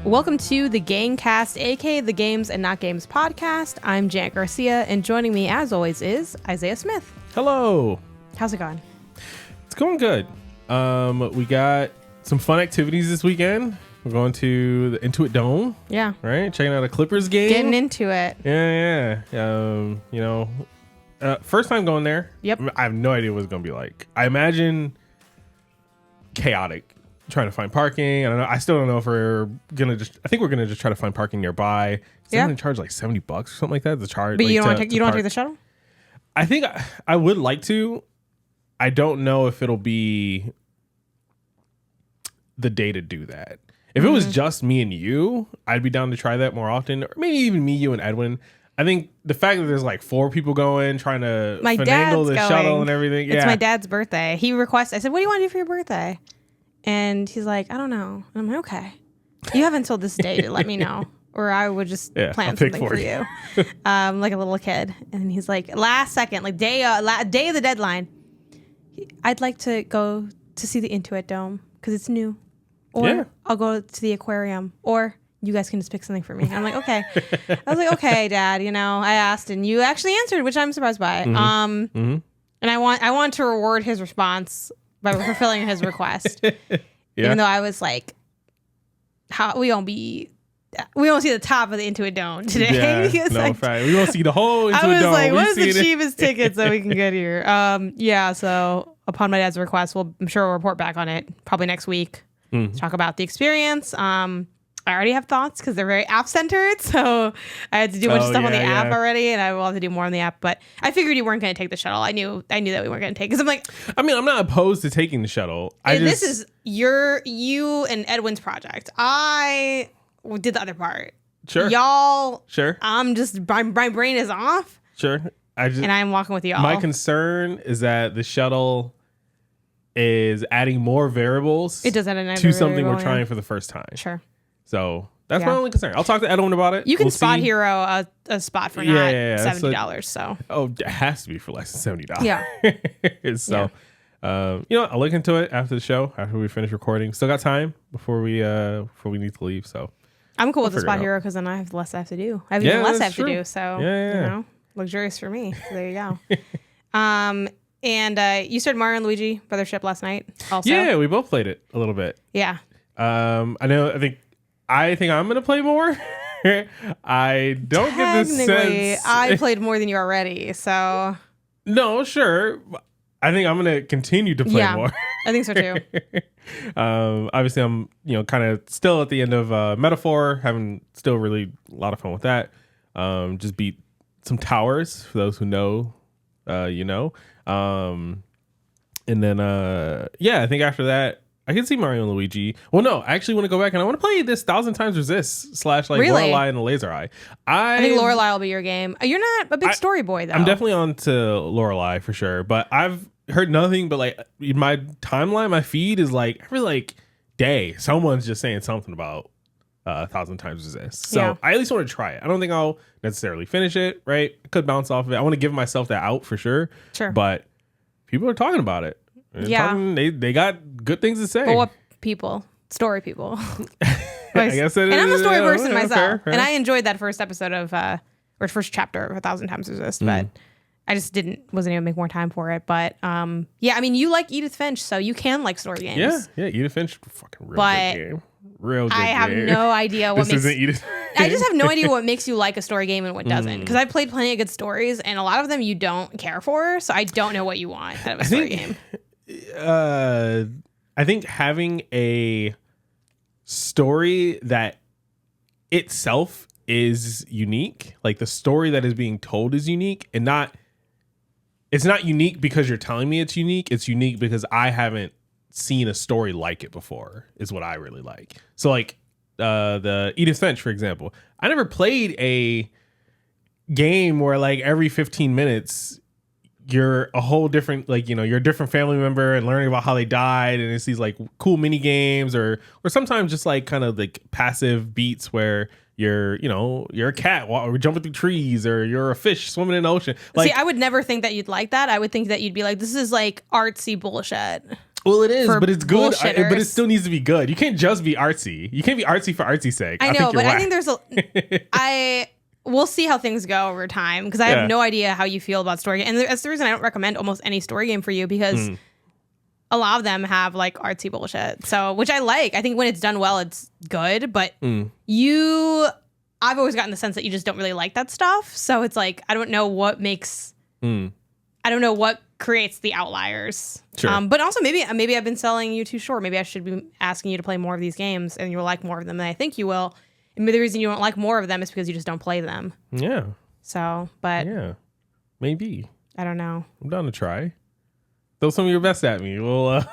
Welcome to the Gangcast, aka the Games and Not Games podcast. I'm Janet Garcia, and joining me, as always, is Isaiah Smith. Hello. How's it going? It's going good. We got some fun activities this weekend. We're going to the Intuit Dome. Yeah. Right? Checking out a Clippers game. Getting into it. Yeah. First time going there. Yep. I have no idea what it's going to be like. I imagine chaotic. Trying to find parking. I don't know. I still don't know if we're gonna I think we're gonna just try to find parking nearby. They're gonna charge like $70 or something like that. The charge. But like, you don't want to take the shuttle? I think I would like to. I don't know if it'll be the day to do that. If it was just me and you, I'd be down to try that more often. Or maybe even me, you, and Edwin. I think the fact that there's like 4 people going, trying to finagle the shuttle and everything. It's my dad's birthday. He requested. I said, "What do you want to do for your birthday?" And he's like, "I don't know." And I'm like, "Okay, you have until this day to let me know, or I would just plan something for you." Like a little kid. And he's like, last second, like day of the deadline, I'd like to go to see the Intuit Dome because it's new, or I'll go to the aquarium, or you guys can just pick something for me. And I'm like, okay. I was like, okay, Dad. You know, I asked and you actually answered, which I'm surprised by. And I want to reward his response by fulfilling his request. Even though I was like, we won't see the top of the Intuit Dome today. Yeah, no, fact. We won't see the whole Intuit Dome. I was like, what is the cheapest tickets that we can get here? So upon my dad's request, I'm sure we'll report back on it probably next week. Talk about the experience. I already have thoughts because they're very app centered. So I had to do a bunch of stuff on the app already, and I will have to do more on the app. But I figured you weren't going to take the shuttle. I knew that we weren't going to take, because I'm like, I mean, I'm not opposed to taking the shuttle. This is you and Edwin's project. I did the other part. Sure. Y'all. Sure. My brain is off. Sure. And I'm walking with y'all. My concern is that the shuttle is adding more variables. It does add another to something variable, we're trying for the first time. Sure. So that's my only concern. I'll talk to Edwin about it. You can spot hero a spot for not $70. So it has to be for less than $70. Yeah. So I'll look into it after the show, after we finish recording. Still got time before we need to leave. So I'm cool with the spot hero because then I have less I have to do. I have even less I have to do. So luxurious for me. So there you go. And you started Mario and Luigi Brothership last night. Also, yeah, we both played it a little bit. Yeah. I think I'm gonna play more. I don't get the sense. I played more than you already, so no, sure. I think I'm gonna continue to play more. I think so too. Obviously, I'm kind of still at the end of Metaphor, having still really a lot of fun with that. Just beat some towers for those who know, and then I think after that, I can see Mario and Luigi. Well, no, I actually want to go back and I want to play this 1,000 Times Resist / Lorelei and the Laser Eye. I think Lorelei will be your game. You're not a big story boy, though. I'm definitely on to Lorelei for sure, but I've heard nothing but like my timeline, my feed is like every day someone's just saying something about 1,000 Times Resist. So I at least want to try it. I don't think I'll necessarily finish it. Right? I could bounce off of it. I want to give myself that out for sure. Sure, but people are talking about it. They got good things to say. But what people? Story people. I guess it is. And I'm a story person myself. Fair. And I enjoyed that first episode or first chapter of 1,000 Times Resist, but I just wasn't able to make more time for it. But I mean, you like Edith Finch, so you can like story games. Yeah, Edith Finch, fucking real good game. Real good I have game. no idea what this isn't Edith. I just have no idea what makes you like a story game and what doesn't. Because I've played plenty of good stories, and a lot of them you don't care for, so I don't know what you want out of a story game. I think having a story that itself is unique, like the story that is being told is unique, and it's not unique because you're telling me it's unique. It's unique because I haven't seen a story like it before, is what I really like. So like the Edith Finch, for example, I never played a game where like every 15 minutes you're a whole different, you're a different family member and learning about how they died, and it's these like cool mini games or sometimes just like kind of like passive beats where you're a cat jumping through trees, or you're a fish swimming in the ocean. See, I would never think that you'd like that. I would think that you'd be like, this is like artsy bullshit. Well, it is, but it's good. But it still needs to be good. You can't just be artsy. You can't be artsy for artsy's sake. I know, but I think there's we'll see how things go over time because I have no idea how you feel about story. And that's the reason I don't recommend almost any story game for you because a lot of them have like artsy bullshit. So, which I like. I think when it's done well, it's good. But I've always gotten the sense that you just don't really like that stuff. So it's like, I don't know what makes, I don't know what creates the outliers. Sure. But also maybe I've been selling you too short. Maybe I should be asking you to play more of these games and you'll like more of them than I think you will. And the reason you don't like more of them is because you just don't play them. Yeah. So, but yeah, maybe. I don't know. I'm down to try. Throw some of your best at me. We'll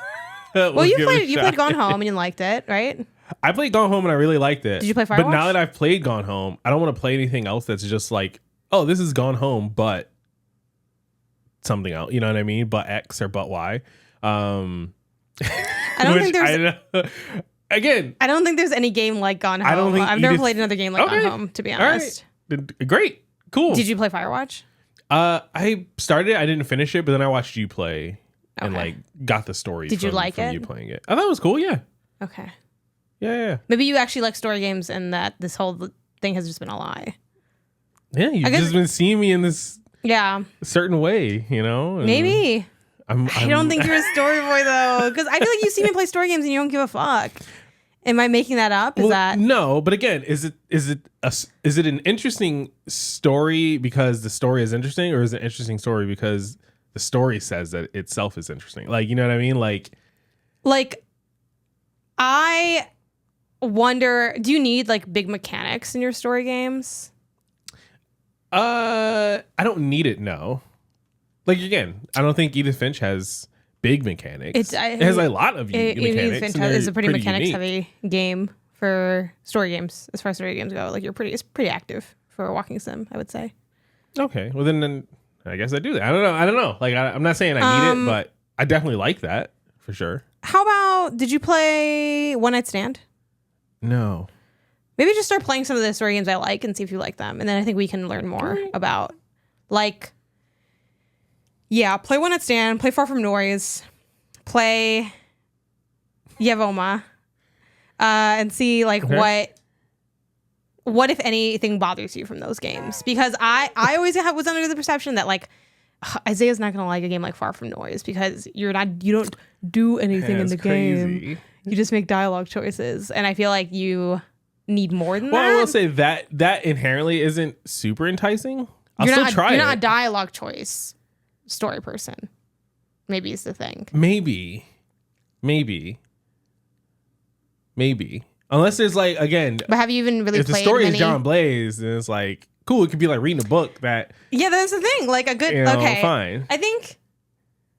you played Gone Home and you liked it, right? I played Gone Home and I really liked it. Did you play Firewatch? But now that I've played Gone Home, I don't want to play anything else that's just like, oh, this is Gone Home, but something else. You know what I mean? But X or but Y. I don't think there's... Again, I don't think there's any game like Gone Home. I don't think I've never played another game like Gone Home, to be honest. All right. Great. Cool. Did you play Firewatch? I started it. I didn't finish it, but then I watched you play and like got the story. Did you like it? You playing it. I thought it was cool. Yeah. Okay. Yeah. Maybe you actually like story games and that this whole thing has just been a lie. Yeah, you've just been seeing me in this certain way, you know? Maybe. I don't think you're a story boy though, because I feel like you see me play story games and you don't give a fuck. Am I making that up? No? But again, is it an interesting story because the story is interesting, or is it an interesting story because the story says that itself is interesting? Like, you know what I mean? Like I wonder, do you need like big mechanics in your story games? I don't need it. No. Like, again, I don't think Edith Finch has big mechanics. It has a lot of mechanics. Edith Finch is a pretty mechanics heavy game for story games. As far as story games go, like it's pretty active for a walking sim, I would say. Okay, well then I guess I do that. I don't know. Like I'm not saying I need it, but I definitely like that for sure. How about, did you play One Night Stand? No. Maybe just start playing some of the story games I like and see if you like them, and then I think we can learn more about like. Yeah, play One Night Stand, play Far From Noise, play Yevoma, and see like what if anything bothers you from those games. Because I always was under the perception that like Isaiah's not gonna like a game like Far From Noise because you don't do anything in the game. You just make dialogue choices, and I feel like you need more than that. Well, I will say that inherently isn't super enticing. You're not a dialogue choice story person. Maybe is the thing. Maybe. Unless there's like, again, but have you even really if played the story is John Blaze, then it's like cool. It could be like reading a book that. Yeah, that's the thing. Like a good fine. I think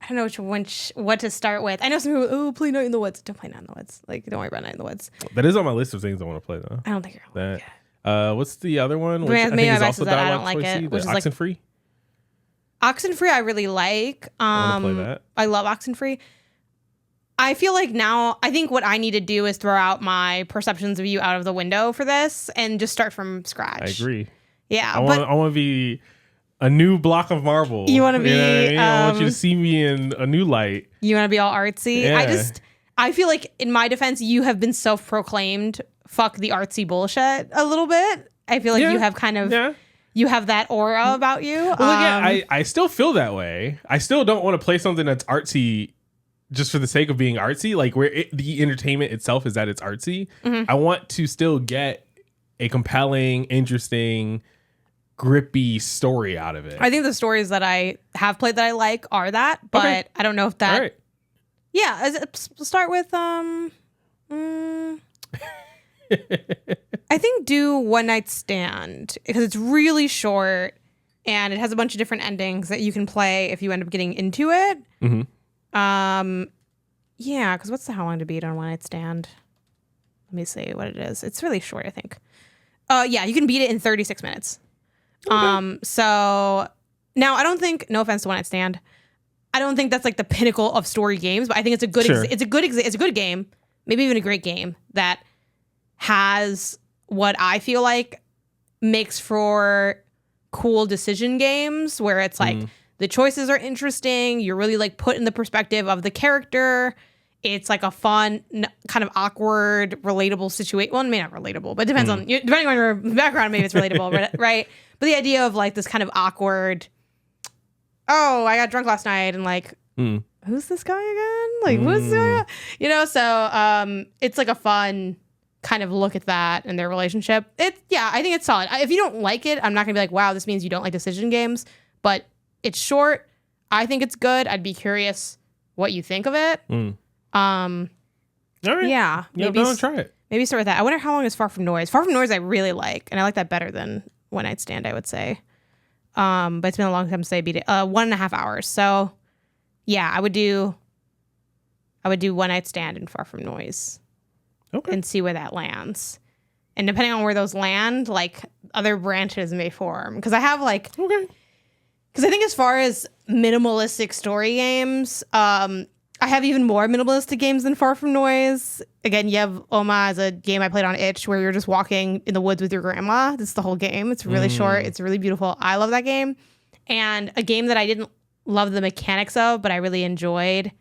I don't know what to start with. I know some people play Night in the Woods. Don't play Night in the Woods. Like, don't worry about Night in the Woods. That is on my list of things I want to play though. I don't think you're gonna like it. What's the other one? Which I think is also that I don't like it. Which is Oxenfree. Oxenfree I really like. I want to play that. I love Oxenfree. I feel like now, I think what I need to do is throw out my perceptions of you out of the window for this and just start from scratch. I agree. Yeah. I want to be a new block of marble. You want to be... You know what I mean? I want you to see me in a new light. You want to be all artsy? Yeah. I feel like in my defense, you have been self-proclaimed fuck the artsy bullshit a little bit. I feel like you have kind of... Yeah. You have that aura about you. Well, I still feel that way. I still don't want to play something that's artsy just for the sake of being artsy. Like where the entertainment itself is that it's artsy. Mm-hmm. I want to still get a compelling, interesting, grippy story out of it. I think the stories that I have played that I like are that, but I don't know if that. All right. Yeah, we'll start with I think do One Night Stand because it's really short and it has a bunch of different endings that you can play if you end up getting into it. Mm-hmm. Yeah, because how long to beat on One Night Stand? Let me see what it is. It's really short, I think. Yeah, you can beat it in 36 minutes. Okay. So now I don't think, no offense to One Night Stand, I don't think that's like the pinnacle of story games, but I think it's a good it's a good game, maybe even a great game that has what I feel like makes for cool decision games where it's like the choices are interesting. You're really like put in the perspective of the character It's like a fun, kind of awkward, relatable situation. Well, maybe not relatable, but it depends on, depending on your background, maybe it's relatable, right? But the idea of like this kind of awkward, oh, I got drunk last night and like, who's this guy again? Like, who's that? You know, so it's like a fun kind of look at that and their relationship. I think it's solid. If you don't like it, I'm not gonna be like, wow, this means you don't like decision games, but it's short. I think it's good. I'd be curious what you think of it. All right. Yeah. Maybe I'll try it. Maybe start with that. I wonder how long is Far From Noise. Far From Noise I really like, and I like that better than One Night Stand, I would say. But it's been a long time since I beat it. 1.5 hours. So yeah, I would do One Night Stand and Far From Noise. Okay. And see where that lands. And depending on where those land, like other branches may form. Because I have like because I think as far as minimalistic story games, I have even more minimalistic games than Far From Noise. Again, you have Oma as a game I played on itch where you're just walking in the woods with your grandma. This is the whole game. It's really short. It's really beautiful. I love that game. And a game that I didn't love the mechanics of, but I really enjoyed.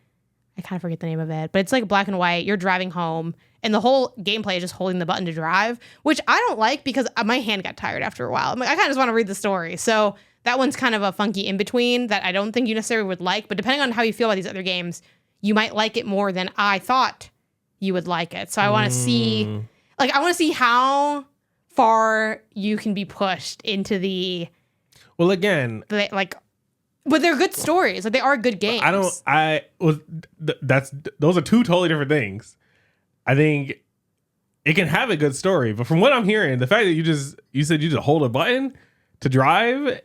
I kind of forget the name of it, but it's like black and white. You're driving home and the whole gameplay is just holding the button to drive, which I don't like because my hand got tired after a while. I'm like, I kind of just want to read the story. So that one's kind of a funky in between that I don't think you necessarily would like, but depending on how you feel about these other games, you might like it more than I thought you would like it. So I want to see, how far you can be pushed into the. Well, again, but they're good stories. Like they are good games. Those are two totally different things. I think it can have a good story, but from what I'm hearing, the fact that you said you just hold a button to drive.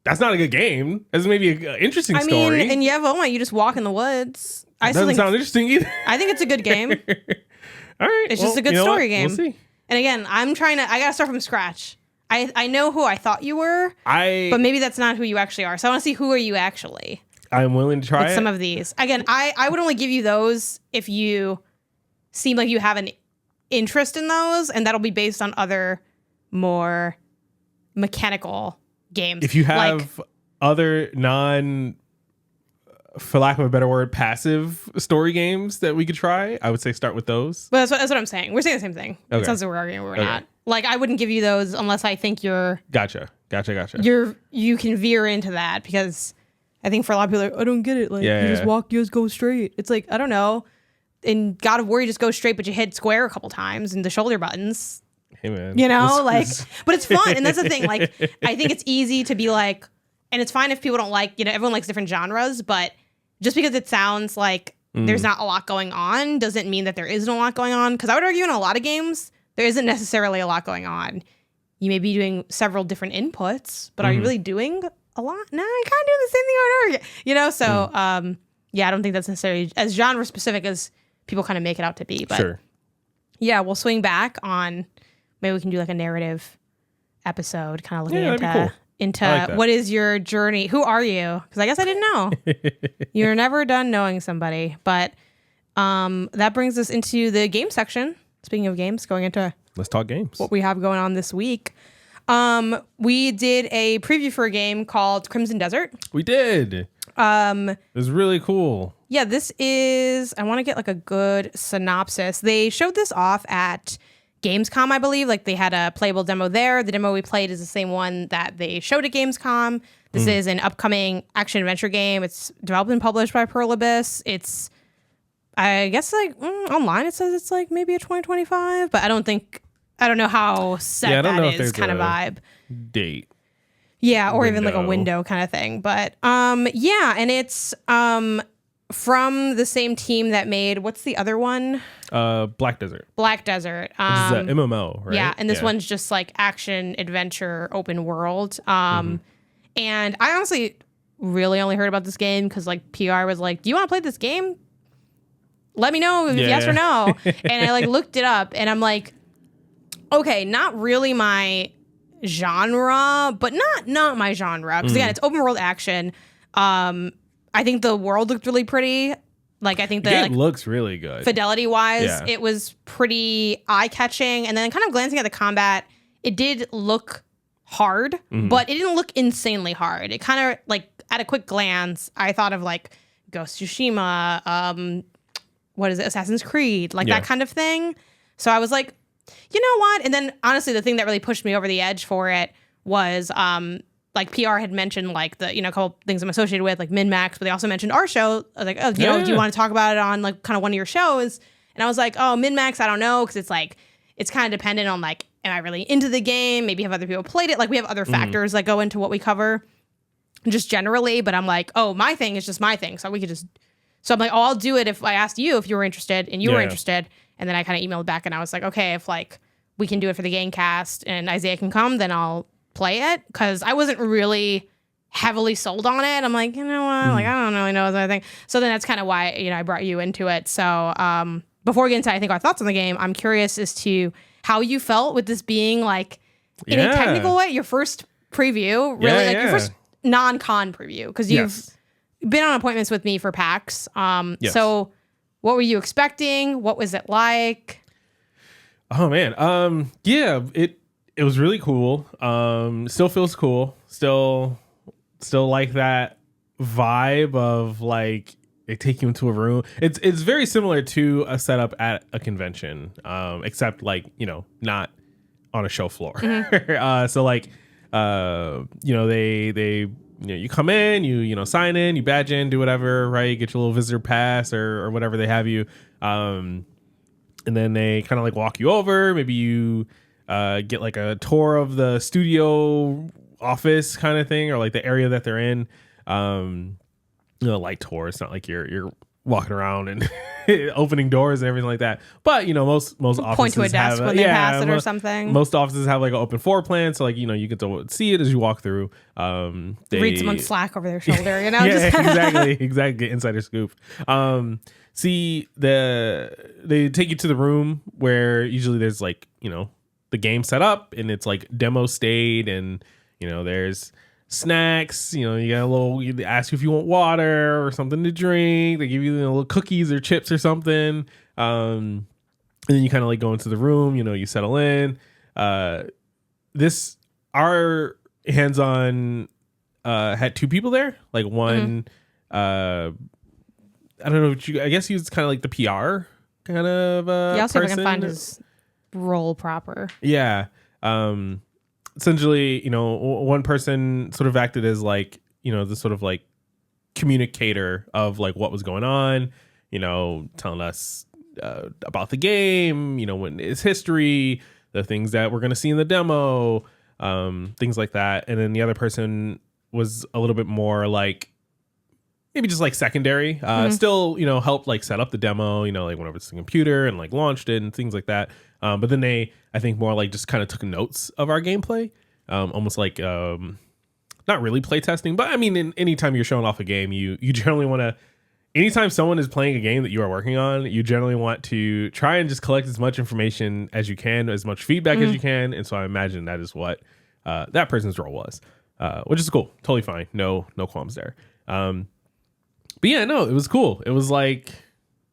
That's not a good game. That's maybe an interesting story. I mean, and you have you just walk in the woods. Doesn't sound interesting either. I think it's a good game. All right. It's just a good story game. We'll see. And again, I got to start from scratch. I know who I thought you were, but maybe that's not who you actually are. So I want to see who are you actually. I'm willing to try with some of these. Again, I would only give you those if you seem like you have an interest in those, and that'll be based on other more mechanical games. If you have other for lack of a better word, passive story games that we could try, I would say start with those. But that's what I'm saying. We're saying the same thing. Okay. It sounds like we're arguing, we're not. Like, I wouldn't give you those unless I think you're... Gotcha. You can veer into that, because I think for a lot of people, I don't get it. Like, you just go straight. It's like, I don't know. In God of War, you just go straight, but you hit square a couple times and the shoulder buttons. Hey, man. You know, but it's fun. And that's the thing. Like, I think it's easy to be like, and it's fine if people don't like, everyone likes different genres, but just because it sounds like there's not a lot going on doesn't mean that there isn't a lot going on. Because I would argue in a lot of games, there isn't necessarily a lot going on. You may be doing several different inputs, but are you really doing a lot? No, you kind of do the same thing over and over again. So, I don't think that's necessarily as genre specific as people kind of make it out to be. But sure. Yeah, we'll swing back on, maybe we can do like a narrative episode, kind of looking into like what is your journey? Who are you? Because I guess I didn't know. You're never done knowing somebody. But that brings us into the game section. Speaking of games, going into let's talk games. What we have going on this week. We did a preview for a game called Crimson Desert. We did. It was really cool. Yeah, this is, I want to get like a good synopsis. They showed this off at Gamescom, I believe. Like they had a playable demo there. The demo we played is the same one that they showed at Gamescom. This is an upcoming action adventure game. It's developed and published by Pearl Abyss. It's, I guess like online it says it's like maybe a 2025, but I don't know how set that is kind of vibe. Date. Yeah, or even like a window kind of thing. But and it's from the same team that made, what's the other one? Black Desert. Black Desert. Which is an MMO, right? Yeah, and this one's just like action, adventure, open world. And I honestly really only heard about this game because like PR was like, do you want to play this game? Let me know if yes or no. And I like looked it up and I'm like, okay, not really my genre, but not my genre. Because again, it's open world action. I think the world looked really pretty. Like I think the game looks really good. Fidelity wise, it was pretty eye catching. And then kind of glancing at the combat, it did look hard, but it didn't look insanely hard. It kind of like at a quick glance, I thought of like Ghost of Tsushima, what is it, Assassin's Creed, like that kind of thing. So I was like, you know what? And then honestly, the thing that really pushed me over the edge for it was like PR had mentioned like the, you know, a couple things I'm associated with, like Min-Max, but they also mentioned our show. I was like, oh, do you want to talk about it on like kind of one of your shows? And I was like, oh, Min-Max, I don't know, because it's like, it's kind of dependent on like, am I really into the game? Maybe have other people played it? Like we have other factors that go into what we cover just generally, but I'm like, oh, my thing is just my thing. So we could just, so I'm like, oh, I'll do it if I asked you if you were interested and you were interested. And then I kind of emailed back and I was like, okay, if like we can do it for the Gangcast and Isaiah can come, then I'll play it. Cause I wasn't really heavily sold on it. I'm like, you know what? Like, I don't really know what I think. So then that's kind of why, you know, I brought you into it. So before we get into, I think, our thoughts on the game, I'm curious as to how you felt with this being like, in a technical way, your first preview, really, like your first non-con preview. Cause you've been on appointments with me for PAX. So what were you expecting? What was it like? Oh man. It was really cool. Still feels cool. Still like that vibe of like they take you into a room. It's very similar to a setup at a convention, except like, you know, not on a show floor. So like, you know, they you know, you come in, you know, sign in, you badge in, do whatever, right? Get your little visitor pass or whatever they have you. And then they kind of like walk you over. Maybe you get like a tour of the studio office kind of thing, or like the area that they're in. You know, light tour. It's not like you're walking around and opening doors and everything like that. But you know, most offices point to a desk when they pass it or something. Most offices have like an open floor plan, so like, you know, you get to see it as you walk through. They read someone's Slack over their shoulder, you know. exactly, get insider scoop. They take you to the room where usually there's like, you know, the game set up and it's like demo state, and you know, there's snacks, you know, you got they ask you if you want water or something to drink. They give you, you know, little cookies or chips or something. And then you kind of like go into the room, you know, you settle in. Our hands-on had two people there. Like one, I don't know what I guess he was kind of like the PR kind of I'll see if I person. can find his role proper. Yeah. Essentially, you know, one person sort of acted as like, you know, the sort of like communicator of like what was going on, you know, telling us about the game, you know, when its history, the things that we're going to see in the demo, things like that. And then the other person was a little bit more like maybe just like secondary, still, you know, helped like set up the demo, you know, like went over to the computer and like launched it and things like that. But then they, I think, more like just kind of took notes of our gameplay, almost like not really play testing, but I mean, anytime you're showing off a game, you generally want to, anytime someone is playing a game that you are working on, you generally want to try and just collect as much information as you can, as much feedback as you can. And so I imagine that is what that person's role was, which is cool. Totally fine. No qualms there. But yeah, no, it was cool. It was like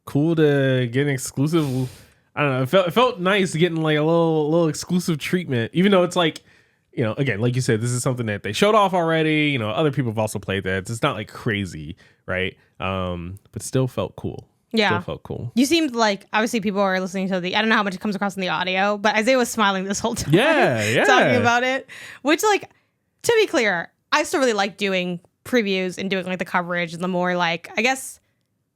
cool to get an exclusive. I don't know. It felt nice getting like a little exclusive treatment, even though it's like, you know, again, like you said, this is something that they showed off already. You know, other people have also played that. It's not like crazy, right? But still felt cool. Yeah. Still felt cool. You seemed like, obviously people are listening to I don't know how much it comes across in the audio, but Isaiah was smiling this whole time. Yeah. Talking about it, which, like, to be clear, I still really like doing previews and doing like the coverage and the more like, I guess,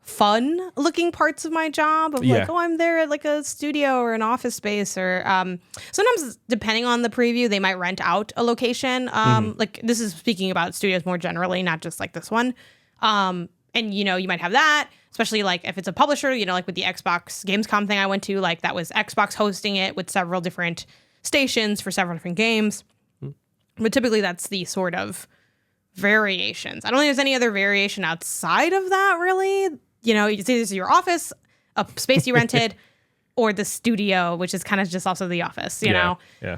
fun looking parts of my job of like, oh, I'm there at like a studio or an office space, or sometimes depending on the preview, they might rent out a location. Like this is speaking about studios more generally, not just like this one. And you know, you might have that, especially like if it's a publisher, you know, like with the Xbox Gamescom thing I went to, like that was Xbox hosting it with several different stations for several different games. But typically that's the sort of variations. I don't think there's any other variation outside of that, really. You know, you see this is your office, a space you rented, or the studio, which is kind of just also the office, you know? Yeah.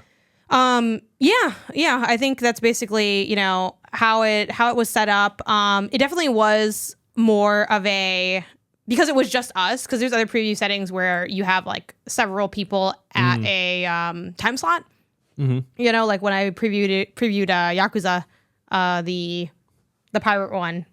I think that's basically, you know, how it was set up. It definitely was more of a, because it was just us, because there's other preview settings where you have like several people at a time slot. You know, like when I previewed Yakuza, the pirate one.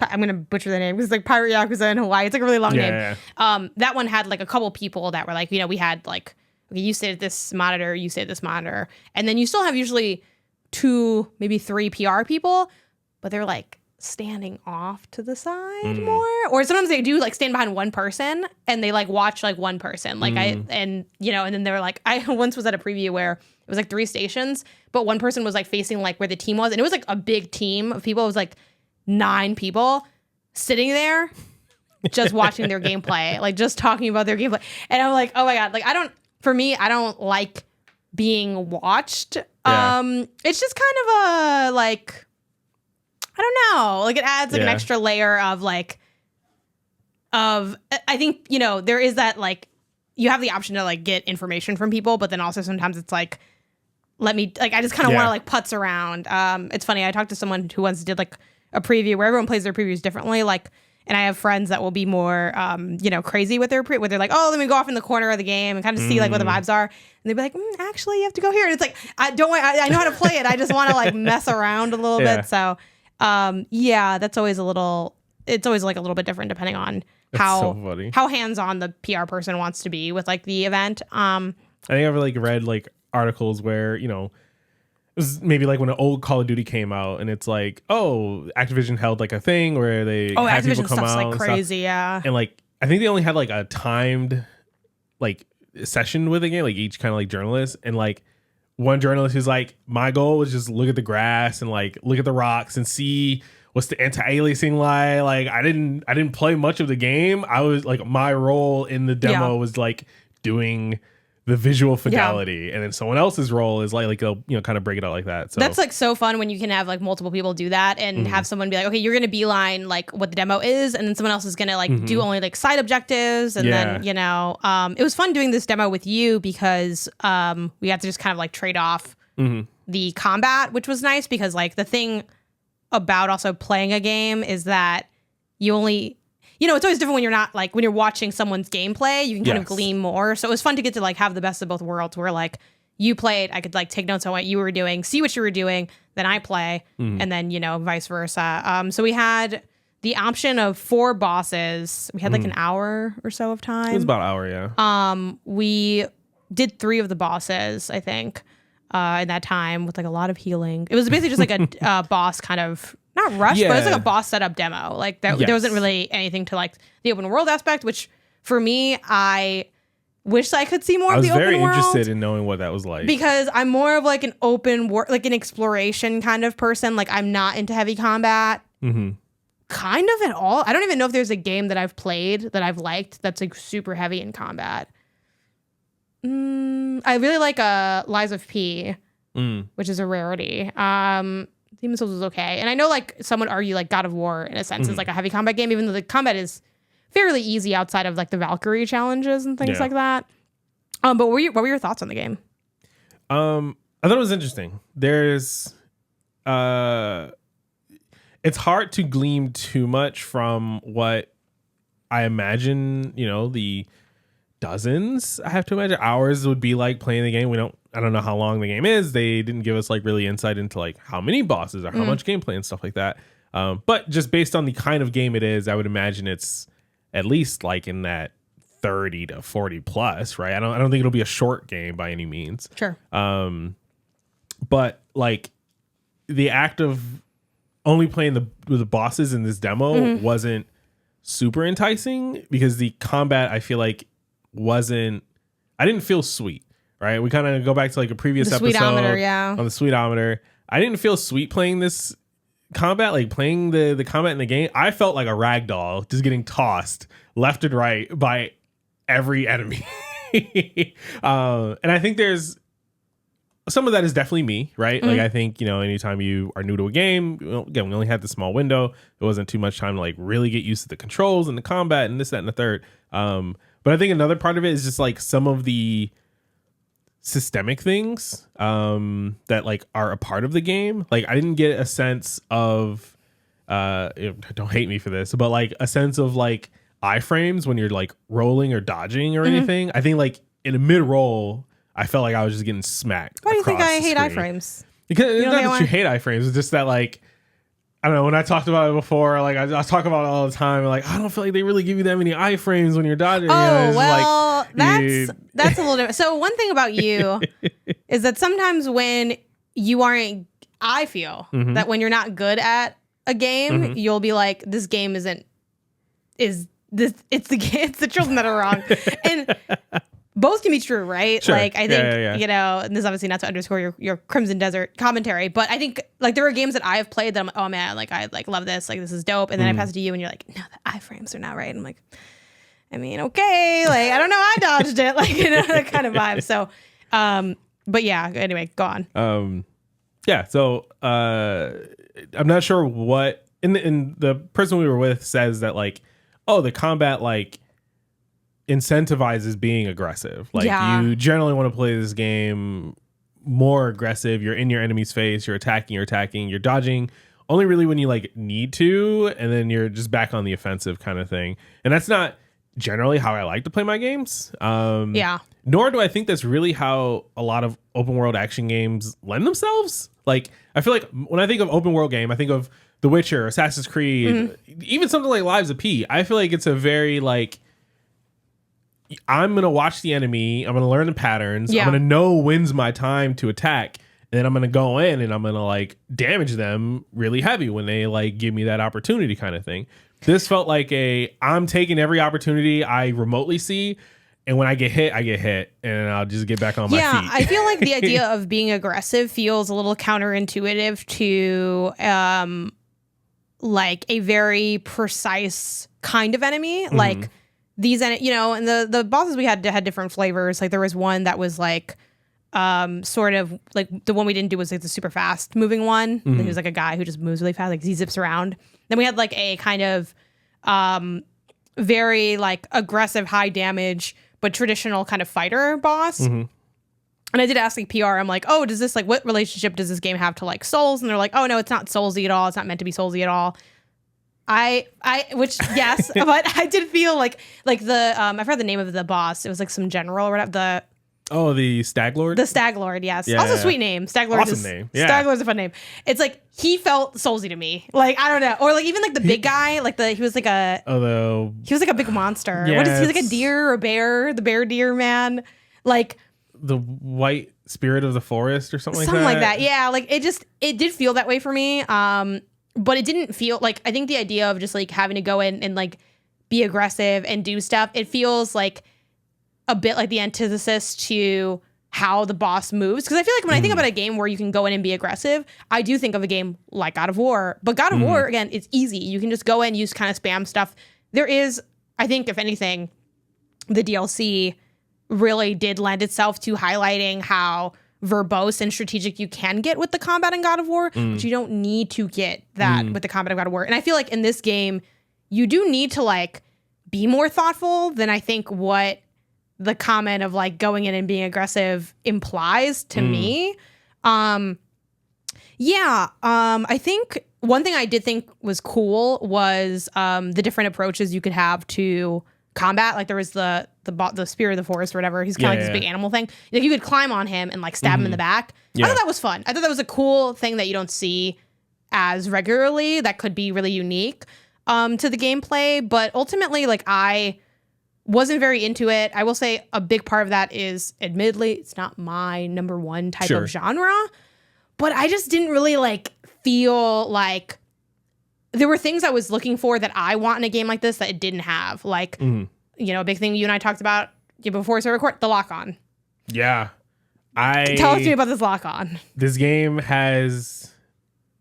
I'm gonna butcher the name because it's like Pirate Yakuza in Hawaii. It's like a really long name. Yeah. That one had like a couple people that were like, we had like, okay, you stayed at this monitor, you stayed at this monitor, and then you still have usually 2, maybe 3 PR people, but they're like standing off to the side more, or sometimes they do like stand behind one person and they like watch like one person, like and then they were like, I once was at a preview where it was like 3 stations, but one person was like facing like where the team was, and it was like a big team of people. It was like 9 people sitting there just watching their gameplay, like just talking about their gameplay. And I'm like, oh my God, like I don't like being watched. Yeah. It's just kind of a like, I don't know, like it adds like an extra layer of like, I think, there is that like, you have the option to like get information from people, but then also sometimes it's like, I just kind of want to like putz around. It's funny. I talked to someone who once did like a preview where everyone plays their previews differently. Like, and I have friends that will be more, crazy with their where they're like, oh, let me go off in the corner of the game and kind of see like what the vibes are. And they'd be like, actually, you have to go here. And it's like, I know how to play it. I just want to like mess around a little bit. So, that's always it's always like a little bit different depending on how hands-on the PR person wants to be with like the event. I think I've like read like articles where, it was maybe like when an old Call of Duty came out and it's like, oh, Activision held like a thing where they had Activision people come out like crazy, yeah. And like I think they only had like a timed like session with the game, like each kind of like journalist, and like one journalist who's like, my goal was just look at the grass and like look at the rocks and see what's the anti-aliasing like I didn't play much of the game. I was like, my role in the demo was like doing the visual fidelity, and then someone else's role is like they'll kind of break it out like that. So that's like so fun when you can have like multiple people do that and have someone be like, okay, you're gonna beeline like what the demo is, and then someone else is gonna like do only like side objectives, and then it was fun doing this demo with you because we had to just kind of like trade off the combat, which was nice because like the thing about also playing a game is that you only it's always different when you're not like when you're watching someone's gameplay, you can kind of glean more. So it was fun to get to like have the best of both worlds where like you played, I could like take notes on what you were doing, see what you were doing, then I play, and then, vice versa. So we had the option of 4 bosses. We had like an hour or so of time. It was about an hour, yeah. We did 3 of the bosses, I think, in that time with like a lot of healing. It was basically just like a boss kind of not rush, but it's like a boss setup demo. Like there wasn't really anything to like the open world aspect, which for me, I wish I could see more of the open world. I was very interested in knowing what that was like. Because I'm more of like an open world, like an exploration kind of person. Like I'm not into heavy combat. Kind of at all. I don't even know if there's a game that I've played that I've liked that's like super heavy in combat. I really like Lies of P, which is a rarity. Demon's Souls was okay. And I know like some would argue like God of War in a sense is like a heavy combat game, even though the combat is fairly easy outside of like the Valkyrie challenges and things like that. But what were your thoughts on the game? I thought it was interesting. There's it's hard to glean too much from what I imagine, the dozens, I have to imagine, hours would be like playing the game. I don't know how long the game is. They didn't give us like really insight into like how many bosses or how much gameplay and stuff like that. But just based on the kind of game it is, I would imagine it's at least like in that 30 to 40 plus, right? I don't think it'll be a short game by any means. Sure. But like the act of only playing the bosses in this demo wasn't super enticing because the combat, I feel like, I didn't feel sweet, right? We kind of go back to like a previous episode on the sweetometer. I didn't feel sweet playing this combat, like playing the combat in the game. I felt like a rag doll just getting tossed left and right by every enemy. And I think there's some of that is definitely me, right? Like I think, anytime you are new to a game, again, we only had this small window. There wasn't too much time to like really get used to the controls and the combat and this, that, and the third. But I think another part of it is just like some of the systemic things that like are a part of the game. Like I didn't get a sense of don't hate me for this, but like a sense of like iframes when you're like rolling or dodging or anything. I think like in a mid roll, I felt like I was just getting smacked. Why do you think I hate iframes? Because it's not that you hate iframes, it's just that like I don't know, when I talked about it before, like I talk about it all the time, like I don't feel like they really give you that many iframes when you're dodging. Oh, well, like, that's a little different. So one thing about you is that sometimes when you aren't, I feel that when you're not good at a game, you'll be like, this game it's the children that are wrong. And both can be true, right? Sure. Like, I think, you know, and this is obviously not to underscore your Crimson Desert commentary, but I think, like, there are games that I have played that I'm like, oh, man, like, I, like, love this. Like, this is dope. And then I pass it to you, and you're like, no, the iframes are not right. I'm like, I mean, okay. Like, I don't know. I dodged it. Like, you know, that kind of vibe. So, but yeah, anyway, go on. Yeah, so I'm not sure what... And the person we were with says that, like, oh, the combat, like, incentivizes being aggressive. Like, you generally want to play this game more aggressive. You're in your enemy's face. You're attacking. You're dodging only really when you, like, need to. And then you're just back on the offensive kind of thing. And that's not generally how I like to play my games. Nor do I think that's really how a lot of open world action games lend themselves. Like, I feel like when I think of open world game, I think of The Witcher, Assassin's Creed, even something like Lives of P. I feel like it's a very, like, I'm going to watch the enemy. I'm going to learn the patterns. I'm going to know when's my time to attack. And then I'm going to go in and I'm going to, like, damage them really heavy when they, like, give me that opportunity kind of thing. This felt like I'm taking every opportunity I remotely see. And when I get hit, and I'll just get back on my feet. Yeah, I feel like the idea of being aggressive feels a little counterintuitive to, like, a very precise kind of enemy. Like, these, you know, and the bosses we had different flavors. Like, there was one that was, like, sort of, like, the one we didn't do was, like, the super fast moving one. He was, like, a guy who just moves really fast. Like, he zips around. Then we had, like, a kind of very, like, aggressive, high damage, but traditional kind of fighter boss. And I did ask, like, PR, I'm like, oh, does this, like, what relationship does this game have to, like, Souls? And they're like, oh, no, it's not Soulsy at all. It's not meant to be Soulsy at all. Which, yes, but I did feel like the, I forgot the name of the boss. It was, like, some general or whatever. The Stag Lord? The Stag Lord, yes. Yeah. Also sweet name. Stag Lord awesome name. Yeah. Stag Lord's a fun name. It's like, he felt Soulsy to me. Like, I don't know. Or, like, even, like, the big guy, like, he was like a... he was like a big monster. Yeah, what is he, like, a deer or a bear? The bear deer man? Like... The white spirit of the forest or something like that? Something like that, yeah. Like, it did feel that way for me. But it didn't feel... Like, I think the idea of just, like, having to go in and, like, be aggressive and do stuff, it feels like a bit like the antithesis to how the boss moves. Because I feel like when I think about a game where you can go in and be aggressive, I do think of a game like God of War. But God of War, again, it's easy. You can just go in, use kind of spam stuff. There is, I think, if anything, the DLC really did lend itself to highlighting how verbose and strategic you can get with the combat in God of War, but you don't need to get that with the combat of God of War. And I feel like in this game, you do need to, like, be more thoughtful than I think what the comment of, like, going in and being aggressive implies to me. I think one thing I did think was cool was the different approaches you could have to combat. Like, there was the spirit of the forest or whatever. He's kind of like this big animal thing. Like, you could climb on him and, like, stab him in the back. I thought that was fun. I thought that was a cool thing that you don't see as regularly. That could be really unique to the gameplay. But ultimately, like, I wasn't very into it. I will say a big part of that is, admittedly, it's not my number one type of genre, but I just didn't really, like, feel like there were things I was looking for that I want in a game like this that it didn't have. Like, you know, a big thing you and I talked about before we started recording, the lock-on. Yeah. Tell us to me about this lock-on. This game has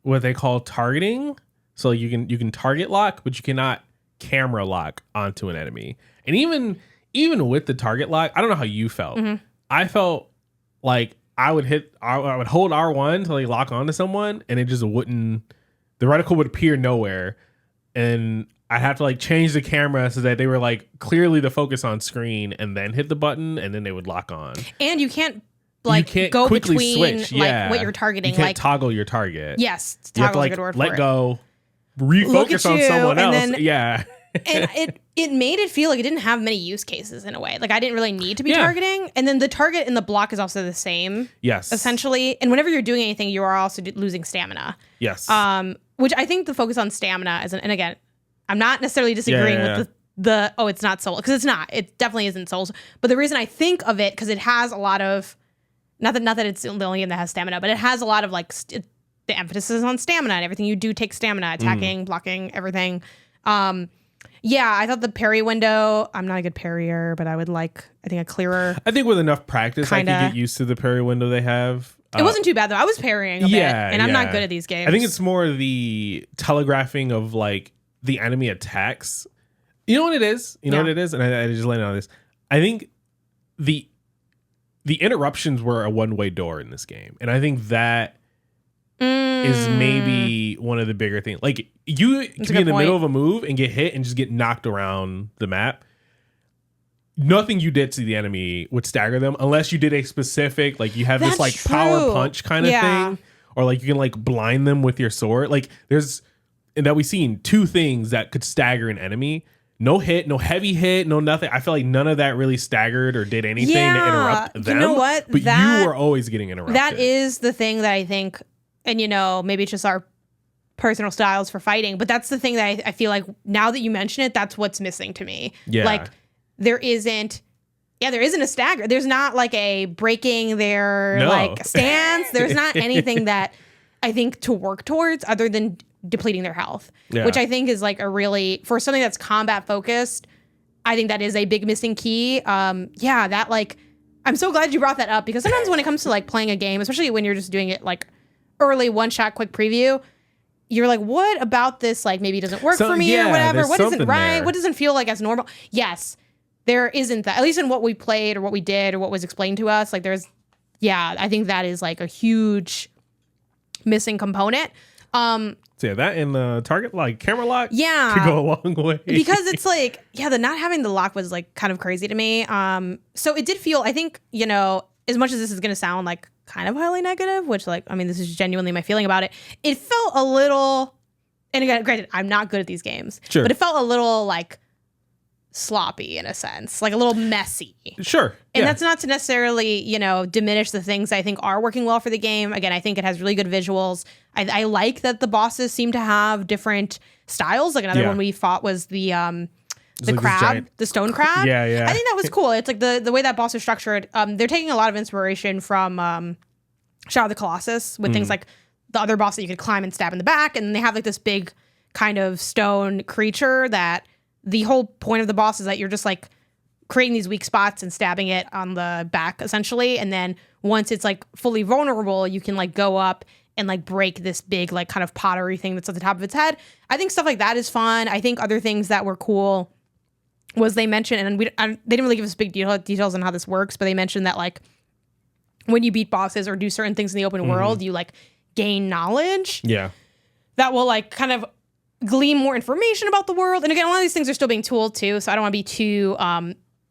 what they call targeting. So you can target lock, but you cannot camera lock onto an enemy. And even with the target lock, I don't know how you felt. I felt like I would hold R1 to, like, lock onto someone, and it just wouldn't. The reticle would appear nowhere, and I'd have to, like, change the camera so that they were, like, clearly the focus on screen, and then hit the button, and then they would lock on. And you can't, like, go quickly between switch. Like, what you're targeting. You can't, like, toggle your target. Yes, you have to, like, a good word let for go, refocus on someone else. Then, and it made it feel like it didn't have many use cases in a way. Like, I didn't really need to be targeting. And then the target and the block is also the same. Yes. Essentially. And whenever you're doing anything, you are also losing stamina. Yes. which I think the focus on stamina is, and again, I'm not necessarily disagreeing with the it's not Souls, because it's not. It definitely isn't Souls. But the reason I think of it, because it has a lot of, not that it's the only game that has stamina, but it has a lot of like the emphasis is on stamina, and everything you do takes stamina, attacking, blocking, everything. Yeah, I thought the parry window, I'm not a good parrier, but I would like, I think, a clearer. I think with enough practice, I could get used to the parry window they have. It wasn't too bad, though. I was parrying a bit, and I'm not good at these games. I think it's more the telegraphing of, like, the enemy attacks. You know what it is? You know what it is? And I just landed on this. I think the interruptions were a one-way door in this game. And I think that is maybe one of the bigger things. Like, you can be in the middle of a move and get hit and just get knocked around the map. Nothing you did to the enemy would stagger them unless you did a specific, like, you have this like power punch kind of thing, or like you can like blind them with your sword. Like, there's, and that we've seen, two things that could stagger an enemy. No hit, no heavy hit, no nothing. I feel like none of that really staggered or did anything to interrupt them. You know what? But you were always getting interrupted. That is the thing that I think, and you know, maybe it's just our personal styles for fighting, but that's the thing that I feel like now that you mention it, that's what's missing to me. Yeah. Like, there isn't a stagger. There's not like a breaking their like stance. There's not anything that I think to work towards other than depleting their health, which I think is like a really, for something that's combat focused, I think that is a big missing key. That like, I'm so glad you brought that up, because sometimes when it comes to like playing a game, especially when you're just doing it like early one shot quick preview, you're like, what about this like maybe doesn't work for me or whatever? What isn't right? There. What doesn't feel like as normal? Yes. There isn't that, at least in what we played or what we did or what was explained to us. Like there's, I think that is like a huge missing component. So that and the target like camera lock could go a long way. Because it's like, the not having the lock was like kind of crazy to me. So it did feel, I think, you know, as much as this is going to sound like kind of highly negative, which like, I mean, this is genuinely my feeling about it. It felt a little, and again, granted, I'm not good at these games, but it felt a little like sloppy in a sense, like a little messy. Sure. And that's not to necessarily, you know, diminish the things I think are working well for the game. Again, I think it has really good visuals. I like that the bosses seem to have different styles. Like another one we fought was the crab, the stone crab. Yeah. I think that was cool. It's like the way that boss is structured. They're taking a lot of inspiration from Shadow of the Colossus with things like the other boss that you could climb and stab in the back. And they have like this big kind of stone creature that the whole point of the boss is that you're just like creating these weak spots and stabbing it on the back essentially. And then once it's like fully vulnerable, you can like go up and like break this big like kind of pottery thing that's at the top of its head. I think stuff like that is fun. I think other things that were cool was they mentioned, and they didn't really give us big details on how this works, but they mentioned that like when you beat bosses or do certain things in the open world, you like gain knowledge. Yeah. That will like kind of glean more information about the world. And again, a lot of these things are still being tooled too, so I don't want to be too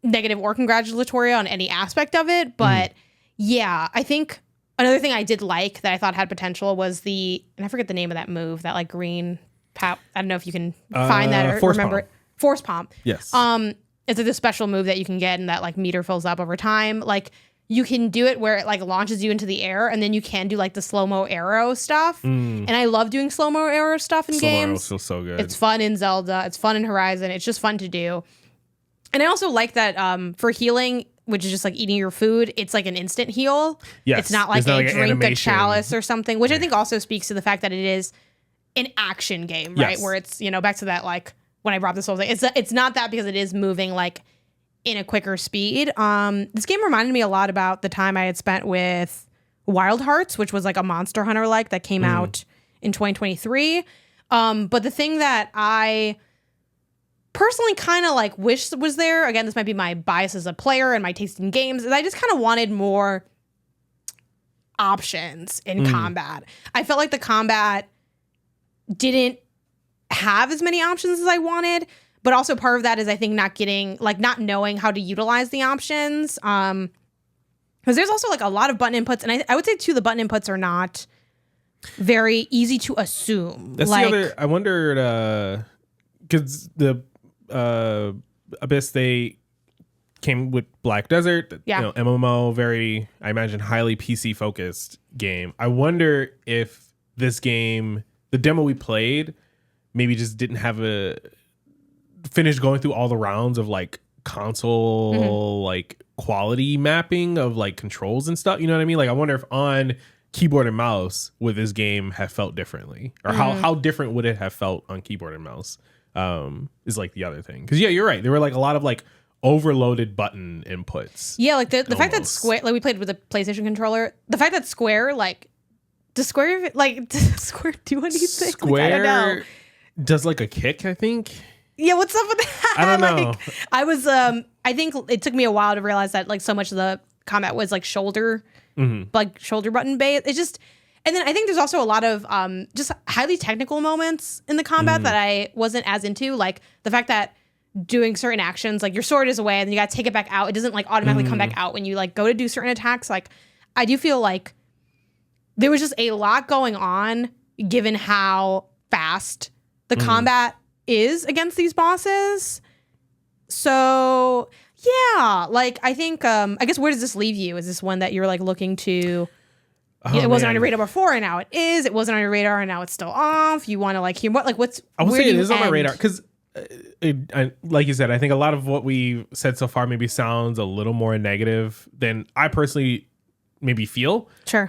negative or congratulatory on any aspect of it. But I think another thing I did like that I thought had potential was and I forget the name of that move, that like green I don't know if you can find that or remember it. Force Pomp. Yes. It's like a special move that you can get and that like meter fills up over time. Like you can do it where it like launches you into the air, and then you can do like the slow-mo arrow stuff. And I love doing slow-mo arrow stuff in games. Slow-mo feels so good. It's fun in Zelda. It's fun in Horizon. It's just fun to do. And I also like that for healing, which is just like eating your food, it's like an instant heal. Yes. It's not like drink a chalice or something, which I think also speaks to the fact that it is an action game, right? Yes. Where it's, you know, back to that like when I brought this whole thing, it's not that because it is moving like in a quicker speed. This game reminded me a lot about the time I had spent with Wild Hearts, which was like a Monster Hunter like that came out in 2023. But the thing that I personally kind of like wish was there, again, this might be my bias as a player and my taste in games, is I just kind of wanted more options in combat. I felt like the combat didn't have as many options as I wanted, but also part of that is I think not knowing how to utilize the options. Because there's also like a lot of button inputs, and I would say too the button inputs are not very easy to assume. That's like, the other. I wondered because the Abyss, they came with Black Desert, you know, MMO, very, I imagine, highly PC focused game. I wonder if this game the demo we played maybe just didn't have finished going through all the rounds of like console like quality mapping of like controls and stuff. You know what I mean? Like I wonder if on keyboard and mouse would this game have felt differently, or how different would it have felt on keyboard and mouse? Is like the other thing. Because yeah, you're right. There were like a lot of like overloaded button inputs. Yeah, like the fact that Square, like we played with a PlayStation controller, the fact that Square, like, does Square do anything? Square like, I don't know. Does like a kick, I think. Yeah, what's up with that? I don't know. I think it took me a while to realize that like so much of the combat was like shoulder button based. It's just, and then I think there's also a lot of just highly technical moments in the combat that I wasn't as into, like the fact that doing certain actions, like your sword is away and then you got to take it back out. It doesn't like automatically come back out when you like go to do certain attacks. Like I do feel like there was just a lot going on given how fast the combat is against these bosses. So yeah, like I think I guess where does this leave you? Is this one that you're like looking to? It wasn't on your radar before, and now it is. It wasn't on your radar, and now it's still off. You want to like hear what? Like what's? I would say it is on my radar because, like you said, I think a lot of what we said so far maybe sounds a little more negative than I personally maybe feel. Sure.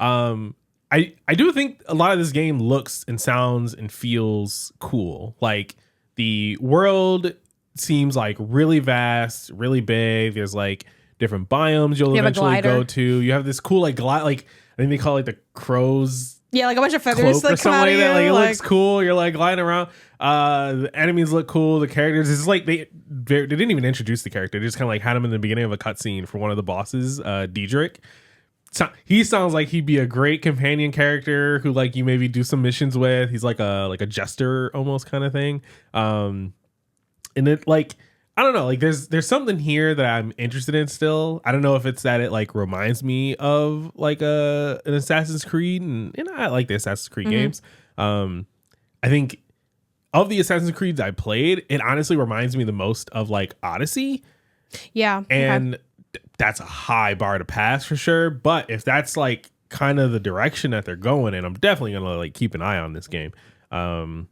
I do think a lot of this game looks and sounds and feels cool. Like the world seems like really vast, really big. There's like different biomes you'll eventually go to. You have this cool like glide, like I think they call it like the crow's. Yeah, like a bunch of feathers like come out of you. Like it looks cool. You're like gliding around. The enemies look cool. The characters, it's like they didn't even introduce the character. They just kind of like had him in the beginning of a cutscene for one of the bosses, Diedrich. So he sounds like he'd be a great companion character who like you maybe do some missions with. He's like a jester almost kind of thing. And it like I don't know, like there's something here that I'm interested in still. I don't know if it's that it like reminds me of like an Assassin's Creed, and I like the Assassin's Creed games. I think of the Assassin's Creeds I played, it honestly reminds me the most of like Odyssey. Yeah. And that's a high bar to pass for sure. But if that's like kind of the direction that they're going in, I'm definitely gonna like keep an eye on this game. No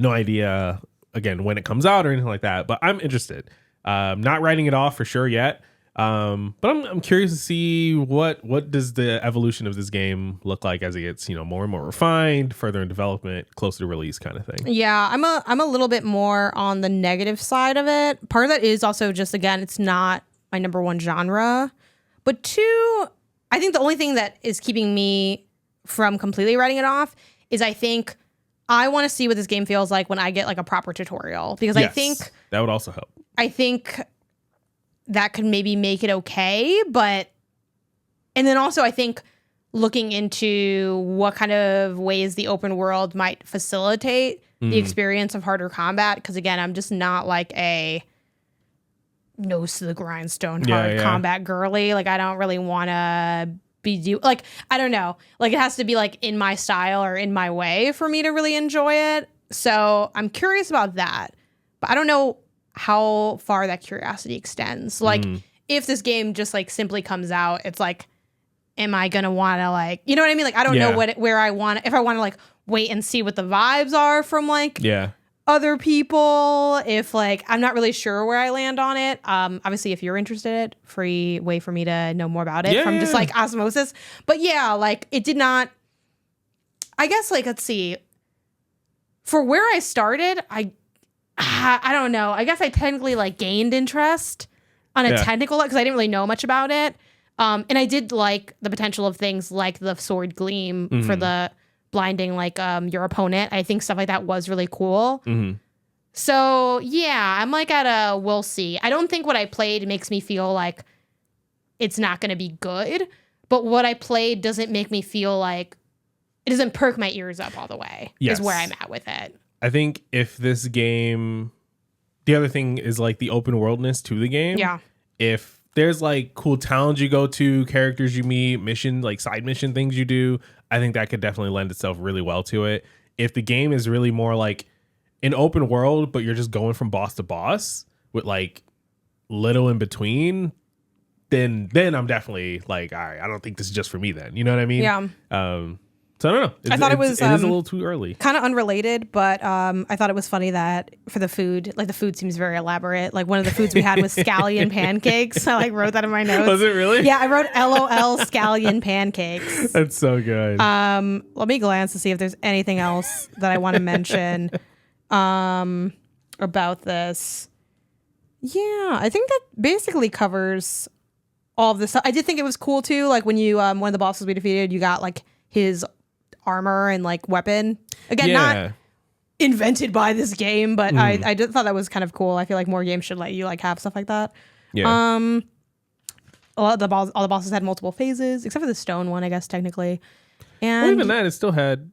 idea again when it comes out or anything like that, but I'm interested. Not writing it off for sure yet. But I'm curious to see what does the evolution of this game look like as it gets, more and more refined, further in development, closer to release kind of thing. Yeah, I'm a little bit more on the negative side of it. Part of that is also just, again, it's not my number one genre. But two, I think the only thing that is keeping me from completely writing it off is I think I want to see what this game feels like when I get like a proper tutorial, because I think that would also help. I think that could maybe make it okay, and then also I think looking into what kind of ways the open world might facilitate the experience of harder combat, because again, I'm just not like a nose to the grindstone hard combat girly. Like I don't really want to be like, I don't know, like it has to be like in my style or in my way for me to really enjoy it. So I'm curious about that, but I don't know how far that curiosity extends. Like if this game just like simply comes out, it's like, am I gonna want to like, you know what I mean? Like I don't know where I want, if I want to like wait and see what the vibes are from like other people, if like I'm not really sure where I land on it. Obviously if you're interested, free way for me to know more about it from just like osmosis. But yeah, like it did not, I guess, like let's see, for where I started, I don't know, I guess I technically like gained interest on a technical level because I didn't really know much about it. And I did like the potential of things like the sword gleam for the blinding like your opponent. I think stuff like that was really cool. So yeah, I'm like at a we'll see. I don't think what I played makes me feel like it's not going to be good, but what I played doesn't make me feel like it doesn't perk my ears up all the way. Is where I'm at with it. I think if this game, the other thing is like the open worldness to the game. Yeah. If there's like cool towns you go to, characters you meet, mission, like side mission things you do, I think that could definitely lend itself really well to it. If the game is really more like an open world, but you're just going from boss to boss with like little in between, then I'm definitely like, all right, I don't think this is just for me then. You know what I mean? Yeah. So I don't know. I thought it is a little too early. Kind of unrelated, but I thought it was funny that for the food, like the food seems very elaborate. Like one of the foods we had was scallion pancakes. I like wrote that in my notes. Was it really? Yeah, I wrote LOL scallion pancakes. That's so good. Let me glance to see if there's anything else that I want to mention about this. Yeah, I think that basically covers all of this stuff. I did think it was cool too. Like when you one of the bosses we defeated, you got like his armor and like weapon. Again, not invented by this game, but I did thought that was kind of cool. I feel like more games should let you like have stuff like that. Yeah. All the bosses had multiple phases, except for the stone one, I guess technically. And even that, it still had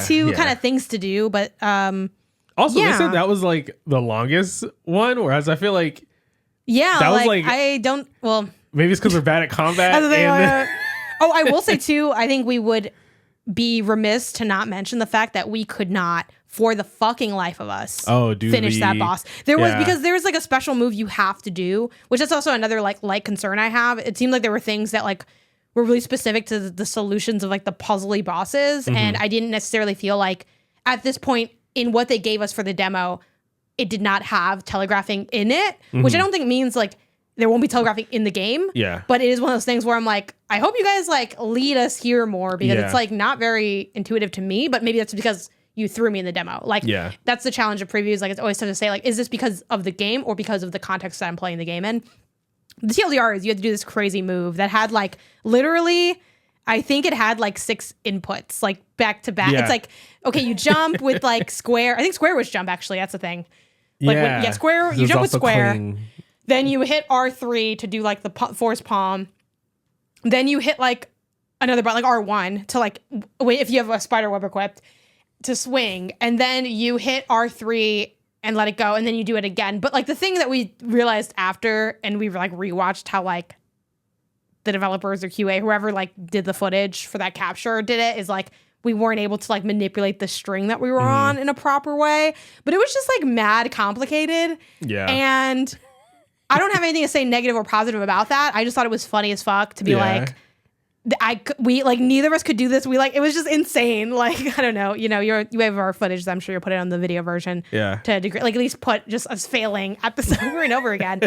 two kind of things to do, but also they said that was like the longest one, whereas I feel like that was like I don't maybe it's because we're bad at combat. I will say too, I think we would be remiss to not mention the fact that we could not, for the fucking life of us, finish that boss. There was because there was like a special move you have to do, which is also another like concern I have. It seemed like there were things that like were really specific to the solutions of like the puzzly bosses, and I didn't necessarily feel like at this point in what they gave us for the demo, it did not have telegraphing in it, which I don't think means like there won't be telegraphing in the game. Yeah. But it is one of those things where I'm like, I hope you guys like lead us here more because it's like not very intuitive to me, but maybe that's because you threw me in the demo. Like that's the challenge of previews. Like it's always tough to say like, is this because of the game or because of the context that I'm playing the game in? The TLDR is you had to do this crazy move that had like literally, I think it had like 6 inputs, like back to back. It's like, okay, you jump with like square. I think square was jump actually. That's the thing. Like square, you jump with square. Clean. Then you hit R3 to do like the force palm. Then you hit like another button, like R1 to like, if you have a spider web equipped, to swing. And then you hit R3 and let it go. And then you do it again. But like the thing that we realized after, and we like rewatched how like the developers or QA, whoever like did the footage for that capture did it, is like, we weren't able to like manipulate the string that we were on in a proper way. But it was just like mad complicated. Yeah. And I don't have anything to say negative or positive about that. I just thought it was funny as fuck to be like, we like neither of us could do this. We like it was just insane. Like I don't know. You know, you have our footage. So I'm sure you'll put it on the video version. Yeah. To a degree, like at least put just us failing at this over and over again,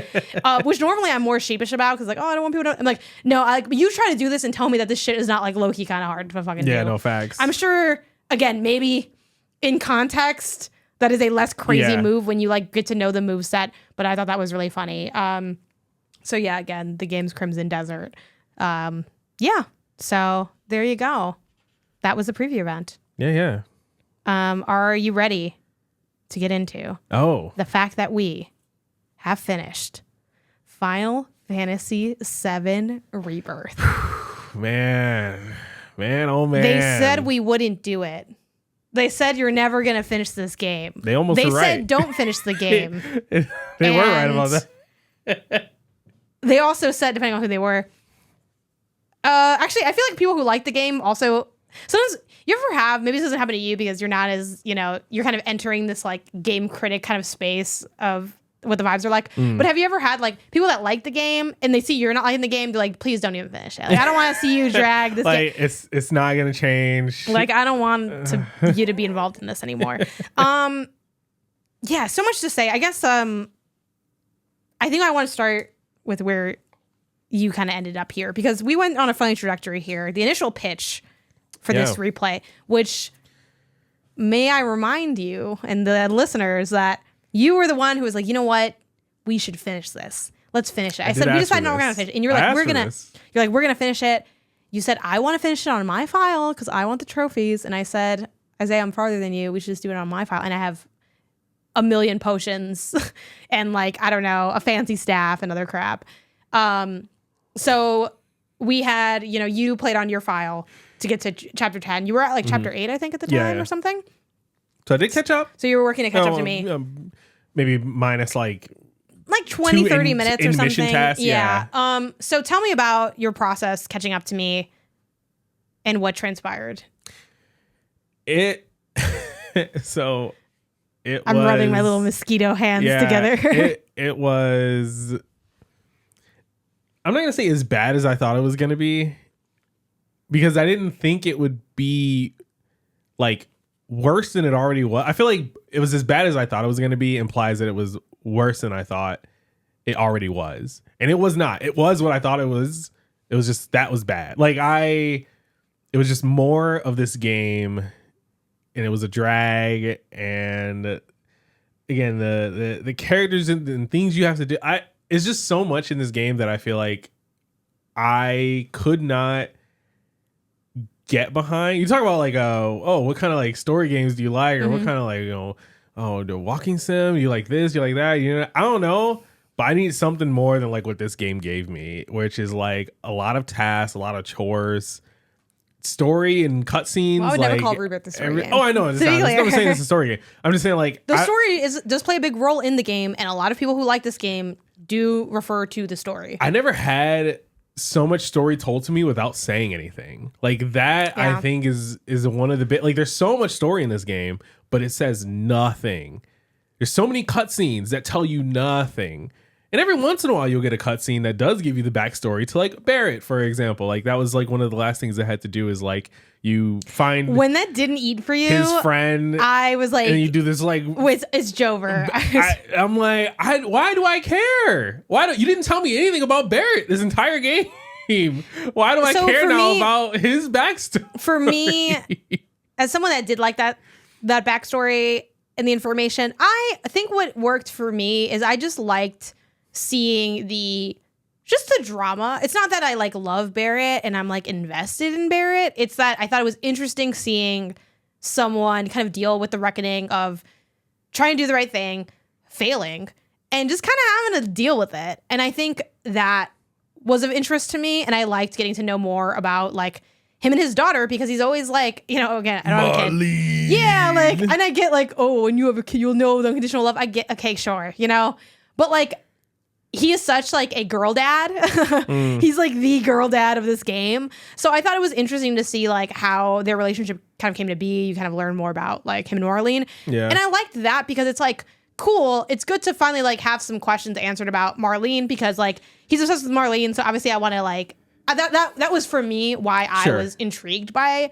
which normally I'm more sheepish about because like I don't want people to. I'm like no, you try to do this and tell me that this shit is not like low key kind of hard to fucking do. Yeah, no facts. I'm sure again maybe in context that is a less crazy move when you like get to know the move set. But I thought that was really funny. So yeah, again, the game's Crimson Desert. Yeah. So there you go. That was the preview event. Yeah. Are you ready to get into the fact that we have finished Final Fantasy VII Rebirth? Man, oh man. They said we wouldn't do it. They said you're never going to finish this game. They almost were right. They said don't finish the game. They were right about that. They also said, depending on who they were, actually, I feel like people who like the game also, sometimes you ever have, maybe this doesn't happen to you because you're not as, you're kind of entering this like game critic kind of space of what the vibes are like. But have you ever had like people that like the game and they see you're not liking the game, they're like, please don't even finish it. Like, I don't want to see you drag this like, game. It's not going to change. Like, I don't want you to be involved in this anymore. Yeah, so much to say. I guess I think I want to start with where you kind of ended up here because we went on a funny trajectory here. The initial pitch for this replay, which may I remind you and the listeners that you were the one who was like, you know what? We should finish this. Let's finish it. I said, we decided no, we're going to finish it. And you're like, we're going to finish it. You said, I want to finish it on my file because I want the trophies. And I said, Isaiah, I'm farther than you. We should just do it on my file. And I have a million potions and like, I don't know, a fancy staff and other crap. So we had, you played on your file to get to chapter 10. You were at like chapter 8, I think, at the time or something. So I did catch up. So you were working to catch up to me. Maybe minus like 20, 30 minutes or something. Tasks, So tell me about your process catching up to me and what transpired. I'm rubbing my little mosquito hands together. It was... I'm not going to say as bad as I thought it was going to be. because I didn't think it would be like worse than it already was. I feel like it was as bad as I thought it was going to be implies that it was worse than I thought it already was. And it was not. It was what I thought it was. It was just that was bad. Like it was just more of this game and it was a drag. And again, the characters and things you have to do. It's just so much in this game that I feel like I could not get behind. You talk about like what kind of like story games do you like, or what kind of like the walking sim, you like this, you like that, I don't know, but I need something more than like what this game gave me, which is like a lot of tasks, a lot of chores, story and cutscenes. Well, I would never call Rebirth the story game. Oh, I know. It's never saying it's a story game. I'm just saying like the story does play a big role in the game, and a lot of people who like this game do refer to the story. I never had so much story told to me without saying anything like that. I think is one of the bit, like there's so much story in this game, but it says nothing. There's so many cutscenes that tell you nothing. And every once in a while, you'll get a cutscene that does give you the backstory to like Barrett, for example. Like that was like one of the last things I had to do is like you find when that didn't eat for you, his friend. I was like, and you do this like it's Jover. I'm like, why do I care? You didn't tell me anything about Barrett this entire game? Why do I care now about his backstory? For me, as someone that did like that backstory and the information, I think what worked for me is I just liked seeing the drama. It's not that I like love Barrett and I'm like invested in Barrett. It's that I thought it was interesting seeing someone kind of deal with the reckoning of trying to do the right thing, failing, and just kind of having to deal with it. And I think that was of interest to me, and I liked getting to know more about like him and his daughter, because he's always like, again, I don't have a kid. Yeah, like, and I get like, oh, when you have a kid, you'll know the unconditional love. I get, okay, sure, but like, he is such like a girl dad. He's like the girl dad of this game. So I thought it was interesting to see like how their relationship kind of came to be. You kind of learn more about like him and Marlene. Yeah. And I liked that because it's like, cool. It's good to finally like have some questions answered about Marlene, because like he's obsessed with Marlene. So obviously I want to like, that was for me why I was intrigued by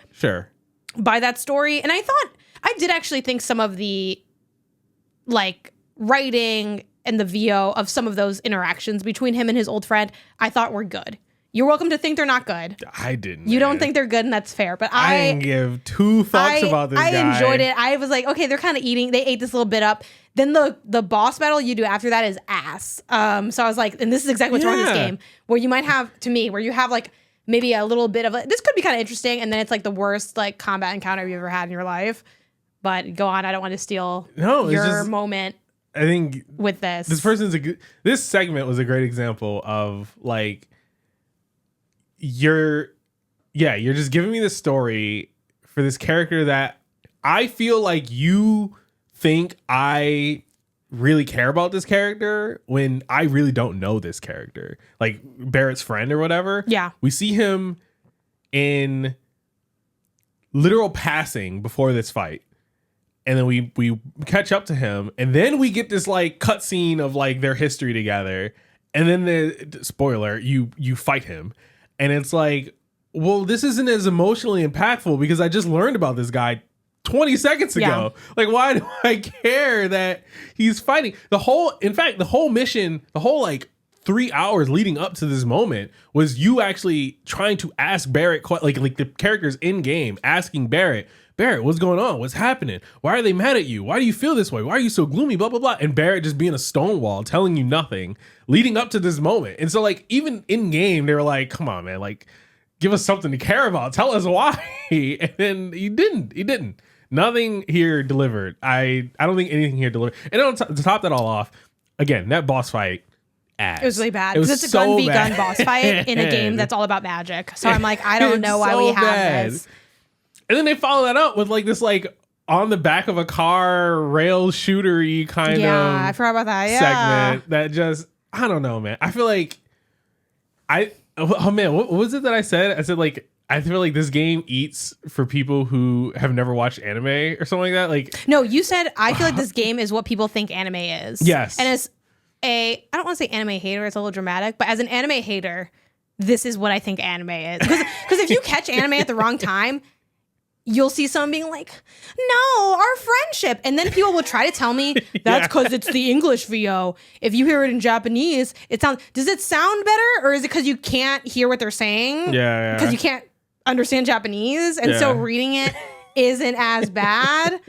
that story. And I did actually think some of the like writing and the VO of some of those interactions between him and his old friend, I thought were good. You're welcome to think they're not good. I didn't. You don't think they're good, and that's fair. But I didn't give two fucks about this guy. I enjoyed it. I was like, okay, they're kind of eating. They ate this little bit up. Then the boss battle you do after that is ass. So I was like, and this is exactly what's wrong with this game, where you might have, to me, where you have like maybe a little bit of like, this could be kind of interesting, and then it's like the worst like combat encounter you've ever had in your life. But go on, I don't want to steal your moment. I think with this this segment was a great example of like you're just giving me the story for this character that I feel like you think I really care about this character when I really don't know this character, like Barrett's friend or whatever. Yeah, we see him in literal passing before this fight. And then we catch up to him, and then we get this like cutscene of like their history together, and then the spoiler, you fight him, and it's like, well, this isn't as emotionally impactful because I just learned about this guy 20 seconds ago. Like, why do I care that he's fighting? The whole mission, the whole like 3 hours leading up to this moment was you actually trying to ask Barrett, like the characters in game asking Barrett, what's going on? What's happening? Why are they mad at you? Why do you feel this way? Why are you so gloomy? Blah, blah, blah. And Barrett just being a stonewall, telling you nothing, leading up to this moment. And so like, even in game, they were like, come on, man, like give us something to care about. Tell us why. And then he didn't. Nothing here delivered. I don't think anything here delivered. And to top that all off, again, that boss fight, ass. It was really bad. Because it's a gun v gun boss fight in a game that's all about magic. So I'm like, I don't know why we have this. And then they follow that up with like this like on the back of a car rail shooter-y kind of I forgot about that. segment that just, I don't know, man. I feel like what was it that I said? I said like, I feel like this game eats for people who have never watched anime or something like that. Like, no, you said, I feel like this game is what people think anime is. Yes. And as I don't want to say anime hater, it's a little dramatic, but as an anime hater, this is what I think anime is. Because if you catch anime at the wrong time, you'll see someone being like, no, our friendship. And then people will try to tell me that's because it's the English VO. If you hear it in Japanese, does it sound better? Or is it because you can't hear what they're saying? Yeah. Because you can't understand Japanese. And so reading it isn't as bad,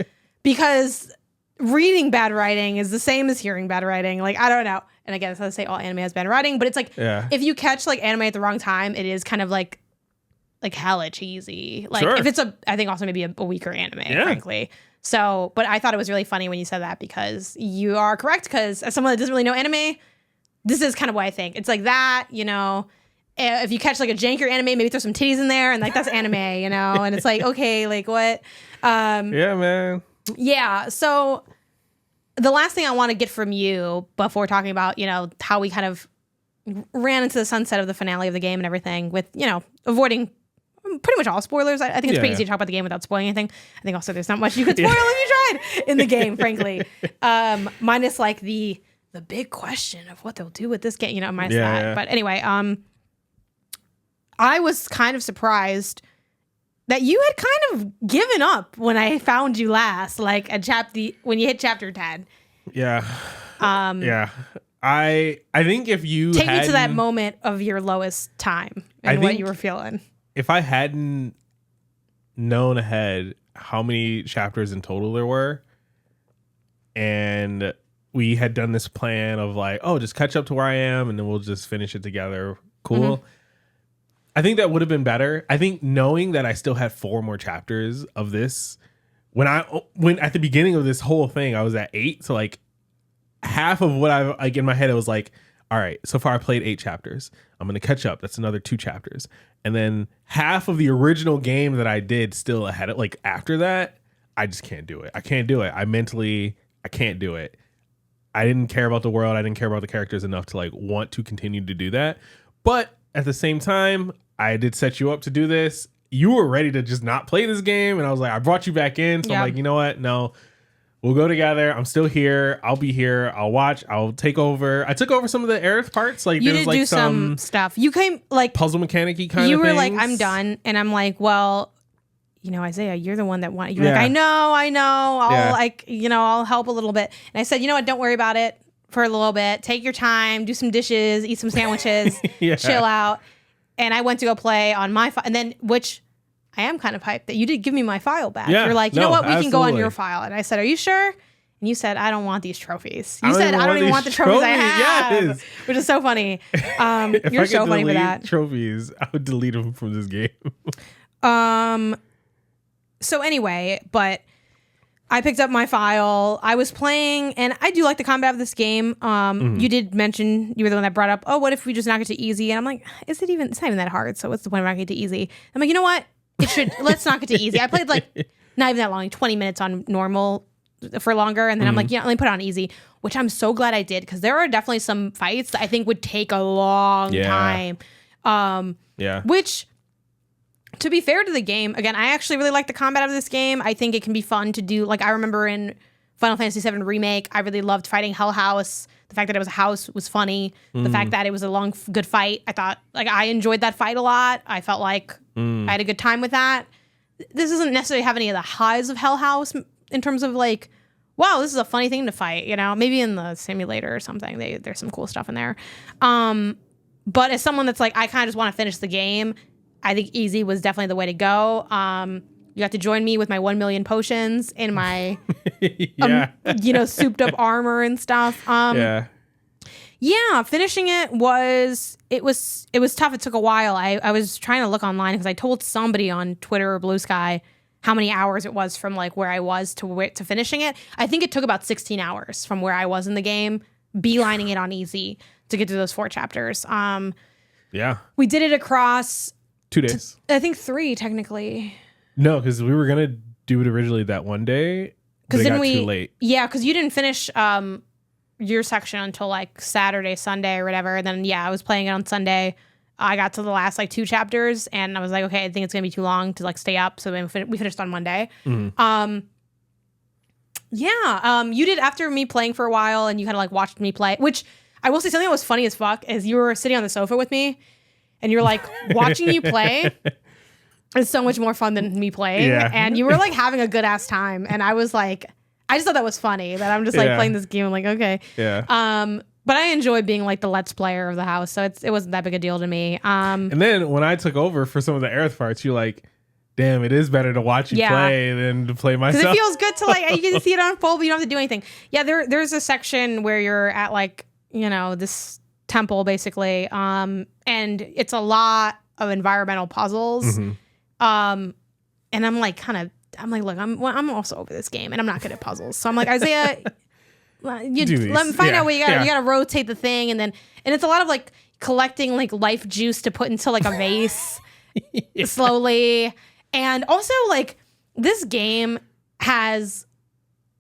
because reading bad writing is the same as hearing bad writing. Like, I don't know. And again, it's not to say all anime has bad writing, but it's like, if you catch like anime at the wrong time, it is kind of like hella cheesy. Like if it's I think also maybe a weaker anime, frankly. So, but I thought it was really funny when you said that, because you are correct. Because as someone that doesn't really know anime, this is kind of what I think. It's like that, you know, if you catch like a jankier anime, maybe throw some titties in there and like that's anime, you know, and it's like, okay, like what? Yeah, man. Yeah. So the last thing I want to get from you before talking about, you know, how we kind of ran into the sunset of the finale of the game and everything with, you know, avoiding pretty much all spoilers. I think it's pretty easy to talk about the game without spoiling anything. I think also there's not much you could spoil if you tried in the game, frankly. Minus like the big question of what they'll do with this game, you know, minus that. Yeah. But anyway, I was kind of surprised that you had kind of given up when I found you last, like when you hit chapter 10. Yeah. Yeah. I think if you take me to that moment of your lowest time and what you were feeling. If I hadn't known ahead how many chapters in total there were, and we had done this plan of like, oh, just catch up to where I am and then we'll just finish it together. Cool. Mm-hmm. I think that would have been better. I think knowing that I still had 4 more chapters of this, when at the beginning of this whole thing, I was at 8. So like half of what I like in my head, it was like, all right, so far I played 8 chapters. I'm going to catch up. That's another 2 chapters. And then half of the original game that I did still ahead of, like after that, I just can't do it. I can't do it. I can't do it. I didn't care about the world. I didn't care about the characters enough to like want to continue to do that. But at the same time, I did set you up to do this. You were ready to just not play this game. And I was like, I brought you back in. So I'm like, you know what? No, we'll go together. I'm still here. I'll be here. I'll watch. I'll take over. I took over some of the Aerith parts. Like you did like do some stuff. You came like puzzle mechanic-y kind of You were things. like, I'm done. And I'm like, well, you know, Isaiah, you're the one that wanted. You're like, I know. I'll help a little bit. And I said, you know what? Don't worry about it for a little bit. Take your time. Do some dishes. Eat some sandwiches. Chill out. And I went to go play on my file, and then which I am kind of hyped that you did give me my file back. You're like, you know what? We can go on your file. And I said, are you sure? And you said, I don't want these trophies. You said, I don't even want the trophies I have, which is so funny. You're so funny for that. Trophies, I would delete them from this game. So anyway, but I picked up my file. I was playing, and I do like the combat of this game. You did mention, you were the one that brought up, oh, what if we just knock it to easy? And I'm like, it's not even that hard. So what's the point of knocking it to easy? I'm like, you know what? Let's knock it to easy. I played like not even that long, 20 minutes on normal for longer. And then I'm like, let me put it on easy, which I'm so glad I did, because there are definitely some fights that I think would take a long time. Which, to be fair to the game, again, I actually really like the combat of this game. I think it can be fun to do. Like, I remember in Final Fantasy VII Remake, I really loved fighting Hell House. The fact that it was a house was funny. The fact that it was a long, good fight, I thought, like, I enjoyed that fight a lot. I felt like I had a good time with that. This doesn't necessarily have any of the highs of Hell House in terms of like, wow, this is a funny thing to fight, you know? Maybe in the simulator or something, there's some cool stuff in there. But as someone that's like, I kind of just want to finish the game, I think easy was definitely the way to go. You got to join me with my 1 million potions and my, souped up armor and stuff. Finishing it was tough. It took a while. I was trying to look online because I told somebody on Twitter or Blue Sky how many hours it was from like where I was to finishing it. I think it took about 16 hours from where I was in the game, beelining it on easy to get through those 4 chapters. We did it across 2 days. I think 3 technically. No, because we were gonna do it originally that one day, but it got too late. Yeah, because you didn't finish your section until like Saturday, Sunday, or whatever. And then I was playing it on Sunday. I got to the last like 2 chapters, and I was like, okay, I think it's gonna be too long to like stay up. So then we finished on Monday. You did after me playing for a while, and you kind of like watched me play. Which I will say something that was funny as fuck is you were sitting on the sofa with me. and you're like watching you play is so much more fun than me playing. And you were like having a good ass time. And I was like, I just thought that was funny that I'm just like playing this game. I'm like, okay. But I enjoy being like the let's player of the house. So it wasn't that big a deal to me. And then when I took over for some of the Aerith parts, you're like, damn, it is better to watch you play than to play myself. Because it feels good to like, you get to see it unfold, but you don't have to do anything. Yeah, there's a section where you're at like, you know, this temple basically. And it's a lot of environmental puzzles. And I'm like, look, I'm also over this game and I'm not good at puzzles. So I'm like, Isaiah, let me find out what you got. You got to rotate the thing. And it's a lot of like collecting like life juice to put into like a vase slowly. And also, like, this game has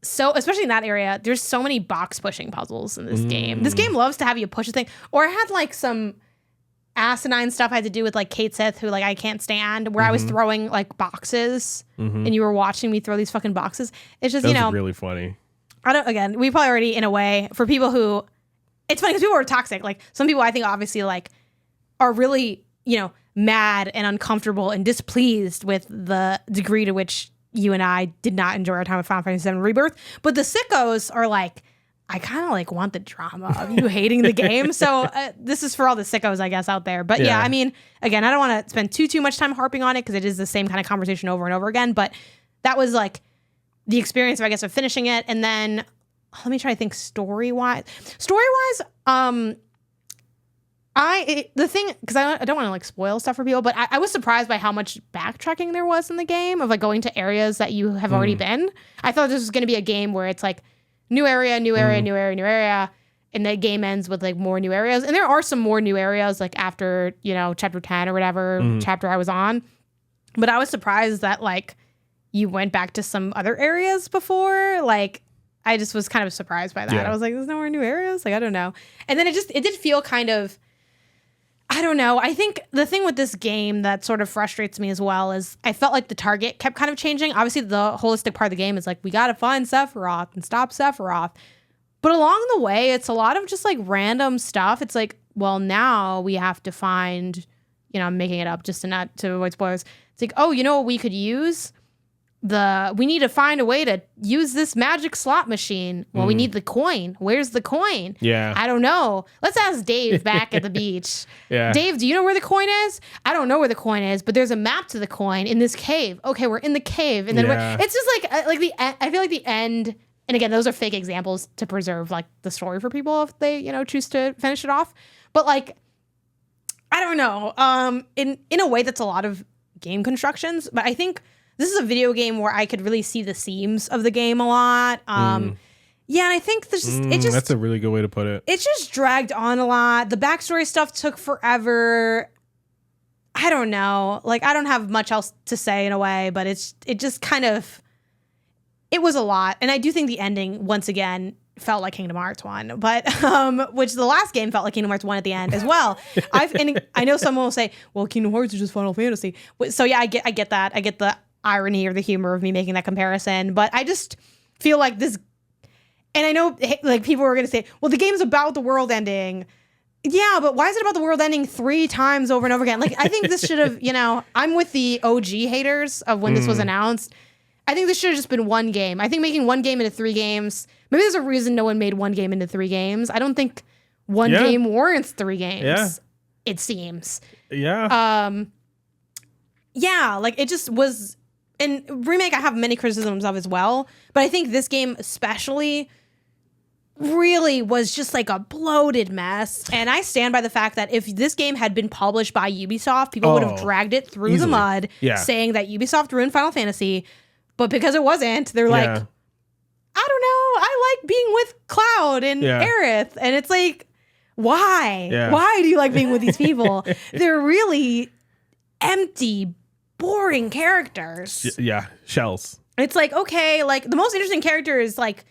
especially in that area, there's so many box pushing puzzles in this game. This game loves to have you push a thing. Or I had, like, some asinine stuff I had to do with, like, Kate Sith, who, like, I can't stand, where I was throwing, like, boxes, and you were watching me throw these fucking boxes. It's just, That's really funny. We probably already, in a way, for people who, it's funny because people are toxic. Like, some people I think, obviously, like, are really, you know, mad and uncomfortable and displeased with the degree to which you and I did not enjoy our time with Final Fantasy VII Rebirth. But the sickos are like, I kind of like want the drama of you hating the game. So this is for all the sickos, I guess, out there. But yeah, I mean, again, I don't want to spend too much time harping on it because it is the same kind of conversation over and over again. But that was like the experience, I guess, of finishing it. And then let me try to think story-wise. The thing, because I don't want to like spoil stuff for people, but I was surprised by how much backtracking there was in the game of like going to areas that you have already been. I thought this was going to be a game where it's like new area, new area, and the game ends with like more new areas. And there are some more new areas like after, you know, chapter 10 or whatever chapter I was on. But I was surprised that like you went back to some other areas before. Like I just was kind of surprised by that. Yeah. I was like, there's no more new areas? Like, I don't know. And then it did feel kind of, I don't know. I think the thing with this game that sort of frustrates me as well is I felt like the target kept kind of changing. Obviously, the holistic part of the game is like, we got to find Sephiroth and stop Sephiroth. But along the way, it's a lot of just like random stuff. It's like, well, now we have to find, you know, I'm making it up just to avoid spoilers. It's like, oh, you know what we could use? We need to find a way to use this magic slot machine. Well, we need the coin. Where's the coin? Yeah. I don't know. Let's ask Dave back at the beach. Yeah. Dave, do you know where the coin is? I don't know where the coin is, but there's a map to the coin in this cave. Okay, we're in the cave. And then it's just like I feel like the end, and again, those are fake examples to preserve like the story for people if they, you know, choose to finish it off. But like, I don't know. In a way that's a lot of game constructions, but I think this is a video game where I could really see the seams of the game a lot. Yeah, and I think that's a really good way to put it. It just dragged on a lot. The backstory stuff took forever. I don't know. Like, I don't have much else to say in a way, but it just kind of, it was a lot. And I do think the ending, once again, felt like Kingdom Hearts 1, but which the last game felt like Kingdom Hearts 1 at the end as well. I know someone will say, well, Kingdom Hearts is just Final Fantasy. So yeah, I get that. I get the irony or the humor of me making that comparison, but I just feel like this, and I know like people are going to say, well, the game's about the world ending. Yeah, but why is it about the world ending 3 times over and over again? Like, I think this should have, you know, I'm with the OG haters of when this was announced. I think this should have just been one game. I think making one game into 3 games, maybe there's a reason no one made one game into 3 games. I don't think one game warrants 3 games. Yeah. It seems. Yeah. Yeah, like it just was. And Remake, I have many criticisms of as well, but I think this game especially really was just like a bloated mess. And I stand by the fact that if this game had been published by Ubisoft, people would have dragged it through the mud, saying that Ubisoft ruined Final Fantasy. But because it wasn't, they're like, I don't know, I like being with Cloud and Aerith. And it's like, why? Yeah. Why do you like being with these people? They're really empty, boring characters. Yeah, shells. It's like, okay, like the most interesting character is like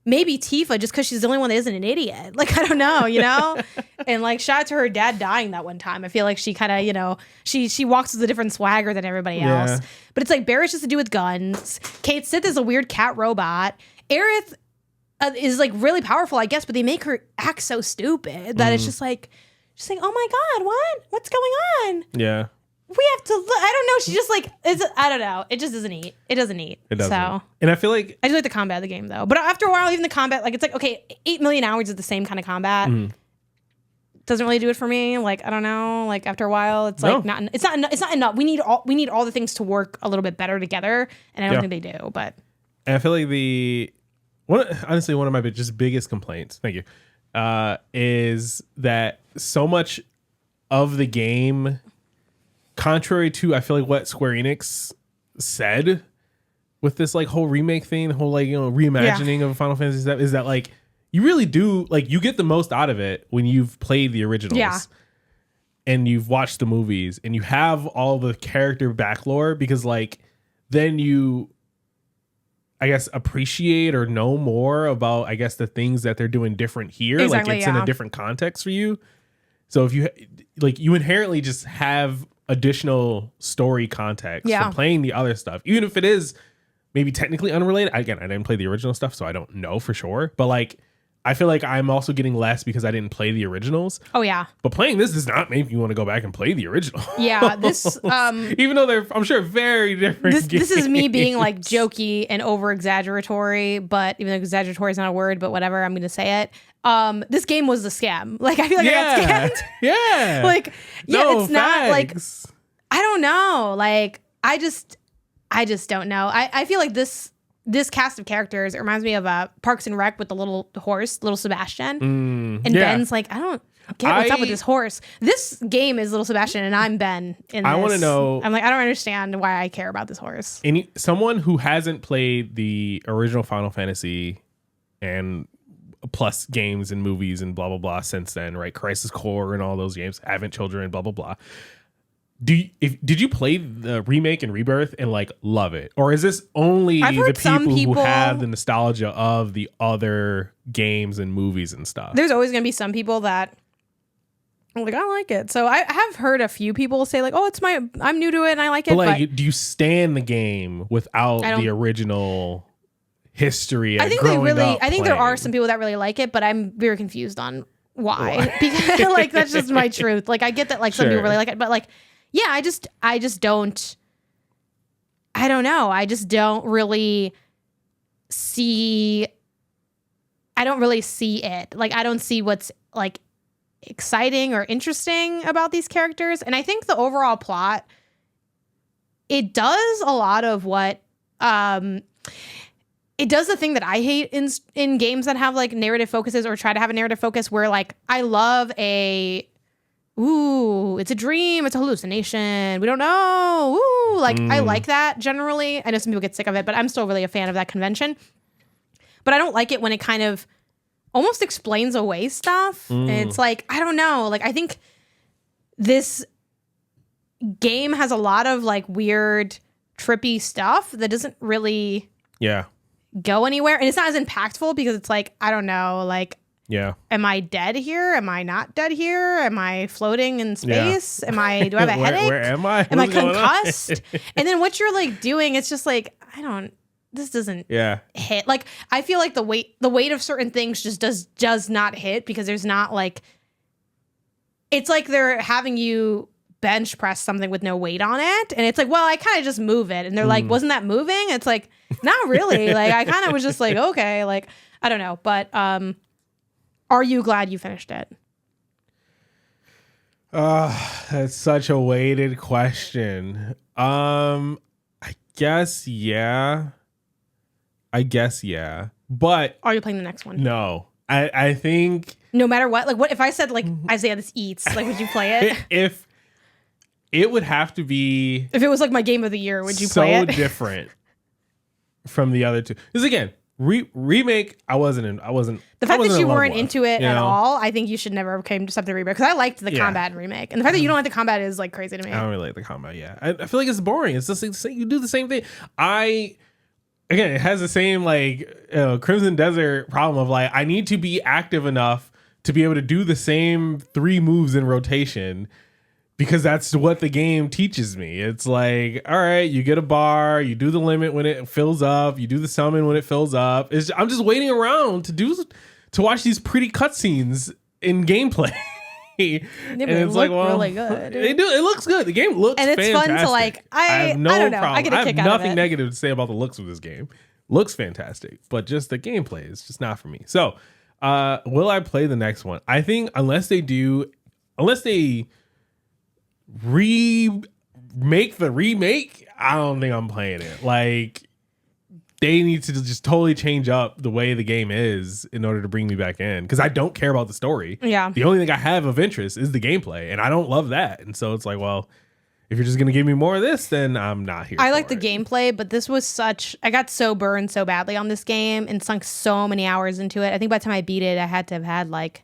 maybe Tifa, just because she's the only one that isn't an idiot. Like, I don't know, you know? And like, shout out to her dad dying that one time. I feel like she kind of, you know, she walks with a different swagger than everybody else. But it's like Barrett's just to do with guns. Kate Sith is a weird cat robot. Aerith is like really powerful, I guess, but they make her act so stupid that it's just like, She's like, oh my God, what's going on? Yeah. We have to look. I don't know. She's just like, I don't know. It just doesn't eat. It doesn't eat. It doesn't. So, and I feel like I do like the combat of the game though. But after a while, even the combat, like it's like, okay, 8 million hours is the same kind of combat. Doesn't really do it for me. Like, I don't know. Like after a while, it's like it's not enough. We need all the things to work a little bit better together. And I don't think they do, but. And I feel like honestly, one of my biggest complaints, thank you, is that so much of the game, contrary to I feel like what Square Enix said with this like whole remake thing, the whole like reimagining of Final Fantasy VII, is that like you really do like you get the most out of it when you've played the originals, and you've watched the movies and you have all the character backlore, because like then you, I guess, appreciate or know more about, I guess, the things that they're doing different here. Exactly, like it's in a different context for you. So if you like, you inherently just have additional story context from playing the other stuff, even if it is maybe technically unrelated. Again, I didn't play the original stuff, so I don't know for sure. But like, I feel like I'm also getting less because I didn't play the originals. Oh yeah. But playing this does not make me want to go back and play the original. Yeah, this even though they're, I'm sure, very different. This is me being like jokey and over exaggeratory, but even though exaggeratory is not a word, but whatever, I'm going to say it. This game was a scam. Like I feel like I got scammed. Yeah. Like it's not like, I don't know. Like I just don't know. I feel like this cast of characters, it reminds me of Parks and Rec with the little horse, little Sebastian. And Ben's like, I don't get what's up with this horse. This game is little Sebastian and I'm Ben in this. I want to know. I'm like, I don't understand why I care about this horse. Someone who hasn't played the original Final Fantasy and plus games and movies and blah, blah, blah since then, right? Crisis Core and all those games, Advent Children, blah, blah, blah. Did you play the remake and Rebirth and like love it, or is this only the people who have the nostalgia of the other games and movies and stuff? There's always going to be some people that are like, I like it. So I have heard a few people say like, oh, I'm new to it and I like it. But like, do you stand the game without the original history? I think there are some people that really like it, but I'm very confused on why. Because like that's just my truth. Like I get that like some people really like it, but like. Yeah, I just don't. I don't know. I just don't really see. I don't really see it. Like I don't see what's like exciting or interesting about these characters. And I think the overall plot, it does a lot of what. It does the thing that I hate in games that have like narrative focuses or try to have a narrative focus, where like I love ooh, it's a dream, it's a hallucination, we don't know. Ooh, like I like that generally. I know some people get sick of it, but I'm still really a fan of that convention. But I don't like it when it kind of almost explains away stuff. And it's like, I don't know. Like I think this game has a lot of like weird, trippy stuff that doesn't really go anywhere. And it's not as impactful because it's like, I don't know, like am I dead here? Am I not dead here? Am I floating in space? Do I have a headache? Where am I? Am I concussed? And then what you're like doing, it's just like, this doesn't hit. Like I feel like the weight of certain things just does not hit, because there's not like, it's like they're having you bench press something with no weight on it. And it's like, well, I kind of just move it. And they're like, wasn't that moving? It's like, not really. Like I kind of was just like, okay, like, I don't know. But, are you glad you finished it? That's such a weighted question. I guess yeah. But are you playing the next one? No. I think no matter what, like what if I said like Isaiah this eats, like would you play it? If it would have to be, if it was like my game of the year, would you play it? So different from the other two. Because again, remake, I wasn't. The fact that you weren't into it at all, I think you should never have came to something remake, because I liked the combat in remake, and the fact that you don't like the combat is like crazy to me. I don't really like the combat. Yeah, I feel like it's boring. It's just like, you do the same thing. Again, it has the same like Crimson Desert problem of like I need to be active enough to be able to do the same 3 moves in rotation, because that's what the game teaches me. It's like, all right, you get a bar, you do the limit when it fills up, you do the summon when it fills up. I'm just waiting around to watch these pretty cutscenes in gameplay. And it's like, well, really good. It looks good. The game looks and it's fantastic. fun to like. I have no problem. I get a kick out of it. Nothing negative to say about the looks of this game. Looks fantastic, but just the gameplay is just not for me. So, will I play the next one? I think unless they remake the remake, I don't think I'm playing it. Like, they need to just totally change up the way the game is in order to bring me back in, because I don't care about the story. Yeah. The only thing I have of interest is the gameplay, and I don't love that. And so it's like, well, if you're just going to give me more of this, then I'm not here. I like the gameplay, but this was I got so burned so badly on this game and sunk so many hours into it. I think by the time I beat it, I had to have had like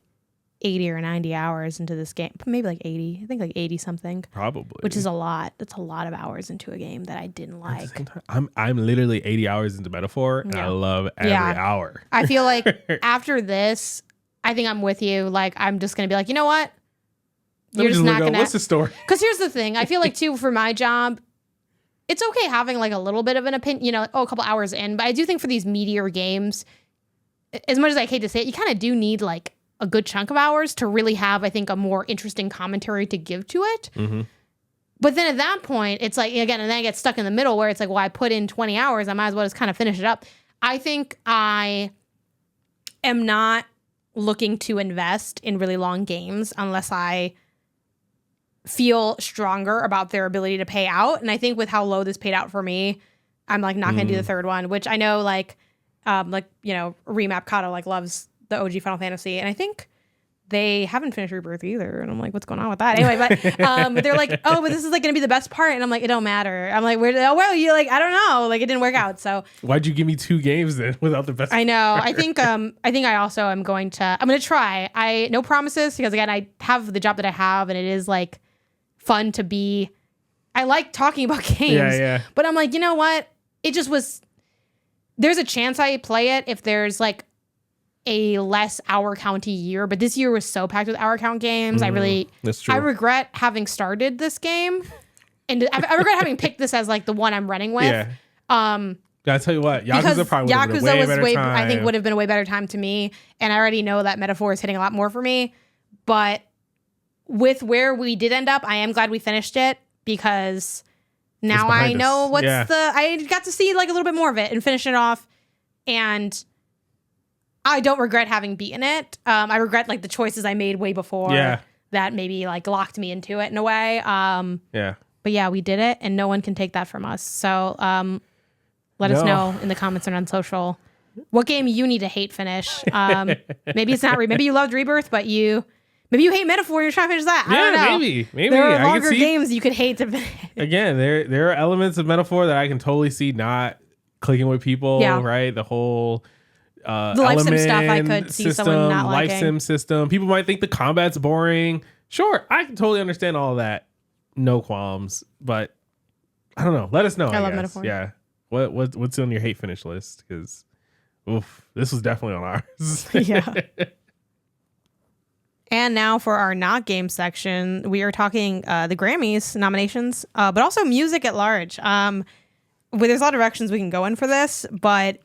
80 or 90 hours into this game. Maybe like 80. I think like 80 something. Probably. Which is a lot. That's a lot of hours into a game that I didn't like. I'm literally 80 hours into Metaphor, and I love every hour. I feel like after this, I think I'm with you. Like, I'm just going to be like, you know what? You're just not going to. What's the story? Because here's the thing. I feel like, too, for my job, it's okay having like a little bit of an opinion, a couple hours in. But I do think for these meatier games, as much as I hate to say it, you kind of do need like a good chunk of hours to really have, I think, a more interesting commentary to give to it. Mm-hmm. But then at that point, it's like, again, and then I get stuck in the middle where it's like, well, I put in 20 hours. I might as well just kind of finish it up. I think I am not looking to invest in really long games unless I feel stronger about their ability to pay out. And I think with how low this paid out for me, I'm like not going to do the third one, which I know Remap Kato like loves the OG Final Fantasy. And I think they haven't finished Rebirth either. And I'm like, what's going on with that? Anyway, but they're like, oh, but this is like going to be the best part. And I'm like, it don't matter. I'm like, you like, I don't know. Like, it didn't work out. So why'd you give me 2 games then without the best? I know. I think I also am going to try. No promises, because again, I have the job that I have, and it is like fun to be. I like talking about games. Yeah. But I'm like, you know what? It just was. There's a chance I play it if there's like a less hour county year, but this year was so packed with hour count games. That's true. I regret having started this game, and I regret having picked this as like the one I'm running with. Yeah. Gotta tell you what, Yakuza probably would have been a way better time. I think would have been a way better time to me, and I already know that Metaphor is hitting a lot more for me. But with where we did end up, I am glad we finished it, because now I know I got to see like a little bit more of it and finish it off, and I don't regret having beaten it. I regret like the choices I made way before that maybe like locked me into it in a way. But yeah, we did it, and no one can take that from us. So let us know in the comments and on social what game you need to hate finish. Maybe it's not. Maybe you loved Rebirth, but maybe you hate Metaphor and you're trying to finish that. I don't know. Maybe there are longer games you could hate to finish. Again, there are elements of Metaphor that I can totally see not clicking with people. Right, the whole. The life sim stuff I could see someone not liking. Life sim system. People might think the combat's boring. Sure, I can totally understand all of that. No qualms. But I don't know. Let us know. I love Metaphor. Yeah. What's on your hate finish list? Because this was definitely on ours. Yeah. And now for our not game section, we are talking the Grammys nominations, but also music at large. There's a lot of directions we can go in for this, but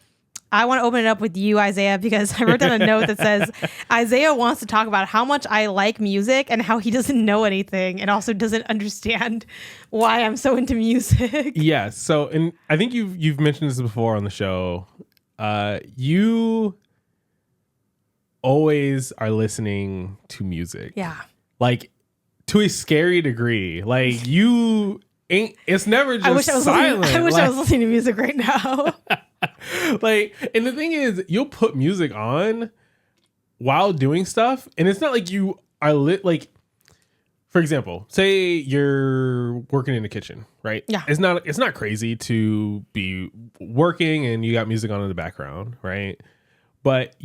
I want to open it up with you, Isaiah, because I wrote down a note that says Isaiah wants to talk about how much I like music and how he doesn't know anything and also doesn't understand why I'm so into music. Yeah. So, and I think you've mentioned this before on the show. You always are listening to music. Yeah. Like to a scary degree. Like you ain't. It's never just silent. I wish I was listening to music right now. Like, and the thing is, you'll put music on while doing stuff, and it's not like you are like, for example, say you're working in the kitchen, right? Yeah. It's not crazy to be working and you got music on in the background, right? But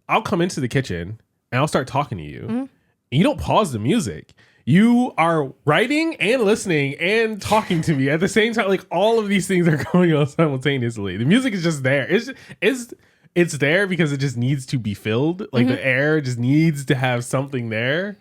I'll come into the kitchen and I'll start talking to you, and you don't pause the music. You are writing and listening and talking to me at the same time. Like all of these things are going on simultaneously. The music is just there. It's there because it just needs to be filled. Like the air just needs to have something there.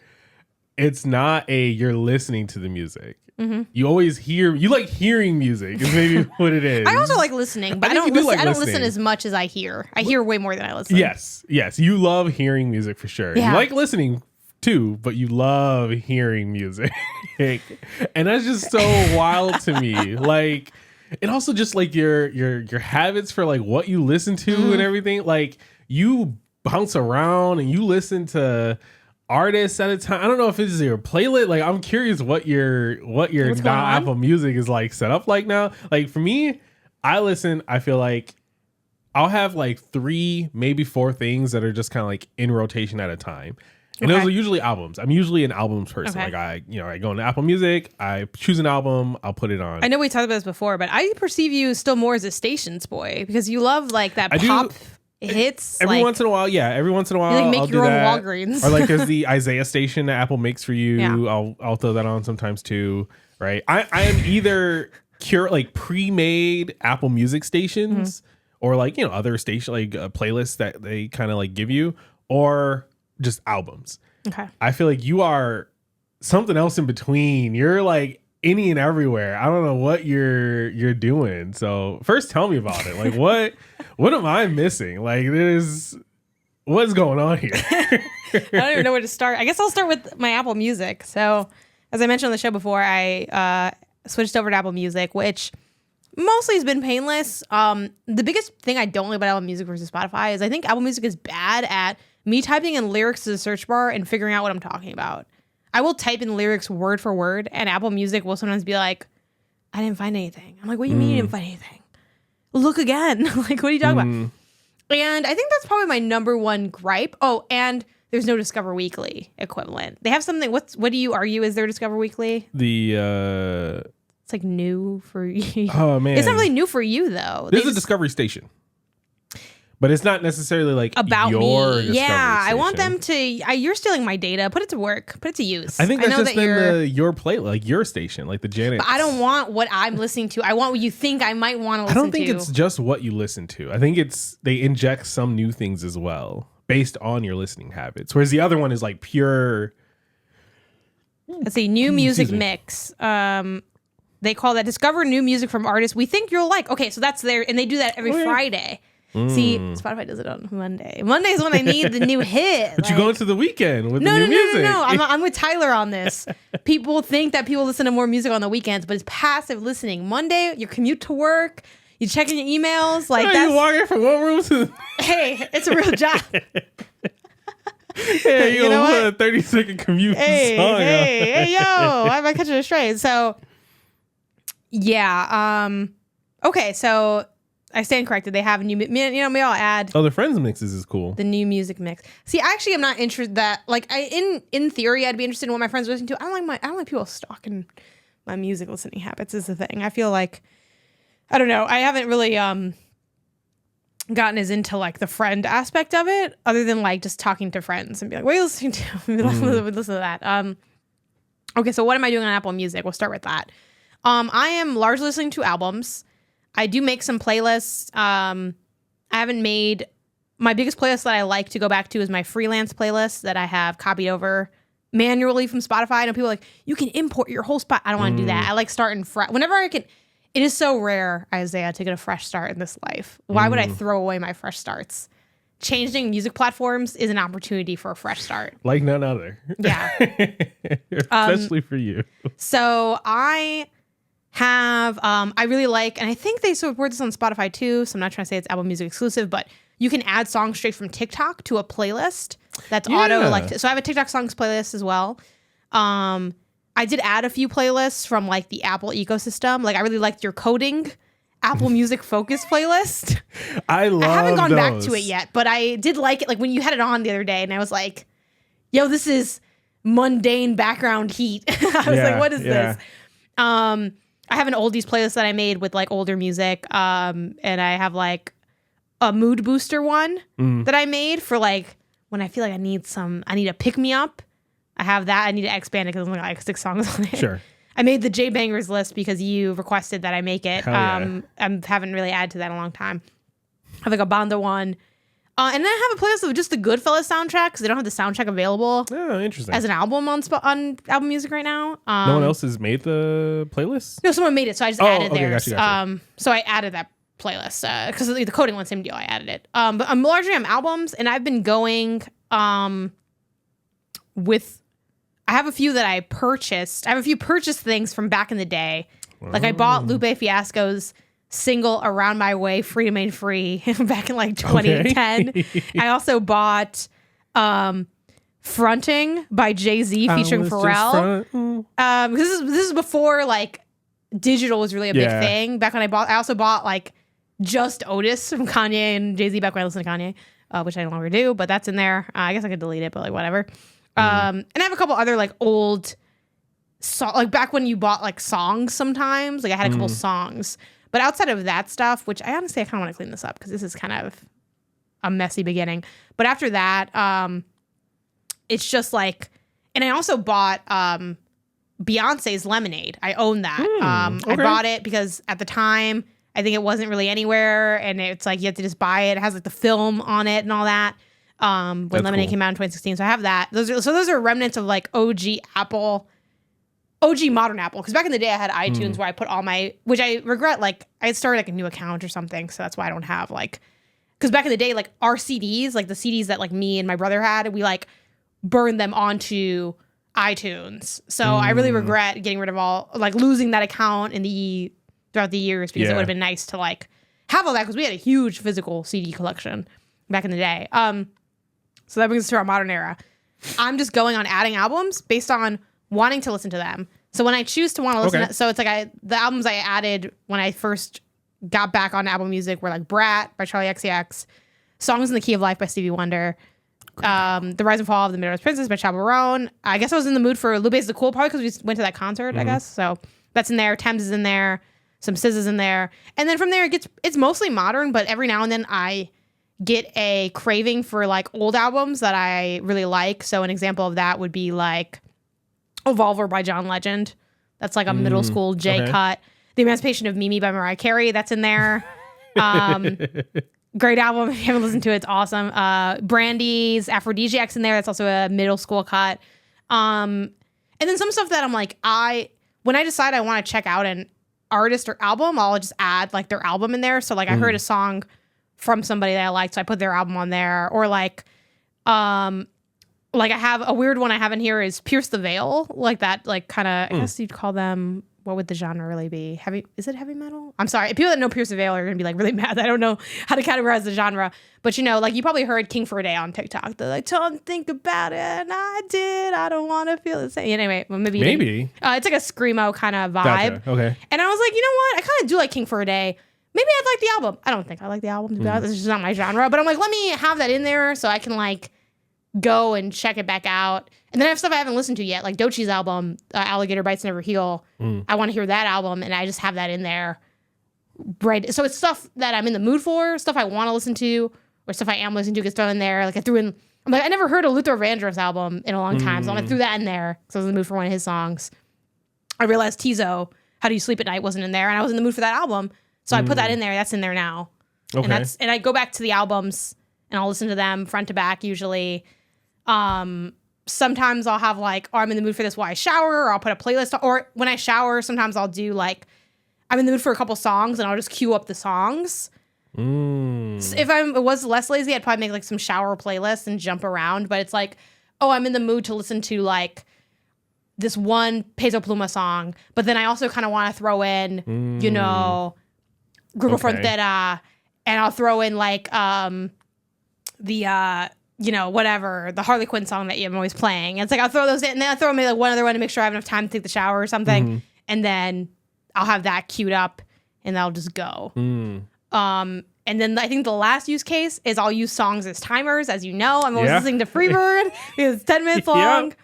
It's not you're listening to the music. You always you like hearing music is maybe what it is. I also like listening, but I don't listen as much as I hear. I hear way more than I listen. Yes. You love hearing music for sure. Yeah. You like listening too, but you love hearing music. And that's just so wild to me. Like, and also just like your habits for like what you listen to and everything. Like, you bounce around and you listen to artists at a time. I don't know if it's your playlist. Like, I'm curious what your Apple Music is like set up like now. Like, for me, I feel like I'll have like 3, maybe 4 things that are just kind of like in rotation at a time. And those are usually albums. I'm usually an albums person. Like, I go into Apple Music, I choose an album, I'll put it on. I know we talked about this before, but I perceive you still more as a stations boy because you love like that pop hits. Every once in a while. You like make your own Walgreens. Or like there's the Isaiah station that Apple makes for you. Yeah. I'll throw that on sometimes too. Right. I am either pre-made Apple Music stations or like, other station like playlists that they kind of like give you, or just albums. Okay. I feel like you are something else in between. You're like any and everywhere. I don't know what you're doing. So first tell me about it. Like what am I missing? Like what's going on here? I don't even know where to start. I guess I'll start with my Apple Music. So as I mentioned on the show before, I switched over to Apple Music, which mostly has been painless. The biggest thing I don't like about Apple Music versus Spotify is I think Apple Music is bad at me typing in lyrics to the search bar and figuring out what I'm talking about. I will type in lyrics word for word, and Apple Music will sometimes be like, I didn't find anything. I'm like, what do you mean you didn't find anything? Look again. Like, what are you talking about? And I think that's probably my number one gripe. Oh, and there's no Discover Weekly equivalent. They have something. What do you argue is their Discover Weekly? It's like new for you. Oh, man. It's not really new for you, though. There's a Discovery Station. But it's not necessarily like about your me. Yeah, station. I want them to. You're stealing my data. Put it to work. Put it to use. I think that's just your play, like your station, like the Janet. But I don't want what I'm listening to. I want what you think I might want to listen to. I don't think it's just what you listen to. I think they inject some new things as well based on your listening habits. Whereas the other one is like pure. Let's see, new music mix. They call that Discover New Music from Artists We Think You'll Like. Okay, so that's there, and they do that every Friday. See, Spotify does it on Monday. Monday is when I need the new hit. But you go into the weekend with the new music. No. I'm with Tyler on this. People think that people listen to more music on the weekends, but it's passive listening. Monday, your commute to work, you checking your emails. Like you walking from one room to. Hey, it's a real job. Yeah, you know put a 30-second commute song. Hey, yo, I might catch it straight. So, yeah. Okay, so. I stand corrected. They have a new, maybe I'll add. Oh, the Friends mixes is cool. The new music mix. See, actually, I'm not interested that. Like, in theory, I'd be interested in what my friends are listening to. I don't like people stalking my music listening habits. Is the thing. I feel like, I don't know. I haven't really gotten as into like the friend aspect of it, other than like just talking to friends and be like, "What are you listening to?" Listen to that. Okay, so what am I doing on Apple Music? We'll start with that. I am largely listening to albums. I do make some playlists. I haven't made my biggest playlist that I like to go back to is my freelance playlist that I have copied over manually from Spotify. I know people are like, you can import your whole spot. I don't want to do that. I like starting fresh. Whenever I can. It is so rare, Isaiah, to get a fresh start in this life. Why would I throw away my fresh starts? Changing music platforms is an opportunity for a fresh start. Like none other. Yeah. Especially for you. So I have I really like, and I think they support this on Spotify too, so I'm not trying to say it's Apple Music exclusive, but you can add songs straight from TikTok to a playlist that's auto like. So I have a TikTok songs playlist as well. I did add a few playlists from like the Apple ecosystem. Like I really liked your coding Apple Music focus playlist. I haven't gone those. back to it yet, but I did like it. Like when you had it on the other day, and I was like, "Yo, this is mundane background heat." I was like, "What is this?" I have an oldies playlist that I made with like older music, and I have like a mood booster one that I made for like when I feel like I need a pick me up. I have that. I need to expand it because there's only like 6 songs on it. Sure. I made the J Bangers list because you requested that I make it. I haven't really added to that in a long time. I have like a Banda one. And then I have a playlist of just the Goodfellas soundtrack because they don't have the soundtrack available. Oh, interesting. As an album on Apple Music right now. No one else has made the playlist? No, someone made it, so I just added theirs. Gotcha. So I added that playlist because the coding one, same deal. I added it. But I'm largely on albums, and I've been going I have a few that I purchased. I have a few purchased things from back in the day. Like I bought Lupe Fiasco's single Around My Way, Freedom Ain't Free back in like 2010. Okay. I also bought Fronting by Jay-Z featuring Pharrell. This is before like digital was really a big thing. Back when I also bought like Just Otis from Kanye and Jay-Z back when I listened to Kanye, which I no longer do, but that's in there. I guess I could delete it, but like whatever. And I have a couple other like old like back when you bought like songs sometimes, like I had a couple songs. But outside of that stuff, which I honestly, I kind of want to clean this up because this is kind of a messy beginning. But after that, it's just like, and I also bought Beyonce's Lemonade. I own that. I bought it because at the time, I think it wasn't really anywhere. And it's like, you have to just buy it. It has like the film on it and all that. When Lemonade came out in 2016. So I have that. Those are remnants of like OG modern Apple, because back in the day I had iTunes where I put all my, which I regret, like I started like a new account or something, so that's why I don't have like, because back in the day like our CDs, like the CDs that like me and my brother had, we like burned them onto iTunes. So I really regret getting rid of all, like losing that account throughout the years, because it would have been nice to like have all that, because we had a huge physical CD collection back in the day. So that brings us to our modern era. I'm just going on adding albums based on wanting to listen to them. So when I choose to want to listen, so it's like the albums I added when I first got back on Apple Music were like Brat by Charlie XCX, Songs in the Key of Life by Stevie Wonder, The Rise and Fall of the Midwest Princess by Chappell Roan. I guess I was in the mood for Lupe's The Cool, probably because we went to that concert, I guess. So that's in there. Thames is in there. Some SZA is in there. And then from there, it's mostly modern, but every now and then I get a craving for like old albums that I really like. So an example of that would be like Revolver by John Legend. That's like a middle school J cut. The Emancipation of Mimi by Mariah Carey. That's in there. Great album. If you haven't listened to it, it's awesome. Brandy's Aphrodisiac's in there. That's also a middle school cut. And then some stuff that I'm like, when I decide I want to check out an artist or album, I'll just add like their album in there. So like I heard a song from somebody that I liked, so I put their album on there. Or like I have a weird one I have in here is Pierce the Veil, like that, like kind of, I guess you'd call them, what would the genre really be? Heavy? Is it heavy metal? I'm sorry. People that know Pierce the Veil are going to be like really mad. I don't know how to categorize the genre, but you know, like you probably heard King for a Day on TikTok. They're like, don't think about it. And I did. I don't want to feel the same. Anyway, well, maybe. It's like a screamo kind of vibe. Gotcha. Okay. And I was like, you know what? I kind of do like King for a Day. Maybe I'd like the album. I don't think I like the album, to be honest. It's just not my genre. But I'm like, let me have that in there so I can like go and check it back out. And then I have stuff I haven't listened to yet, like Doechie's album, Alligator Bites Never Heal. I want to hear that album, and I just have that in there. Right. So it's stuff that I'm in the mood for, stuff I want to listen to, or stuff I am listening to gets thrown in there. Like I'm like, I never heard a Luther Vandross album in a long time, so I threw that in there because I was in the mood for one of his songs. I realized Tizo, How Do You Sleep at Night, wasn't in there, and I was in the mood for that album. So I put that in there. That's in there now. Okay. And I go back to the albums and I'll listen to them front to back usually. Sometimes I'll have like, I'm in the mood for this while I shower, or I'll put a playlist, or when I shower, sometimes I'll do like, I'm in the mood for a couple songs and I'll just queue up the songs. So if I was less lazy, I'd probably make like some shower playlists and jump around. But it's like, oh, I'm in the mood to listen to like this one Peso Pluma song, but then I also kind of want to throw in, you know, Grupo Frontera, and I'll throw in like you know, whatever, the Harley Quinn song that I'm always playing. It's like I'll throw those in, and then I'll throw maybe like one other one to make sure I have enough time to take the shower or something, and then I'll have that queued up, and I'll just go. And then I think the last use case is I'll use songs as timers. As you know, I'm always listening to Freebird because it's 10 minutes long.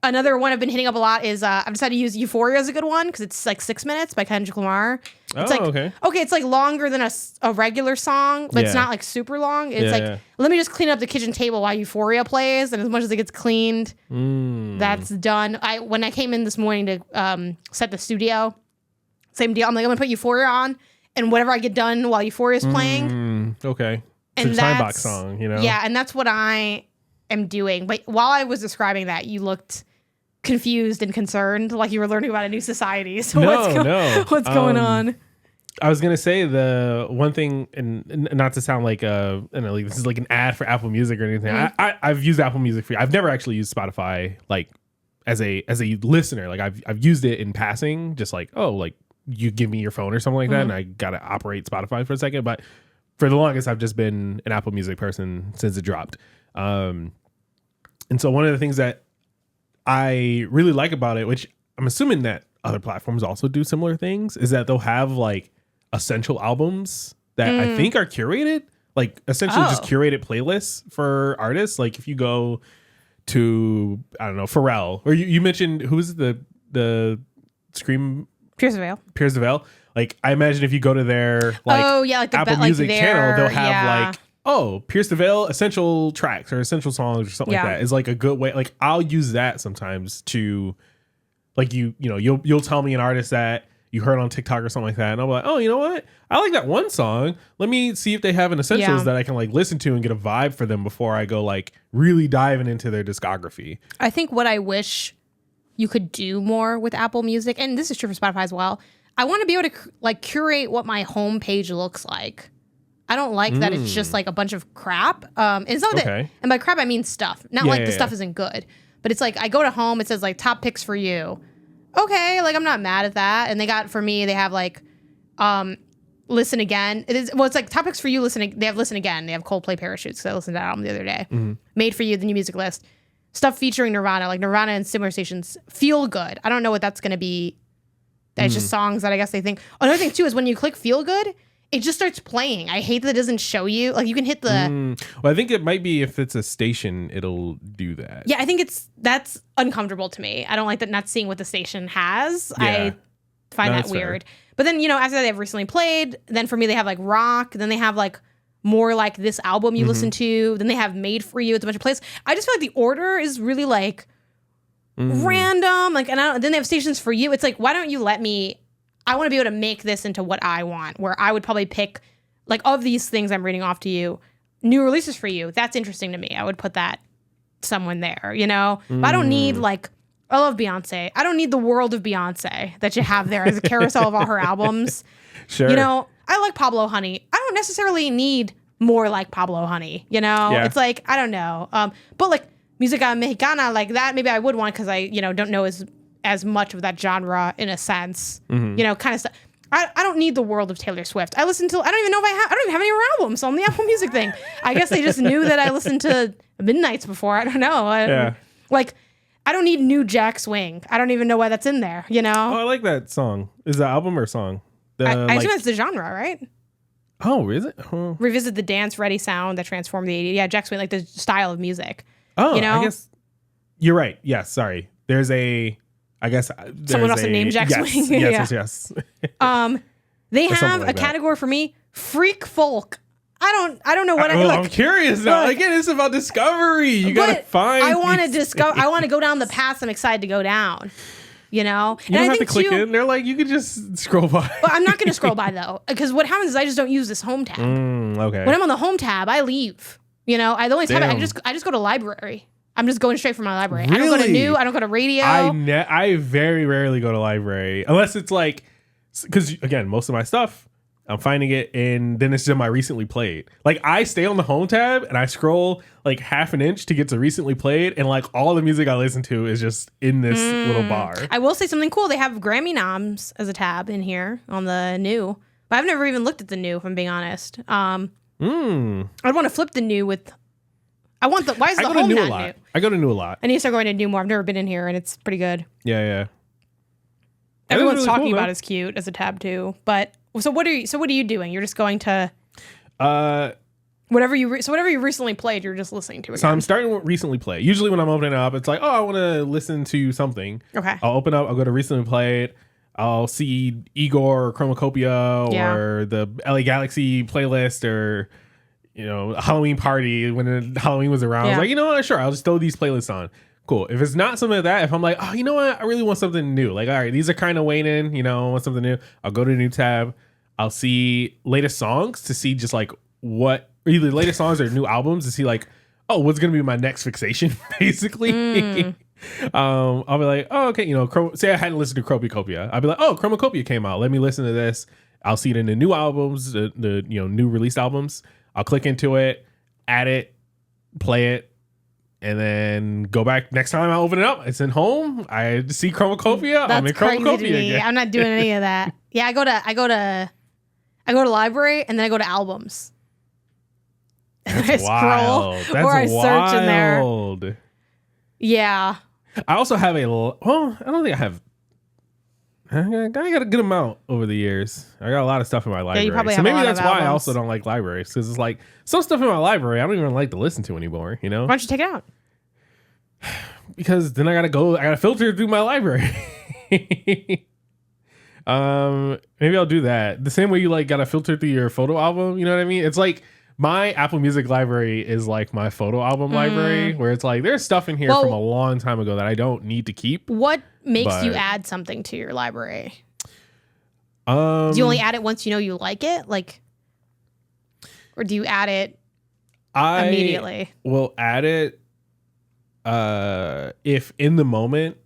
Another one I've been hitting up a lot is I've decided to use Euphoria as a good one because it's like 6 minutes by Kendrick Lamar. It's okay, it's like longer than a regular song, but it's not like super long. It's let me just clean up the kitchen table while Euphoria plays, and as much as it gets cleaned, that's done. When I came in this morning to set the studio, same deal. I'm like, I'm gonna put Euphoria on, and whatever I get done while Euphoria is playing. Okay. And it's a time box song, you know? Yeah, and that's what I am doing. But while I was describing that, you looked confused and concerned, like you were learning about a new society. So what's going on? I was gonna say the one thing, and not to sound like like this is like an ad for Apple Music or anything. I've used Apple Music for. I've never actually used Spotify like as a listener. Like I've used it in passing, just like like you give me your phone or something like that, and I gotta operate Spotify for a second. But for the longest, I've just been an Apple Music person since it dropped. And so one of the things that I really like about it, which I'm assuming that other platforms also do similar things, is that they'll have like essential albums that I think are curated, like essentially just curated playlists for artists. Like if you go to, I don't know, Pharrell, or you mentioned, who's the Scream? Pierce the Veil. Like I imagine if you go to their like the Apple Music channel, they'll have like, Pierce the Veil essential tracks or essential songs or something like that is like a good way. Like I'll use that sometimes to like, you'll tell me an artist that you heard on TikTok or something like that, and I'll be like, oh, you know what? I like that one song. Let me see if they have an essentials that I can like listen to and get a vibe for them before I go like really diving into their discography. I think what I wish you could do more with Apple Music, and this is true for Spotify as well, I want to be able to like curate what my homepage looks like. I don't like that it's just like a bunch of crap. It's not that, and by crap I mean stuff. Not like the stuff isn't good, but it's like I go to home, it says like top picks for you. Okay, like I'm not mad at that. And they have like listen again. It's like topics for you listening. They have listen again. They have Coldplay Parachutes. So I listened to that album the other day. Made for you, the new music list. Stuff featuring Nirvana, like Nirvana and similar stations. Feel good. I don't know what that's going to be. That's just songs that I guess they think. Another thing too is when you click feel good, it just starts playing. I hate that it doesn't show you. Like you can hit the. Well, I think it might be if it's a station, it'll do that. Yeah, I think that's uncomfortable to me. I don't like that not seeing what the station has. Yeah. I find that weird. Fair. But then, after they've recently played, then for me, they have like rock. Then they have like more like this album you listen to. Then they have made for you. It's a bunch of plays. I just feel like the order is really like random. Like, and then they have stations for you. It's like, why don't you let me? I want to be able to make this into what I want, where I would probably pick, like, of these things I'm reading off to you, new releases for you. That's interesting to me. I would put that someone there, But I don't need, like, I love Beyonce. I don't need the world of Beyonce that you have there as a carousel of all her albums. Sure. I like Pablo Honey. I don't necessarily need more like Pablo Honey, Yeah. It's like, I don't know. But, like, Música Mexicana, like that, maybe I would want because I, don't know as much of that genre in a sense, kind of stuff. I don't need the world of Taylor Swift. I don't even know I don't even have any of her albums on the Apple Music thing. I guess they just knew that I listened to Midnights before. I don't know. Like, I don't need new Jack Swing. I don't even know why that's in there, Oh, I like that song. Is it an album or song? I assume it's the genre, right? Oh, is it? Revisit the dance-ready sound that transformed the 80s. Yeah, Jack Swing, like the style of music. Oh, I guess you're right. Yes, sorry. There's someone else named Jack Swing. Yes. They have a category for me, freak folk. I don't know what I'm curious now. Again, it's about discovery. You gotta find. I want to discover. I want to go down the paths I'm excited to go down. You don't have to click in. They're like, you could just scroll by. But I'm not going to scroll by though, because what happens is I just don't use this home tab. Okay. When I'm on the home tab, I leave. The only tab I just go to library. I'm just going straight from my library. Really? I don't go to new. I don't go to radio. I very rarely go to library unless it's like, because again, most of my stuff, I'm finding it and then it's in my recently played. Like I stay on the home tab and I scroll like half an inch to get to recently played, and like all the music I listen to is just in this little bar. I will say something cool. They have Grammy noms as a tab in here on the new, but I've never even looked at the new, if I'm being honest. I'd want to flip the new with. Why is the home not new? I go to new a lot. I need to start going to new more. I've never been in here, and it's pretty good. Yeah. Everyone's really talking about it's cute as a tab too. But so what are you doing? You're just going to whatever you recently played. You're just listening to it. So I'm starting with recently played. Usually when I'm opening up, it's like, oh, I want to listen to something. Okay. I'll open up. I'll go to recently played. I'll see Igor or Chromacopia or the LA Galaxy playlist or. Halloween party when Halloween was around. I was like, you know what? Sure, I'll just throw these playlists on. Cool. If it's not something like that, if I'm like, oh, you know what? I really want something new. Like, all right, these are kind of waning, I want something new. I'll go to a new tab. I'll see latest songs to see just like what, either latest songs or new albums to see like, oh, what's going to be my next fixation, basically. I'll be like, oh, okay, say I hadn't listened to Chromacopia. I'll be like, oh, Chromacopia came out. Let me listen to this. I'll see it in the new albums, the new released albums. I'll click into it, add it, play it, and then go back next time I open it up. It's in home. I see Chromacopia. I'm in Chromacopia again. I'm not doing any of that. Yeah, I go to library and then I go to albums. That's I scroll That's or I search in there. wild. Yeah. I also have I don't think I have. I got a good amount over the years. I got a lot of stuff in my library. You probably so have maybe a lot that's of why albums. I also don't like libraries, because it's like some stuff in my library I don't even like to listen to anymore, you know? Why don't you take it out? Because then I gotta filter through my library. Maybe I'll do that. The same way you like gotta filter through your photo album, you know what I mean? It's like my Apple Music library is like my photo album library, where it's like there's stuff in here from a long time ago that I don't need to keep. What makes you add something to your library? Do you only add it once you know you like it? Like, or do you add it immediately? Will add it if in the moment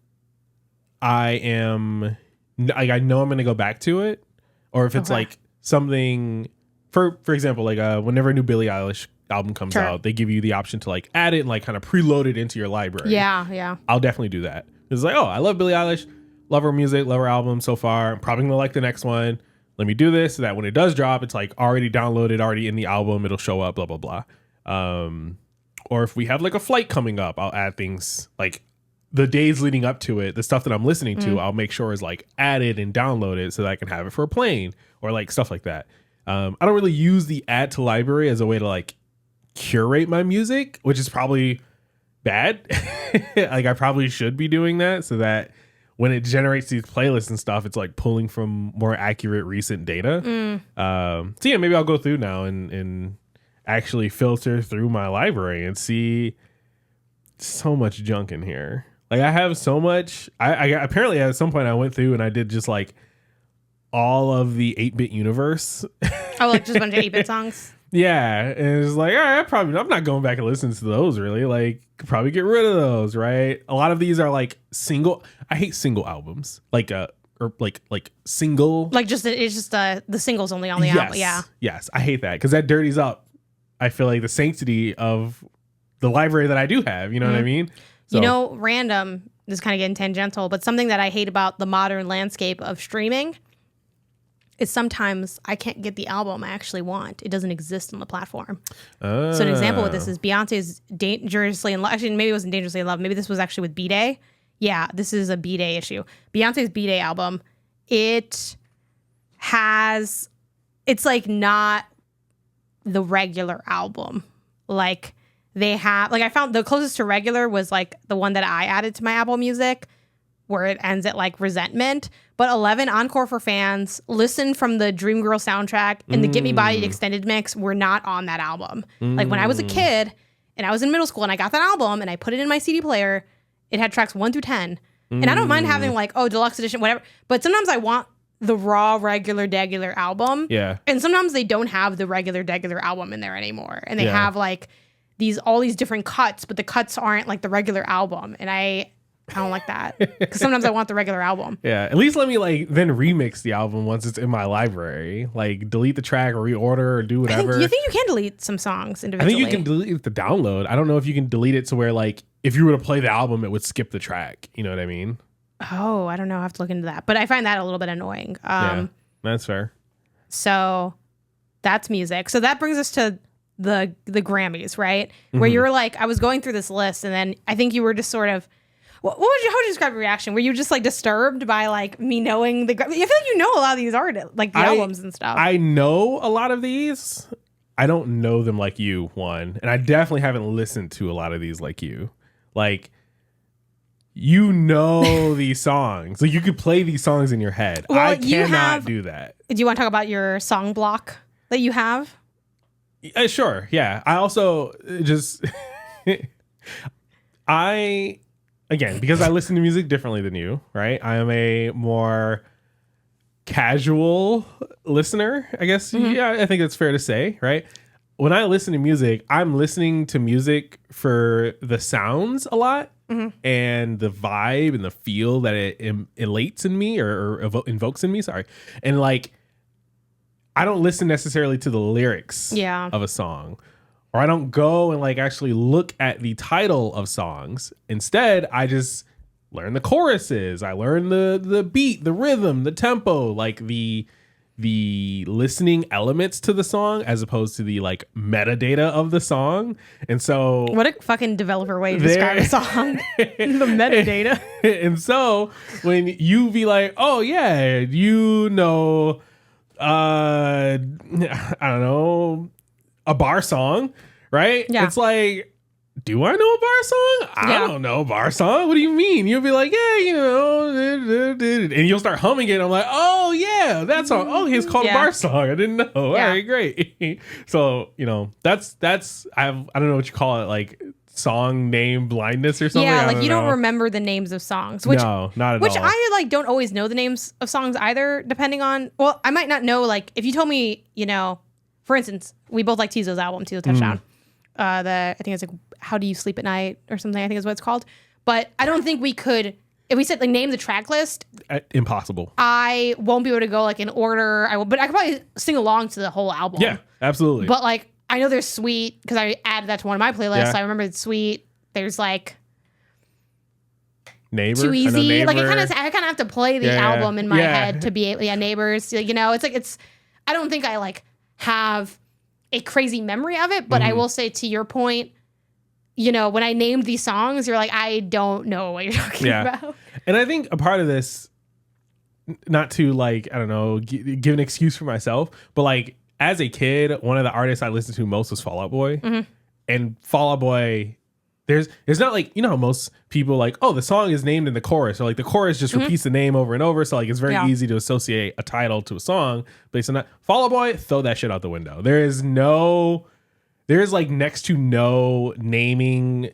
I am like, I know I'm gonna go back to it, or if it's like something for example, like whenever a new Billie Eilish album comes out, they give you the option to like add it and like kind of preload it into your library. Yeah. I'll definitely do that. It's like, oh, I love Billie Eilish, love her music, love her album so far. I'm probably gonna like the next one. Let me do this so that when it does drop, it's like already downloaded, already in the album. It'll show up, blah blah blah. Or if we have like a flight coming up, I'll add things like the days leading up to it, the stuff that I'm listening to, I'll make sure is like added and downloaded so that I can have it for a plane or like stuff like that. I don't really use the add to library as a way to like curate my music, which is probably bad. Like I probably should be doing that so that when it generates these playlists and stuff, it's like pulling from more accurate recent data. So yeah, maybe I'll go through now and actually filter through my library and see so much junk in here. Like I have so much. I apparently at some point I went through and I did just like all of the 8-bit universe. Oh, like just a bunch of 8-bit songs? Yeah. And it's like, all right, I'm not going back and listening to those really. Like could probably get rid of those, right? A lot of these are like single. I hate single albums. Like or like single. Like it's just the singles only on the album. Yeah. Yes. I hate that because that dirties up, I feel like, the sanctity of the library that I do have. You know what I mean? So, you know, random, this is kind of getting tangential, but something that I hate about the modern landscape of streaming is sometimes I can't get the album I actually want. It doesn't exist on the platform. So an example with this is Beyonce's Dangerously in Love. Actually, maybe it wasn't Dangerously in Love. Maybe this was actually with B-Day. Yeah, this is a B-Day issue. Beyonce's B-Day album, it's like not the regular album. Like they have, like I found the closest to regular was like the one that I added to my Apple Music where it ends at like Resentment. But 11 Encore for Fans, Listen from the Dreamgirl soundtrack, and the Get Me Bodied extended mix were not on that album. Like when I was a kid and I was in middle school and I got that album and I put it in my CD player, it had tracks 1 through 10. And I don't mind having like, deluxe edition, whatever. But sometimes I want the raw, regular, degular album. Yeah. And sometimes they don't have the regular, degular album in there anymore. And they have like all these different cuts, but the cuts aren't like the regular album. And I don't like that because sometimes I want the regular album. Yeah, at least let me like then remix the album once it's in my library. Like delete the track or reorder or do whatever. You think you can delete some songs individually? I think you can delete the download. I don't know if you can delete it to where like if you were to play the album, it would skip the track. You know what I mean? Oh, I don't know. I have to look into that. But I find that a little bit annoying. Yeah, that's fair. So that's music. So that brings us to the Grammys, right? Where you were like, I was going through this list and then I think you were just sort of, how would you describe your reaction? Were you just like disturbed by like me knowing I feel like you know a lot of these artists, like the albums and stuff. I know a lot of these. I don't know them like you, one. And I definitely haven't listened to a lot of these like you. Like, you know these songs. Like you could play these songs in your head. Well, I cannot do that. Do you want to talk about your song block that you have? Sure. Yeah. I also just again, because I listen to music differently than you, right? I am a more casual listener, I guess. Yeah, I think that's fair to say, right? When I listen to music, I'm listening to music for the sounds a lot and the vibe and the feel that it elates in me or invokes in me. Sorry. And like, I don't listen necessarily to the lyrics of a song, or I don't go and like actually look at the title of songs. Instead, I just learn the choruses. I learn the beat, the rhythm, the tempo, like the listening elements to the song as opposed to the like metadata of the song. And so what a fucking developer way to describe a song. The metadata. And so when you be like, oh yeah, you know, I don't know, a bar song, right? Yeah. It's like, do I know a bar song? I don't know a bar song. What do you mean? You'll be like, yeah, you know, and you'll start humming it. I'm like, oh yeah, that song. Oh, it's called a bar song. I didn't know. All right, great. So, you know, that's I don't know what you call it, like song name blindness or something. Yeah, like you don't remember the names of songs. Which, no, not at which all. Which I like don't always know the names of songs either, depending on, well, I might not know, like if you told me, you know, for instance, we both like Tizo's album, Tizo Touchdown. I think it's like How Do You Sleep at Night or something, I think is what it's called. But I don't think we could, if we said like name the track list. Impossible. I won't be able to go like in order. But I could probably sing along to the whole album. Yeah, absolutely. But like, I know there's Sweet because I added that to one of my playlists. Yeah. So I remember it's Sweet. There's like Neighbor. Too Easy. Neighbor. Like I kind of have to play the album in my head to be able, Neighbors. You know, it's I don't think I like have a crazy memory of it, but I will say to your point, you know, when I named these songs, you're like, I don't know what you're talking about. And I think a part of this, not to like, I don't know, give an excuse for myself, but like as a kid, one of the artists I listened to most was Fall Out Boy. And Fall Out Boy, there's not like, you know how most people like, oh, the song is named in the chorus, or like the chorus just repeats the name over and over, so like it's very easy to associate a title to a song based on that. Fall Out Boy, throw that shit out the window. There's like next to no naming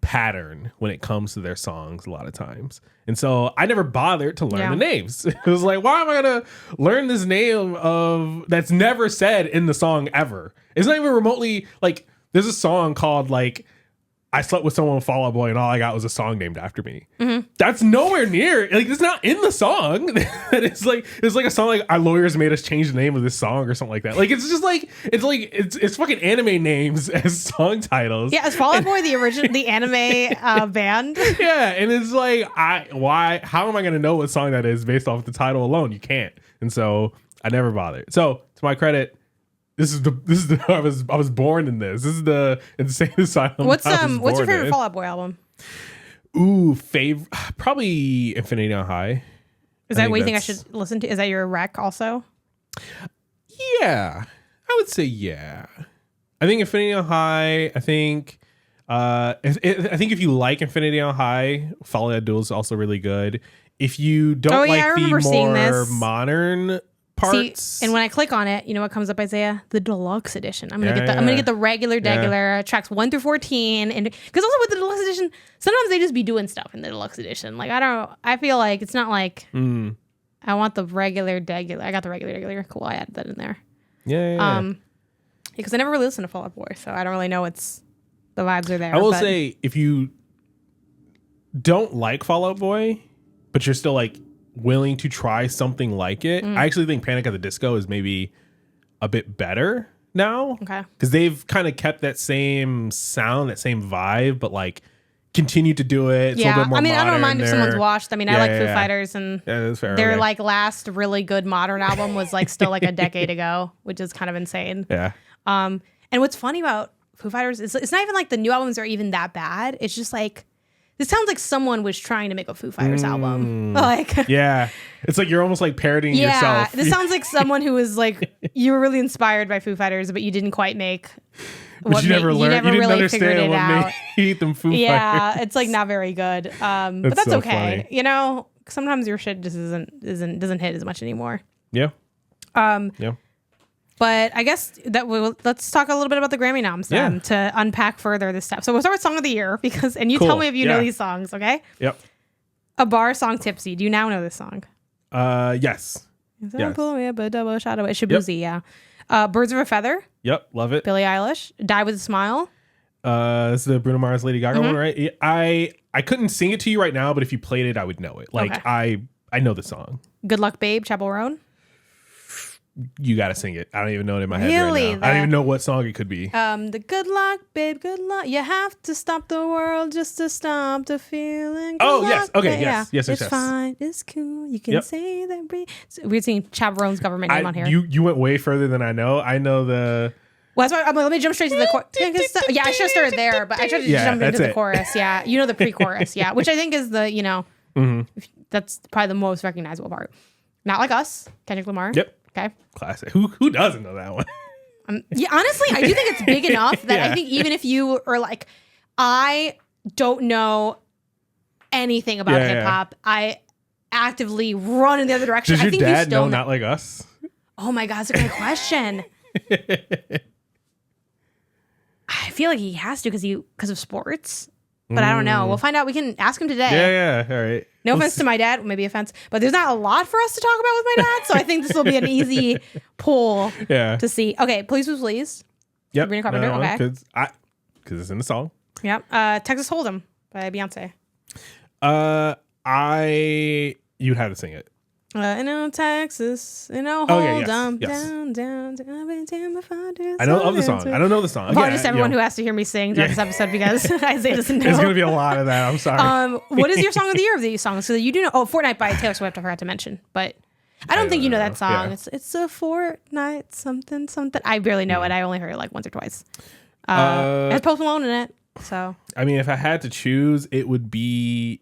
pattern when it comes to their songs a lot of times. And so I never bothered to learn the names. It was like, why am I gonna learn this name of that's never said in the song ever? It's not even remotely like, there's a song called like I Slept With Someone, Fall Out Boy, and all I got was a song named after me. That's nowhere near, like, it's not in the song. it's like a song like our lawyers made us change the name of this song or something like that. Like, it's just like it's fucking anime names as song titles. Yeah, is Fall Out Boy the anime band? Yeah, and it's like, how am I gonna know what song that is based off the title alone? You can't. And so I never bothered. So to my credit, This is the I was born in this. This is the insane asylum. What's your favorite Fall Out Boy album? Ooh, probably Infinity on High. Is that what you think I should listen to? Is that your rec also? Yeah, I would say yeah. I think Infinity on High. I think if you like Infinity on High, Follow That Duel is also really good. If you don't like the more modern parts. See, and when I click on it, you know what comes up, Isaiah? The deluxe edition. I'm gonna get the regular tracks 1 through 14, and because also with the deluxe edition, sometimes they just be doing stuff in the deluxe edition. Like I feel like it's not like I want the regular. I got the regular. Cool, I added that in there. Yeah. Because I never really listened to Fall Out Boy, so I don't really know the vibes are there. I will say, if you don't like Fall Out Boy, but you're still like willing to try something like it, I actually think Panic at the Disco is maybe a bit better now. Okay. Because they've kind of kept that same sound, that same vibe, but like continue to do it. It's a little bit more modern. I don't mind if someone's washed. I mean, I like Foo Fighters, and that's fair, their like last really good modern album was like still like a decade ago, which is kind of insane. Yeah. And what's funny about Foo Fighters is it's not even like the new albums are even that bad. It's just like, this sounds like someone was trying to make a Foo Fighters album. Like, yeah, it's like you're almost like parodying yourself. This sounds like someone who was like, you were really inspired by Foo Fighters, but you didn't quite make. You never learned. You didn't understand what made them Foo Fighters. Yeah, it's like not very good. But that's so okay. Funny. You know, sometimes your shit just doesn't hit as much anymore. Yeah. Yeah. But I guess let's talk a little bit about the Grammy noms then to unpack further this stuff. So we'll start with Song of the Year and you tell me if you know these songs, okay? Yep. A Bar Song, Tipsy. Do you now know this song? Yes. Pull me up a double shot of it. Shabuzi, yeah. Birds of a Feather. Yep, love it. Billie Eilish. Die With a Smile. This is the Bruno Mars, Lady Gaga one, right? I couldn't sing it to you right now, but if you played it, I would know it. Like, okay. I know the song. Good Luck Babe, Chappell Roan. You got to sing it. I don't even know it in my head right now. I don't even know what song it could be. The good luck, babe, good luck. You have to stop the world just to stop the feeling. Good luck, yes. Okay, babe. yes. It's fine. It's cool. You can say that. We're singing Chaperone's government name on here. You went way further than I know. I know the... Well, that's why let me jump straight to the chorus. Yeah, I should have started there, but I tried to jump into the chorus. Yeah, you know the pre-chorus. Yeah, which I think is the, that's probably the most recognizable part. Not Like Us, Kendrick Lamar. Yep. Okay. Classic. Who doesn't know that one? Yeah, honestly, I do think it's big enough that I think even if you are like, I don't know anything about hip hop, I actively run in the other direction. Does your I think dad know Not Like Us? Oh my God, that's a great question. I feel like he has to because of sports. But I don't know. We'll find out. We can ask him today. Yeah. All right. No offense to my dad. Maybe offense. But there's not a lot for us to talk about with my dad. So I think this will be an easy pull to see. Okay. Please. Yep. Sabrina Carpenter. Okay. Because it's in the song. Yep. Texas Hold'em by Beyonce. You'd have to sing it. Texas, hold down. I know of the song. I don't know the song. Apologies to everyone who has to hear me sing during this episode because Isaiah doesn't know. There's going to be a lot of that. I'm sorry. What is your song of the year of these songs? So you do know. Oh, Fortnite by Taylor Swift. I forgot to mention, but I don't think you know that song. Yeah. It's a Fortnite something. I barely know it. I only heard it like once or twice. It has Post Malone in it. So I mean, if I had to choose, it would be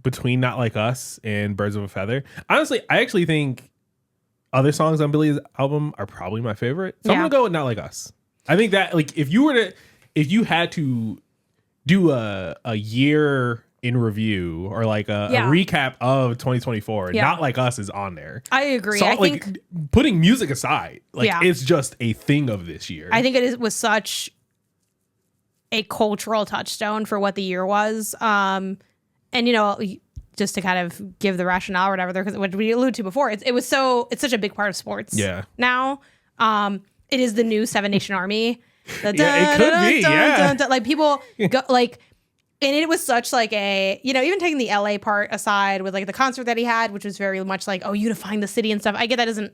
between Not Like Us and Birds of a Feather. Honestly, I actually think other songs on Billy's album are probably my favorite. So I'm gonna go with Not Like Us. I think that like if you had to do a year in review or like a recap of 2024, Not Like Us is on there. I agree. So, I think putting music aside, it's just a thing of this year. I think it was such a cultural touchstone for what the year was. And just to kind of give the rationale or whatever, because what we alluded to before, it's such a big part of sports. Yeah. Now, it is the new Seven Nation Army. It could be. Like people go like, and it was such like a even taking the LA part aside with like the concert that he had, which was very much like unifying the city and stuff. I get that doesn't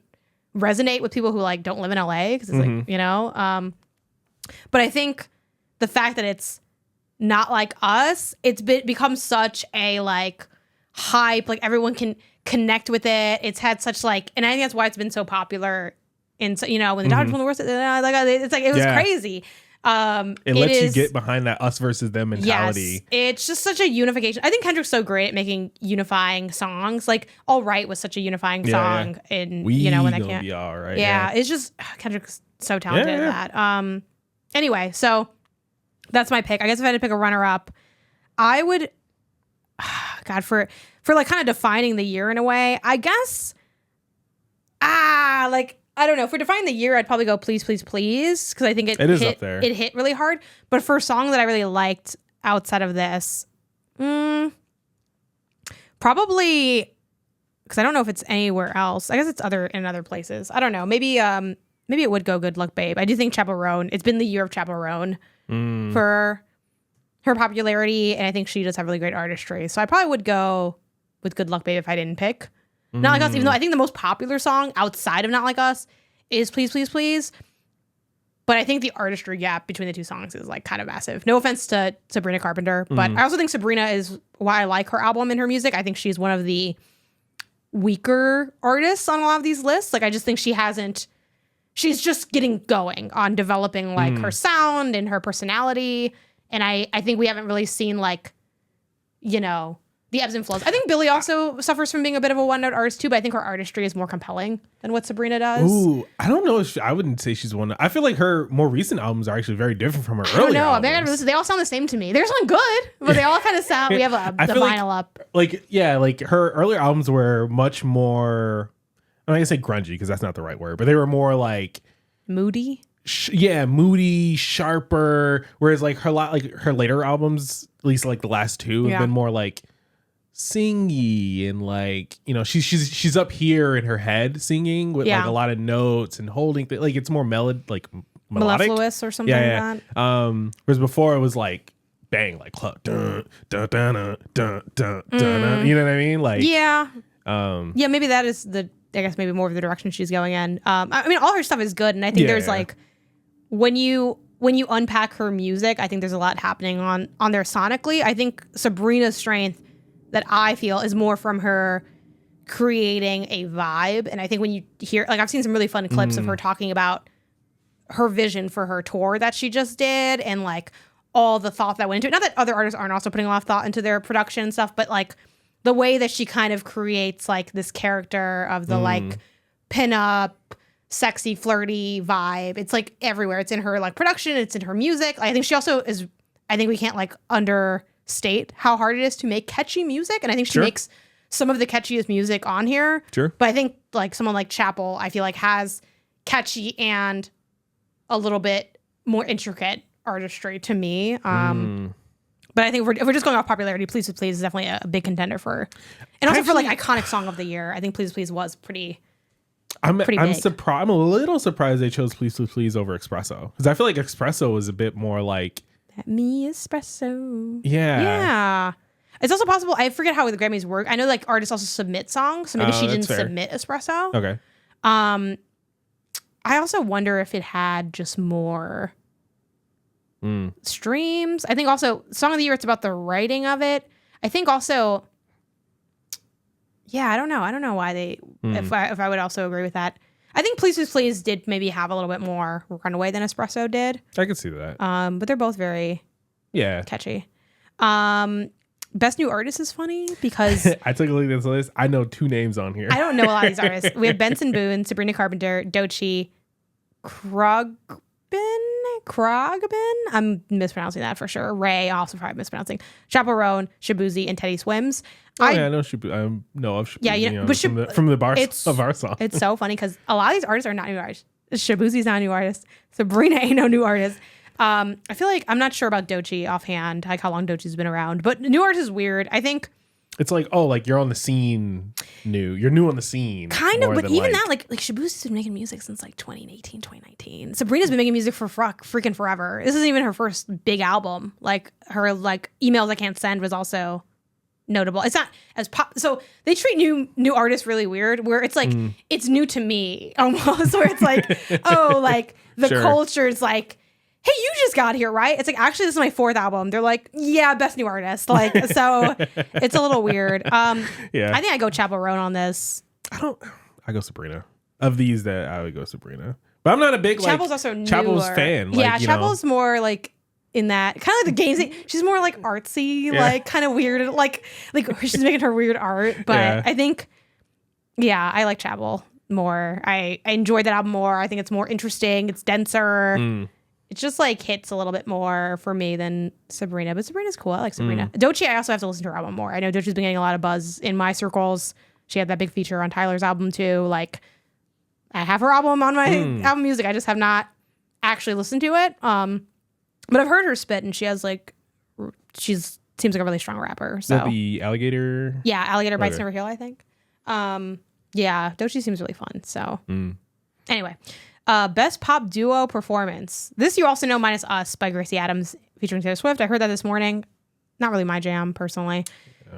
resonate with people who like don't live in LA because it's like but I think the fact that it's Not Like Us, it's become such a like hype, like everyone can connect with it. It's had such like, and I think that's why it's been so popular. And so, when the Dodgers won the World Series, it's like it was crazy. It lets you get behind that us versus them mentality. Yes, it's just such a unification. I think Kendrick's so great at making unifying songs. Like All Right was such a unifying song, and when that can't be all right. Yeah, it's just Kendrick's so talented at that. Anyway, so that's my pick. I guess if I had to pick a runner-up, I would, God, for like kind of defining the year in a way, I guess, like, I don't know. If we're defining the year, I'd probably go Please, Please, Please, because I think it is up there. It hit really hard. But for a song that I really liked outside of this, probably, because I don't know if it's anywhere else. I guess it's in other places. I don't know. Maybe it would go Good Luck Babe. I do think Chaperone, it's been the year of Chaperone for her popularity, and I think she does have really great artistry. So I probably would go with Good Luck Babe if I didn't pick Not Like Us, even though I think the most popular song outside of Not Like Us is Please, Please, Please. But I think the artistry gap between the two songs is like kind of massive. No offense to Sabrina Carpenter, but I also think Sabrina is why I like her album and her music. I think she's one of the weaker artists on a lot of these lists. Like I just think she's just getting going on developing like her sound and her personality. And I think we haven't really seen like, the ebbs and flows. I think Billie also suffers from being a bit of a one-note artist too, but I think her artistry is more compelling than what Sabrina does. Ooh, I don't know if I wouldn't say she's one. I feel like her more recent albums are actually very different from her earlier albums. They all sound the same to me. They're sound good, but they all kind of sound. We have the vinyl up. Like her earlier albums were much more. I'm not gonna say grungy because that's not the right word, but they were more like moody. Moody, sharper. Whereas like her later albums, at least like the last two, have been more like singy and like she's up here in her head singing with like a lot of notes and holding like it's more melodic mellifluous or something like that. Whereas before it was like bang like dun, dun, dun, dun, dun, dun, dun, you know what I mean, like maybe that is the I guess maybe more of the direction she's going in. I mean, all her stuff is good, and I think there's like when you unpack her music, I think there's a lot happening on there sonically. I think Sabrina's strength that I feel is more from her creating a vibe, and I think when you hear, like, I've seen some really fun clips of her talking about her vision for her tour that she just did, and like all the thought that went into it. Not that other artists aren't also putting a lot of thought into their production and stuff, but like the way that she kind of creates like this character of the like pin-up, sexy, flirty vibe. It's like everywhere. It's in her like production. It's in her music. I think she also is, I think we can't like understate how hard it is to make catchy music. And I think she makes some of the catchiest music on here. Sure. But I think like someone like Chapel, I feel like has catchy and a little bit more intricate artistry to me. But I think if we're just going off popularity, Please Please is definitely a big contender for, and also for like iconic song of the year. I think Please Please was pretty big. I'm surprised. I'm a little surprised they chose Please Please over Espresso, because I feel like Espresso was a bit more like that me espresso. Yeah. It's also possible. I forget how the Grammys work. I know like artists also submit songs, so maybe she didn't submit Espresso. Okay. I also wonder if it had just more streams. I think also Song of the Year, it's about the writing of it. I think also, I don't know why they, if I would also agree with that. I think Please Please did maybe have a little bit more runaway than Espresso did. I could see that. But they're both very catchy. Best New Artist is funny because I took a look at this list. I know 2 names on here. I don't know a lot of these artists. We have Benson Boone, Sabrina Carpenter, Doechii, Krogbin. I'm mispronouncing that for sure. Ray, also probably mispronouncing. Chappell Roan, Shabuzi, and Teddy Swims. I know Shabuzi. I know of Shabuzi. Yeah, but from the bar of our song. It's so funny because a lot of these artists are not new artists. Shabuzi's not a new artist. Sabrina ain't no new artist. I feel like I'm not sure about Doechii offhand, like how long Doechii's been around, but new artist is weird. I think it's like, oh, like you're on the scene new. You're new on the scene. Kind of, but even that, like Shabuzi's been making music since like 2018, 2019. Sabrina's been making music for freaking forever. This isn't even her first big album. Like her like Emails I Can't Send was also notable. It's not as pop. So they treat new artists really weird, where it's like it's new to me almost, where it's like, oh, like the culture is like, hey, you just got here, right? It's like, actually, this is my 4th album. They're like, yeah, best new artist. Like, so it's a little weird. I think I go Chappell Roan on this. I go Sabrina. Of these, that I would go Sabrina. But I'm not a big Chappell's also newer. Chappell's fan. Yeah, Chappell's more like in that kind of like the games. She's more like artsy, like kind of weird, like she's making her weird art. But I think, I like Chappell more. I enjoyed that album more. I think it's more interesting. It's denser. It just like hits a little bit more for me than Sabrina, but Sabrina's cool. I like Sabrina. Doechii, I also have to listen to her album more. I know Doechii's been getting a lot of buzz in my circles. She had that big feature on Tyler's album too. Like, I have her album on my album music. I just have not actually listened to it. But I've heard her spit, and she has like, seems like a really strong rapper. So that'd be Alligator. Yeah, Alligator Bites Never Heal, I think. Doechii seems really fun. So anyway. Best Pop Duo Performance. This you also know, Minus Us by Gracie Adams featuring Taylor Swift. I heard that this morning. Not really my jam, personally. We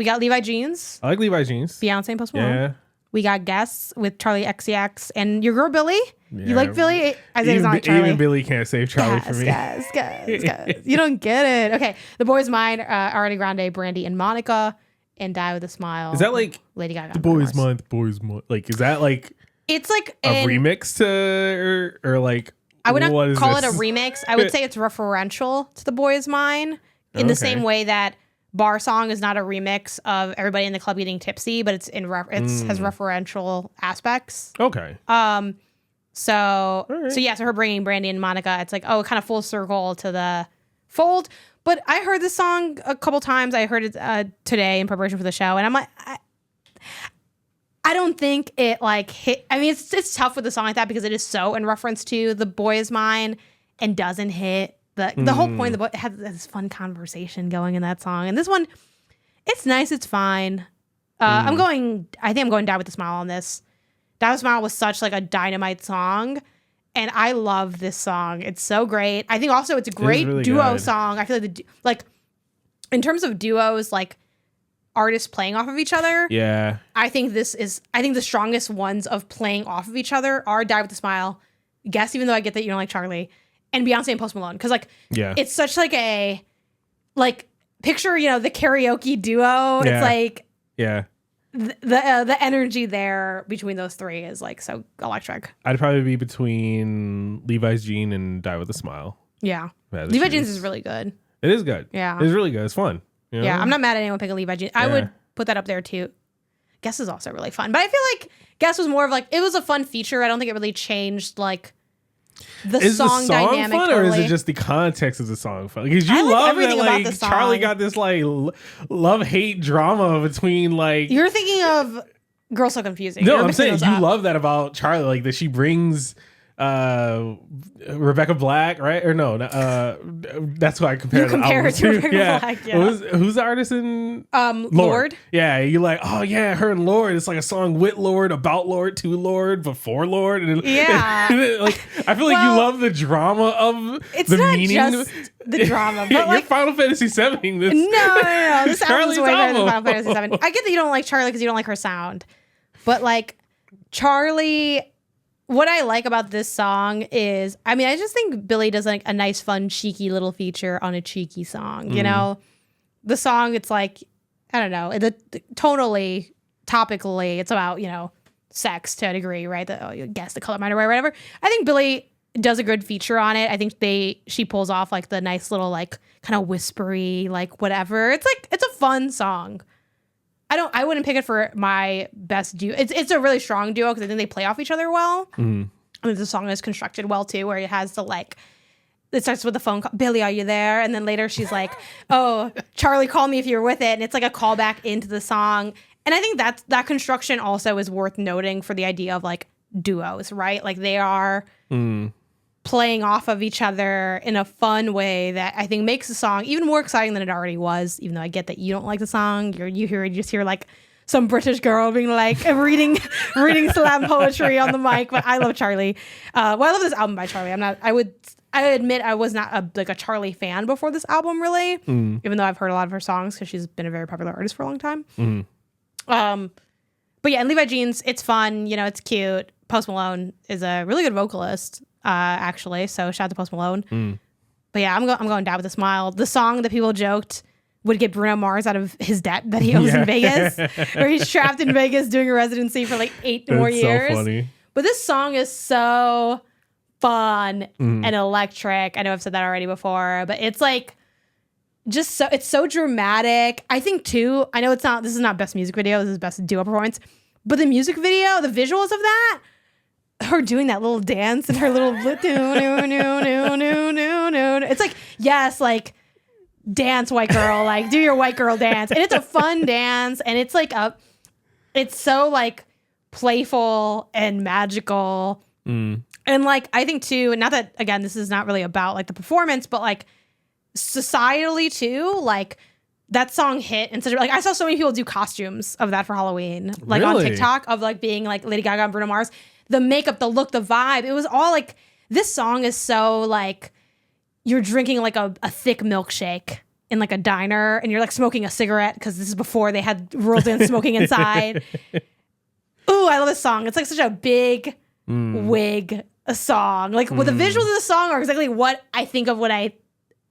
got Levi Jeans. I like Levi Jeans. Beyonce and Post Malone. Yeah. We got Guests with Charlie XCX and your girl Billy. Yeah. You like Billy? I think it's not like Charlie. Even Billy can't save Charlie for me. Guys. You don't get it. Okay. The Boys Mine, Ariana Grande, Brandy, and Monica. And Die With a Smile. Is that like Lady Gaga? The Boys Mine, The Boys Mine. Like, is that like... It's like a remix to, or like, I would not call it a remix. I would say it's referential to The Boys Mine in the same way that Bar Song is not a remix of Everybody in the Club Getting Tipsy, but it's has referential aspects. Okay. So her bringing Brandy and Monica, it's like, kind of full circle to the fold. But I heard this song a couple times. I heard it today in preparation for the show, and I'm like, I don't think it like hit. I mean, it's tough with a song like that because it is so in reference to The Boys Mine and doesn't hit the whole point. The boy has this fun conversation going in that song, and this one, it's nice. It's fine. I think I'm going Die With a Smile on this. Die With a Smile was such like a dynamite song, and I love this song. It's so great. I think also it's a great duo song. I feel like in terms of duos, like artists playing off of each other. Yeah. I think the strongest ones of playing off of each other are Die With a Smile, Guess, even though I get that you don't like Charlie, and Beyonce and Post Malone. Because, like, it's such, like, a, like, picture, you know, the karaoke duo. It's, like, the energy there between those three is, like, so electric. I'd probably be between Levi's Jean and Die With a Smile. Yeah. Levi Jeans is really good. It is good. Yeah. It's really good. It's fun. You know? Yeah, I'm not mad at anyone picking Levi Jeans. I would put that up there too. Guess is also really fun. But I feel like Guess was more of like, it was a fun feature. I don't think it really changed like the song dynamic. Fun, totally. Or is it just the context of the song fun? Because you love that like Charlie got this like love-hate drama between like... You're thinking of Girls So Confusing. No, I'm saying you love that about Charlie, like that she brings... Rebecca Black, right? Or no, that's who I compare the album to. Rebecca Black, who's the artist in Lord? Yeah, you like, oh yeah, her and Lord. It's like a song with Lord, about Lord, to Lord, before Lord. And like I feel like you love the drama of the meaning. It's not just the drama, but like you're Final Fantasy 7 this. No. This album's way better than Final Fantasy 7. I get that you don't like Charlie because you don't like her sound, but like Charlie. What I like about this song is, I mean, I just think Billie does like a nice, fun, cheeky little feature on a cheeky song. You know, the song, it's like, I don't know, tonally, topically, it's about, you know, sex to a degree, right? Guess the color of my underwear, whatever. I think Billie does a good feature on it. I think she pulls off like the nice little like kind of whispery, like whatever. It's like, it's a fun song. I wouldn't pick it for my best duo. It's a really strong duo because I think they play off each other well. I think the song is constructed well too, where it has the like, it starts with the phone call, Billie, are you there? And then later she's like, oh, Charlie, call me if you're with it. And it's like a callback into the song. And I think that construction also is worth noting for the idea of like duos, right? Like they are playing off of each other in a fun way that I think makes the song even more exciting than it already was, even though I get that you don't like the song. You just hear like some British girl being like reading slam poetry on the mic. But I love Charlie. I love this album by Charlie. I admit I was not a Charlie fan before this album, really, even though I've heard a lot of her songs because she's been a very popular artist for a long time. But yeah, and Levi Jeans, it's fun. You know, it's cute. Post Malone is a really good vocalist. Actually, so shout out to Post Malone. But yeah, I'm going Die With a Smile. The song that people joked would get Bruno Mars out of his debt that he owes in Vegas, where he's trapped in Vegas doing a residency for like 8 more years. So funny. But this song is so fun and electric. I know I've said that already before, but it's like it's so dramatic. I think too, I know this is not best music video, this is best duo performance, but the music video, the visuals of that, her doing that little dance and her little it's like, yes, like dance, white girl, like do your white girl dance. And it's a fun dance, and it's like it's so like playful and magical. And like I think too, not that again, this is not really about like the performance, but like societally too, like that song hit and such like I saw so many people do costumes of that for Halloween, like on TikTok, of like being like Lady Gaga and Bruno Mars. The makeup, the look, the vibe, it was all like, this song is so like, you're drinking like a thick milkshake in like a diner and you're like smoking a cigarette because this is before they had rules against smoking inside. Ooh, I love this song. It's like such a big wig song. Like the visuals of the song are exactly what I think of when I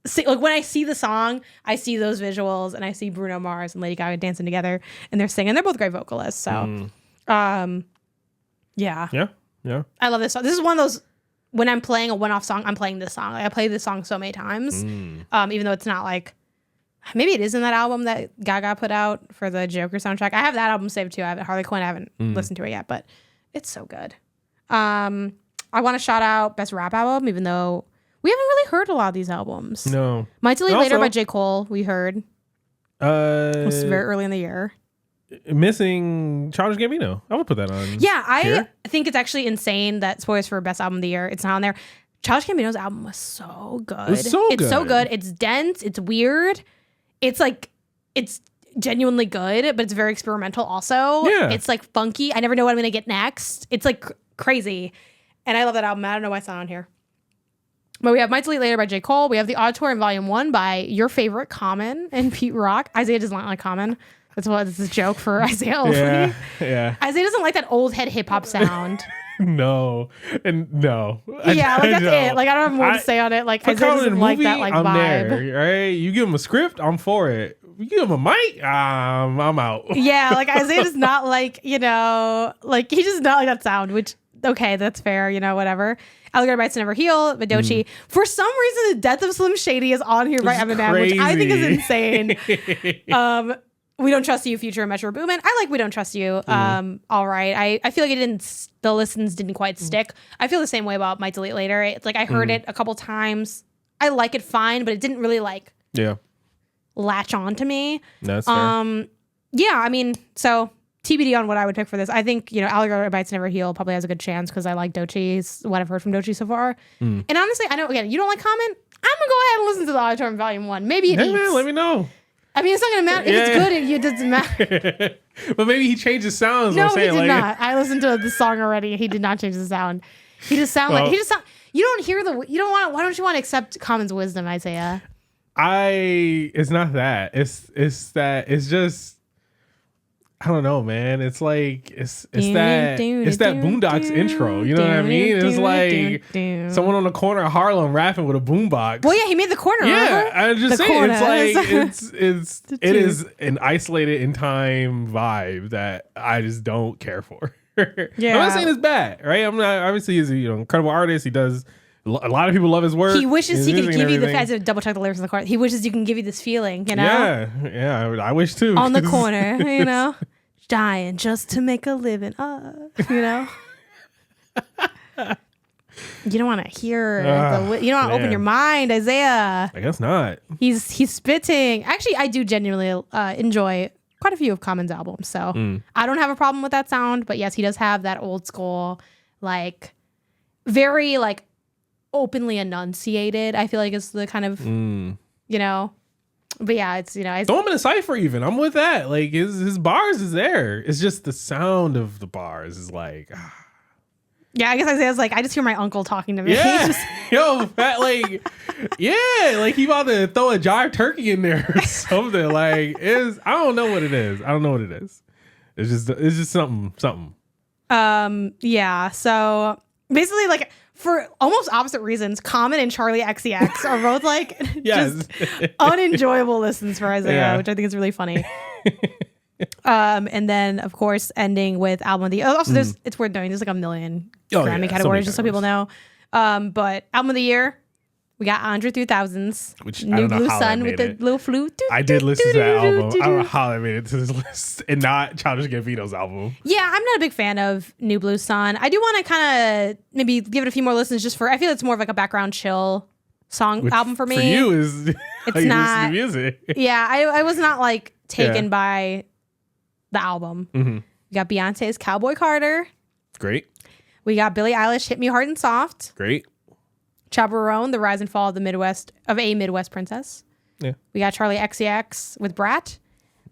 see, like when I see the song, I see those visuals and I see Bruno Mars and Lady Gaga dancing together and they're singing. They're both great vocalists. So, Yeah. I love this song. This is one of those, when I'm playing a one-off song, I'm playing this song. Like, I play this song so many times, even though it's not like, maybe it is in that album that Gaga put out for the Joker soundtrack. I have that album saved too. I have Harley Quinn. I haven't listened to it yet, but it's so good. I want to shout out Best Rap Album, even though we haven't really heard a lot of these albums. No. Might Delete Later by J. Cole, we heard. It was very early in the year. Missing Childish Gambino. I would put that on. Yeah, I think it's actually insane that spoilers for Best Album of the Year, it's not on there. Childish Gambino's album was so good. It's so good. It's dense. It's weird. It's like, it's genuinely good, but it's very experimental also. Yeah. It's like funky. I never know what I'm going to get next. It's like crazy. And I love that album. I don't know why it's not on here. But we have Might Delete Later by J. Cole. We have The Auditorium Volume 1 by your favorite Common and Pete Rock. Isaiah does not like Common. That's what this is a joke for Isaiah. Yeah. Isaiah doesn't like that old head hip hop sound. No. Yeah, like that's it. Like I don't have more to say on it. Like Isaiah doesn't like that like I'm vibe. There, right? You give him a script, I'm for it. You give him a mic, I'm out. Yeah, like Isaiah does not like, like he does not like that sound, which okay, that's fair, whatever. Alligator Bites Never Heal, Badochi. For some reason, The Death of Slim Shady is on here by Eminem, crazy. which I think is insane. We Don't Trust You, Future, and Metro Boomin. I like We Don't Trust You. All right. I feel like the listens didn't quite stick. I feel the same way about Might Delete Later. It's like I heard it a couple times. I like it fine, but it didn't really latch on to me. That's fair. Yeah, I mean, so TBD on what I would pick for this. I think, Alligator Bites Never Heal probably has a good chance because I like Dochi's, what I've heard from Dochi so far. And honestly, I know, again, you don't like Comment? I'm going to go ahead and listen to the Auditorium Volume 1. Maybe it eats. Man, let me know. I mean, it's not going to matter. If it's good, it doesn't matter. But maybe he changed his sounds. No, he did not. I listened to the song already. He did not change the sound. He just sound like, you don't hear why don't you want to accept Common's wisdom, Isaiah? It's not that. It's just, I don't know, man. It's like it's that Boondocks intro. You know what I mean? It's like someone on the corner of Harlem rapping with a boombox. Well, yeah, he made the corner. Yeah, I'm just saying. It's like it is an isolated in time vibe that I just don't care for. Yeah, I'm not saying it's bad, right? I'm not. Obviously, he's an incredible artist. He does. A lot of people love his work. He wishes he could give you the. I had to double check the lyrics in the car. He wishes you can give you this feeling. Yeah. I wish too. On the corner, dying just to make a living. You don't want to hear. You don't want to open your mind, Isaiah. I guess not. He's spitting. Actually, I do genuinely enjoy quite a few of Common's albums, so I don't have a problem with that sound. But yes, he does have that old school, like very like openly enunciated. I feel like it's the kind of But yeah, it's I throw him in a cipher even. I'm with that. Like his bars is there. It's just the sound of the bars is like. Yeah, I guess Isaiah's like, I just hear my uncle talking to me. Yeah, like he about to throw a jive turkey in there or something. Like I don't know what it is. It's just something. Yeah. So basically, like for almost opposite reasons, Common and Charlie XCX are both like just unenjoyable listens for Isaiah, which I think is really funny. And then of course ending with album of the year. Also, it's worth knowing there's like a million Grammy categories, just so people know. But album of the year, we got Andre 3000's which New Blue Sun with the little flute. I did listen to that album. I don't know how I made it to this list and not Childish Gambino's album. Yeah, I'm not a big fan of New Blue Sun. I do want to kind of maybe give it a few more listens just for. I feel it's more of like a background chill album for me. For you is it's not to music. Yeah, I was not like taken by the album. Mm-hmm. We got Beyonce's Cowboy Carter. Great. We got Billie Eilish, Hit Me Hard and Soft. Great. Chaperone, The Rise and Fall of a Midwest Princess. Yeah. We got Charlie XCX with Brat.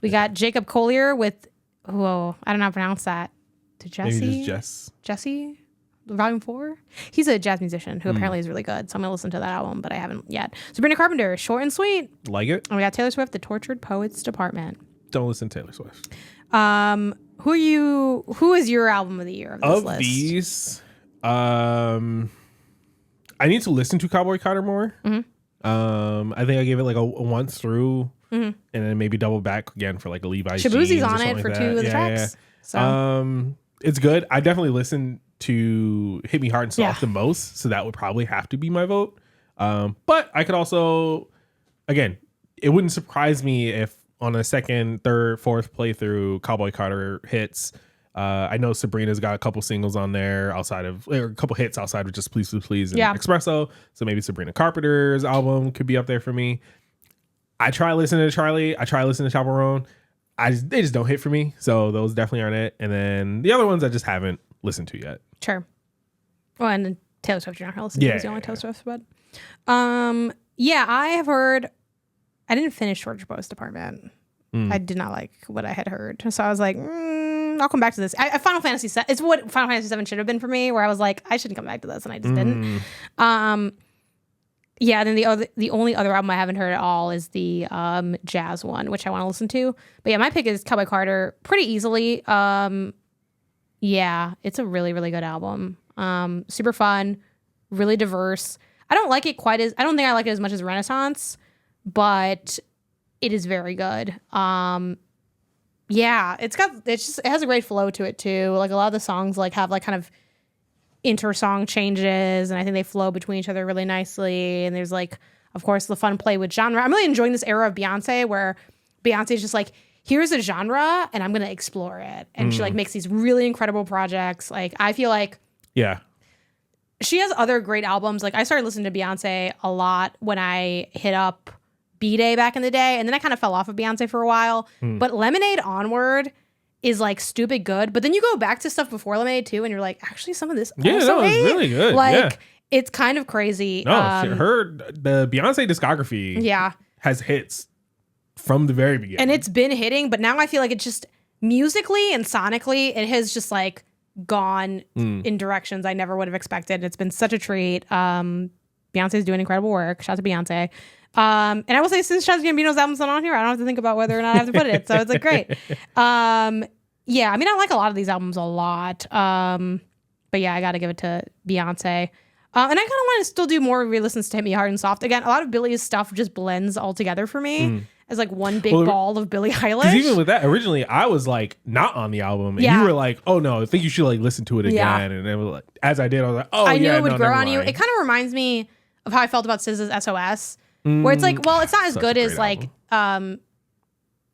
We got Jacob Collier with, I don't know how to pronounce that. To Jesse? Maybe just Jesse? Volume 4? He's a jazz musician who apparently is really good. So I'm going to listen to that album, but I haven't yet. Sabrina Carpenter, Short and Sweet. Like it. And we got Taylor Swift, The Tortured Poets Department. Don't listen to Taylor Swift. Who is your album of the year of this list? These, I need to listen to Cowboy Carter more. Mm-hmm. I think I gave it like a once through, and then maybe double back again for like a Levi's. Shabuzi's on it for 2 of the tracks. Yeah. So. It's good. I definitely listened to Hit Me Hard and Soft the most, so that would probably have to be my vote. But I could also, again, it wouldn't surprise me if on a second, third, fourth playthrough, Cowboy Carter hits. I know Sabrina's got a couple singles on there or a couple hits outside of just Please, Please, Please and Espresso. So maybe Sabrina Carpenter's album could be up there for me. I try listening to Charlie. I try listening to Chaperone. They just don't hit for me. So those definitely aren't it. And then the other ones I just haven't listened to yet. Sure. Well, and then Taylor Swift, you're not going to listen to. It's the only Taylor Swift, but I have heard. I didn't finish Tortured Poets Department. I did not like what I had heard. So I was like, I'll come back to this. Final Fantasy VII, it's what Final Fantasy VII should have been for me, where I was like, I shouldn't come back to this, and I just didn't. Yeah, and then the only other album I haven't heard at all is the jazz one, which I want to listen to. But yeah, my pick is Cowboy Carter pretty easily. Yeah, it's a really, really good album. Super fun, really diverse. I don't think I like it as much as Renaissance, but it is very good. Yeah, it has a great flow to it too. Like a lot of the songs like have like kind of inter-song changes, and I think they flow between each other really nicely. And there's like, of course, the fun play with genre. I'm really enjoying this era of Beyonce where Beyonce is just like, here's a genre and I'm going to explore it. And she like makes these really incredible projects. Like I feel like she has other great albums. Like I started listening to Beyonce a lot when I hit up B-Day back in the day. And then I kind of fell off of Beyonce for a while. But Lemonade onward is like stupid good. But then you go back to stuff before Lemonade too, and you're like, actually some of this also it's really good. Like it's kind of crazy. No, the Beyonce discography has hits from the very beginning. And it's been hitting, but now I feel like it just musically and sonically, it has just like gone in directions I never would have expected. It's been such a treat. Beyonce's doing incredible work. Shout out to Beyonce. And I will say, since Childish Gambino's album's not on here, I don't have to think about whether or not I have to put it. So it's like great. Yeah, I mean, I like a lot of these albums a lot. But yeah, I got to give it to Beyonce. And I kind of want to still do more re-listens to Hit Me Hard and Soft. Again, a lot of Billie's stuff just blends all together for me as like one big ball of Billie Eilish. Because even with that, originally I was like not on the album, and you were like, "Oh no, I think you should like listen to it again." And it was like, as I did, I was like, "Oh, I knew it would grow on you." It kind of reminds me of how I felt about SZA's SOS. Where it's like, well, it's not as good as like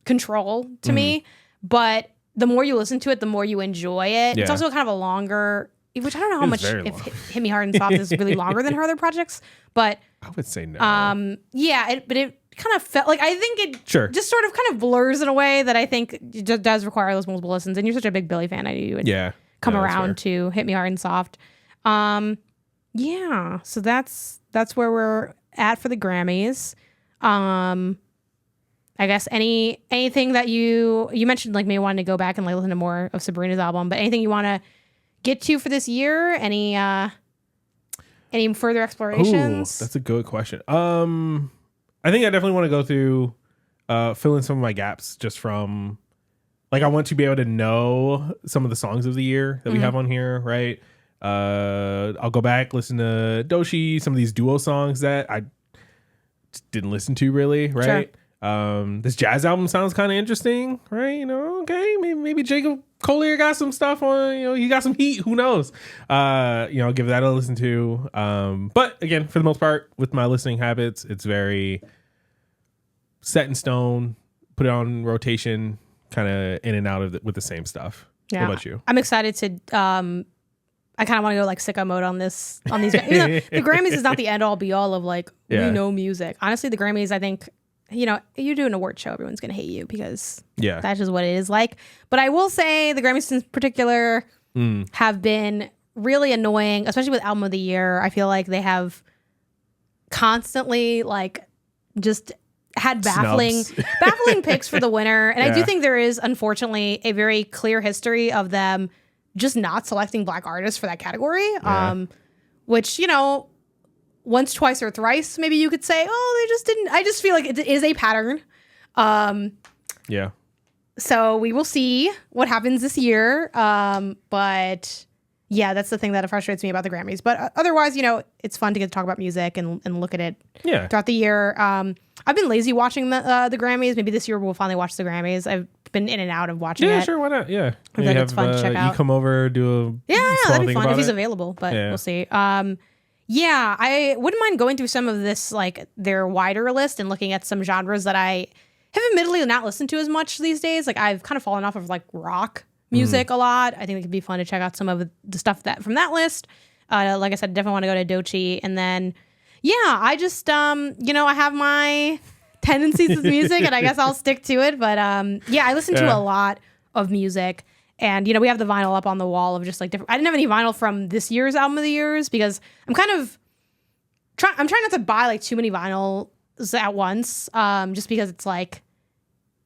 Control to me, but the more you listen to it, the more you enjoy it. It's also kind of a longer, which I don't know how much, if Hit Me Hard and Soft is really longer than her other projects, but I would say no. But it kind of felt like, I think it just sort of kind of blurs in a way that I think just does require those multiple listens. And you're such a big Billie fan, I knew you would come around to Hit Me Hard and Soft. So that's where we're at for the Grammys. I guess anything that you mentioned, like maybe wanting to go back and like listen to more of Sabrina's album, but anything you want to get to for this year? Any further explorations? Ooh, that's a good question. I think I definitely want to go through fill in some of my gaps just from like, I want to be able to know some of the songs of the year that we have on here, right? I'll go back, listen to Doechii, some of these duo songs that I just didn't listen to really, right? This jazz album sounds kind of interesting, right? You know, okay, maybe Jacob Collier got some stuff on, you know, he got some heat, who knows? I'll give that a listen to. But again, for the most part, with my listening habits, it's very set in stone, put it on rotation, kind of in and out of with the same stuff. Yeah. What about you? I'm excited to I kind of want to go like sicko mode on these. The Grammys is not the end all be all of like, we know music. Honestly, the Grammys, I think, you do an award show, everyone's going to hate you because that's just what it is like. But I will say the Grammys in particular have been really annoying, especially with Album of the Year. I feel like they have constantly like just had baffling picks for the winner. And I do think there is, unfortunately, a very clear history of them just not selecting Black artists for that category, which, once, twice, or thrice, maybe you could say, oh, they just didn't. I just feel like it is a pattern. So we will see what happens this year. But yeah, that's the thing that frustrates me about the Grammys. But otherwise, it's fun to get to talk about music and look at it throughout the year. I've been lazy watching the Grammys. Maybe this year we'll finally watch the Grammys. I've been in and out of watching it. Yeah, sure, why not? Yeah. I think it's fun to check out. You come over, do a that'd be fun if he's available, but we'll see. I wouldn't mind going through some of this, like their wider list and looking at some genres that I have admittedly not listened to as much these days. Like I've kind of fallen off of like rock music a lot. I think it could be fun to check out some of the stuff that from that list. Like I said, definitely want to go to Doechii. And then, I just, I have my tendencies with music and I guess I'll stick to it. But I listen to a lot of music. And, we have the vinyl up on the wall of just like different. I didn't have any vinyl from this year's Album of the Years because I'm kind of trying not to buy like too many vinyls at once. Just because it's like,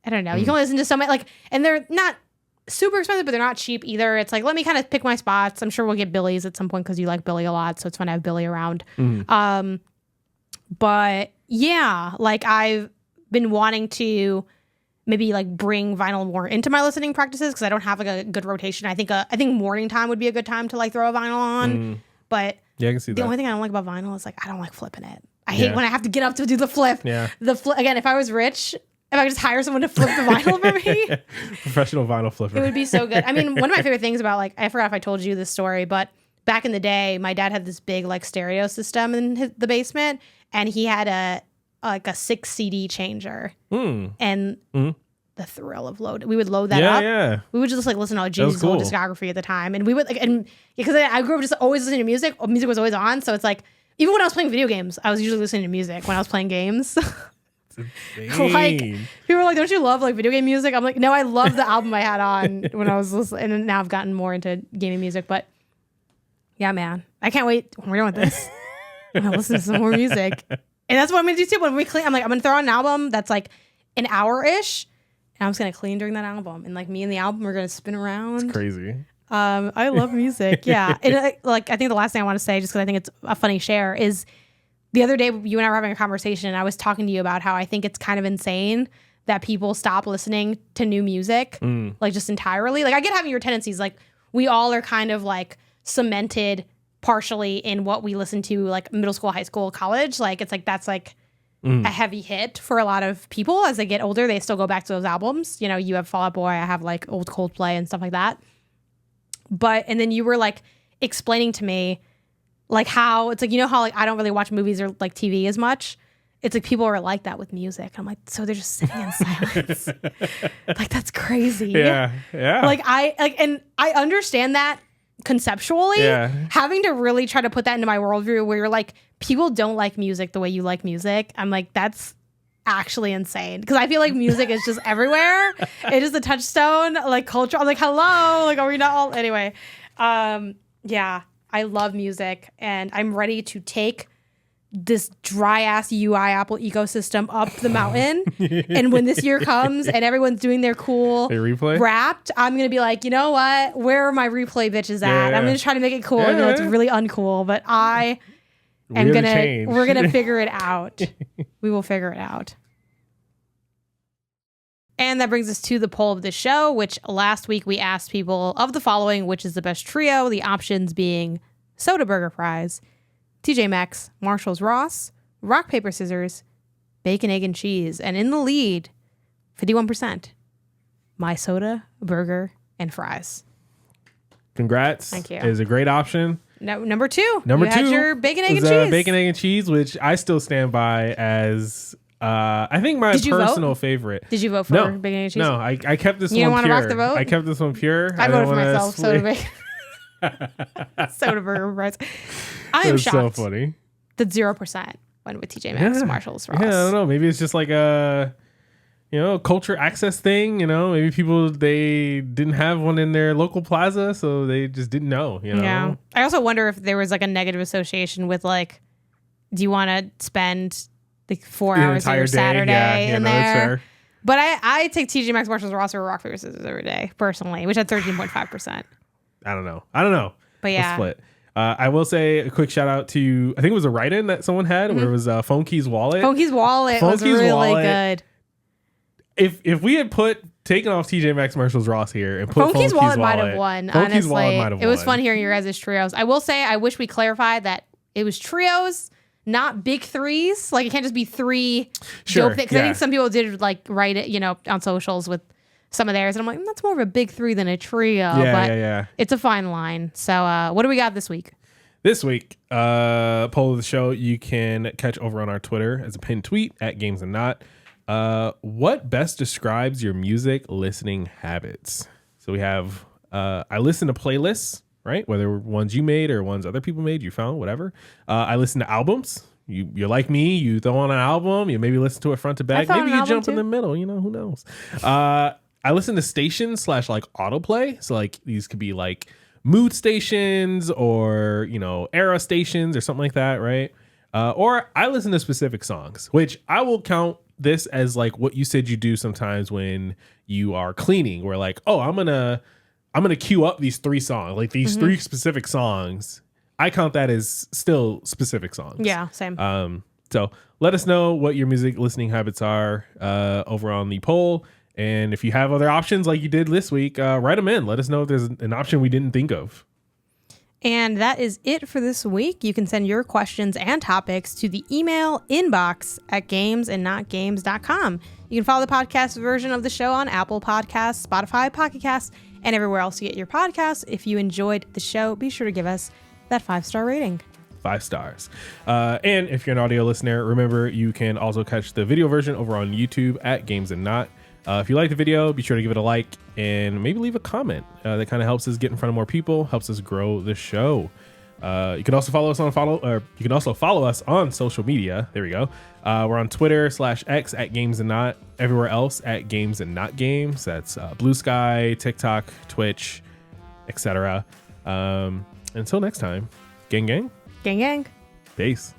I don't know. You can listen to so many, like, and they're not super expensive, but they're not cheap either. It's like, let me kind of pick my spots. I'm sure we'll get Billie's at some point because you like Billie a lot. So it's fun to have Billie around. But yeah, like I've been wanting to maybe like bring vinyl more into my listening practices because I don't have like a good rotation. I think morning time would be a good time to like throw a vinyl on. But yeah, I can see the only thing I don't like about vinyl is like I don't like flipping it. I hate when I have to get up to do the flip. Yeah. Again, if I was rich, if I could just hire someone to flip the vinyl for me. Professional vinyl flipper. It would be so good. I mean, one of my favorite things about like, I forgot if I told you this story, but back in the day, my dad had this big like stereo system in the basement, and he had a 6 CD changer. And the thrill of we would load that up. Yeah. We would just like listen to Jesus' whole discography at the time. And we would like, and because I grew up just always listening to music. Music was always on. So it's like, even when I was playing video games, I was usually listening to music when I was playing games. Like people were like, "Don't you love like video game music?" I'm like, "No, I love the album I had on when I was listening." And now I've gotten more into gaming music. But yeah, man, I can't wait when we're done with this. I'm gonna listen to some more music, and that's what I'm gonna do too. When we clean, I'm gonna throw on an album that's like an hour ish, and I'm just gonna clean during that album. And like me and the album, we're gonna spin around. It's crazy. I love music. Yeah, and like I think the last thing I want to say, just because I think it's a funny share, is. The other day, you and I were having a conversation, and I was talking to you about how I think it's kind of insane that people stop listening to new music, like just entirely. Like I get having your tendencies. Like we all are kind of like cemented partially in what we listen to, like middle school, high school, college. Like it's like that's like a heavy hit for a lot of people. As they get older, they still go back to those albums. You know, you have Fall Out Boy, I have like old Coldplay and stuff like that. And then you were like explaining to me. Like how it's like, you know how like I don't really watch movies or like TV as much. It's like people are like that with music. I'm like, so they're just sitting in silence. Like that's crazy. Yeah. Like and I understand that conceptually. Yeah. Having to really try to put that into my worldview where you're like, people don't like music the way you like music. I'm like, that's actually insane because I feel like music is just everywhere. It is the touchstone, like culture. I'm like, hello, like are we not all anyway? Yeah. I love music, and I'm ready to take this dry-ass UI Apple ecosystem up the mountain. And when this year comes and everyone's doing their cool Wrapped, I'm going to be like, you know what? Where are my replay bitches at? I'm going to try to make it cool, even though it's really uncool. But we're going to figure it out. We will figure it out. And that brings us to the poll of the show, which last week we asked people of the following, which is the best trio, the options being Soda Burger Fries, TJ Maxx, Marshall's Ross, Rock, Paper, Scissors, Bacon, Egg, and Cheese. And in the lead, 51%, My Soda, Burger, and Fries. Congrats. Thank you. It is a great option. No, number two. You had your Bacon, Egg, and Cheese. Bacon, Egg, and Cheese, which I still stand by as... I think my personal favorite. Did you vote for Bacon, Egg, and Cheese? No, I kept this one pure. You don't want to rock the vote? I kept this one pure. I voted for myself. Soda Bacon. Soda Burger Fries. I am shocked. So funny. That 0% went with TJ Maxx, Marshall's, Ross. Yeah, I don't know. Maybe it's just like a, culture access thing. Maybe people, they didn't have one in their local plaza, so they just didn't know. Yeah. I also wonder if there was like a negative association with like, do you want to spend like 4 hours of your Saturday in there? That's fair. But I take TJ Maxx, Marshall's, Ross, or Rock, Paper, Scissors every day, personally, which had 13.5%. I don't know. But yeah. Split. I will say a quick shout out to, I think it was a write-in that someone had where it was Phone Keys Wallet. Phone Keys Wallet was really good. If we had taken off TJ Maxx, Marshall's, Ross here and put Phone Keys Wallet might have won, Phone Keys Wallet might have won. It was fun hearing your guys' trios. I will say, I wish we clarified that it was trios, not big threes. Like it can't just be three dope things. I think some people did like write it, on socials with some of theirs. And I'm like, that's more of a big three than a trio. Yeah. It's a fine line. So what do we got this week? This week, poll of the show, you can catch over on our Twitter as a pinned tweet at Games and Not. What best describes your music listening habits? So we have, I listen to playlists, right? Whether ones you made or ones other people made, you found, whatever. I listen to albums. You're like me. You throw on an album. You maybe listen to it front to back. Maybe you jump in the middle. Who knows? I listen to stations / like autoplay. So like these could be like mood stations or, era stations or something like that, right? Or I listen to specific songs, which I will count this as like what you said you do sometimes when you are cleaning, where like, oh, I'm gonna queue up these 3 songs, like these 3 specific songs. I count that as still specific songs. Yeah, same. So let us know what your music listening habits are over on the poll. And if you have other options like you did this week, write them in. Let us know if there's an option we didn't think of. And that is it for this week. You can send your questions and topics to the email inbox at gamesandnotgames.com. You can follow the podcast version of the show on Apple Podcasts, Spotify, Pocket Casts, and everywhere else you get your podcasts. If you enjoyed the show, be sure to give us that 5-star rating. 5 stars. And if you're an audio listener, remember you can also catch the video version over on YouTube at Games and Not. If you like the video, be sure to give it a like and maybe leave a comment. That kind of helps us get in front of more people, helps us grow the show. You can also follow us on social media. There we go. We're on Twitter /X at Games and Not. Everywhere else at Games and Not Games. That's Blue Sky, TikTok, Twitch, etc. Until next time, gang gang. Gang gang. Peace.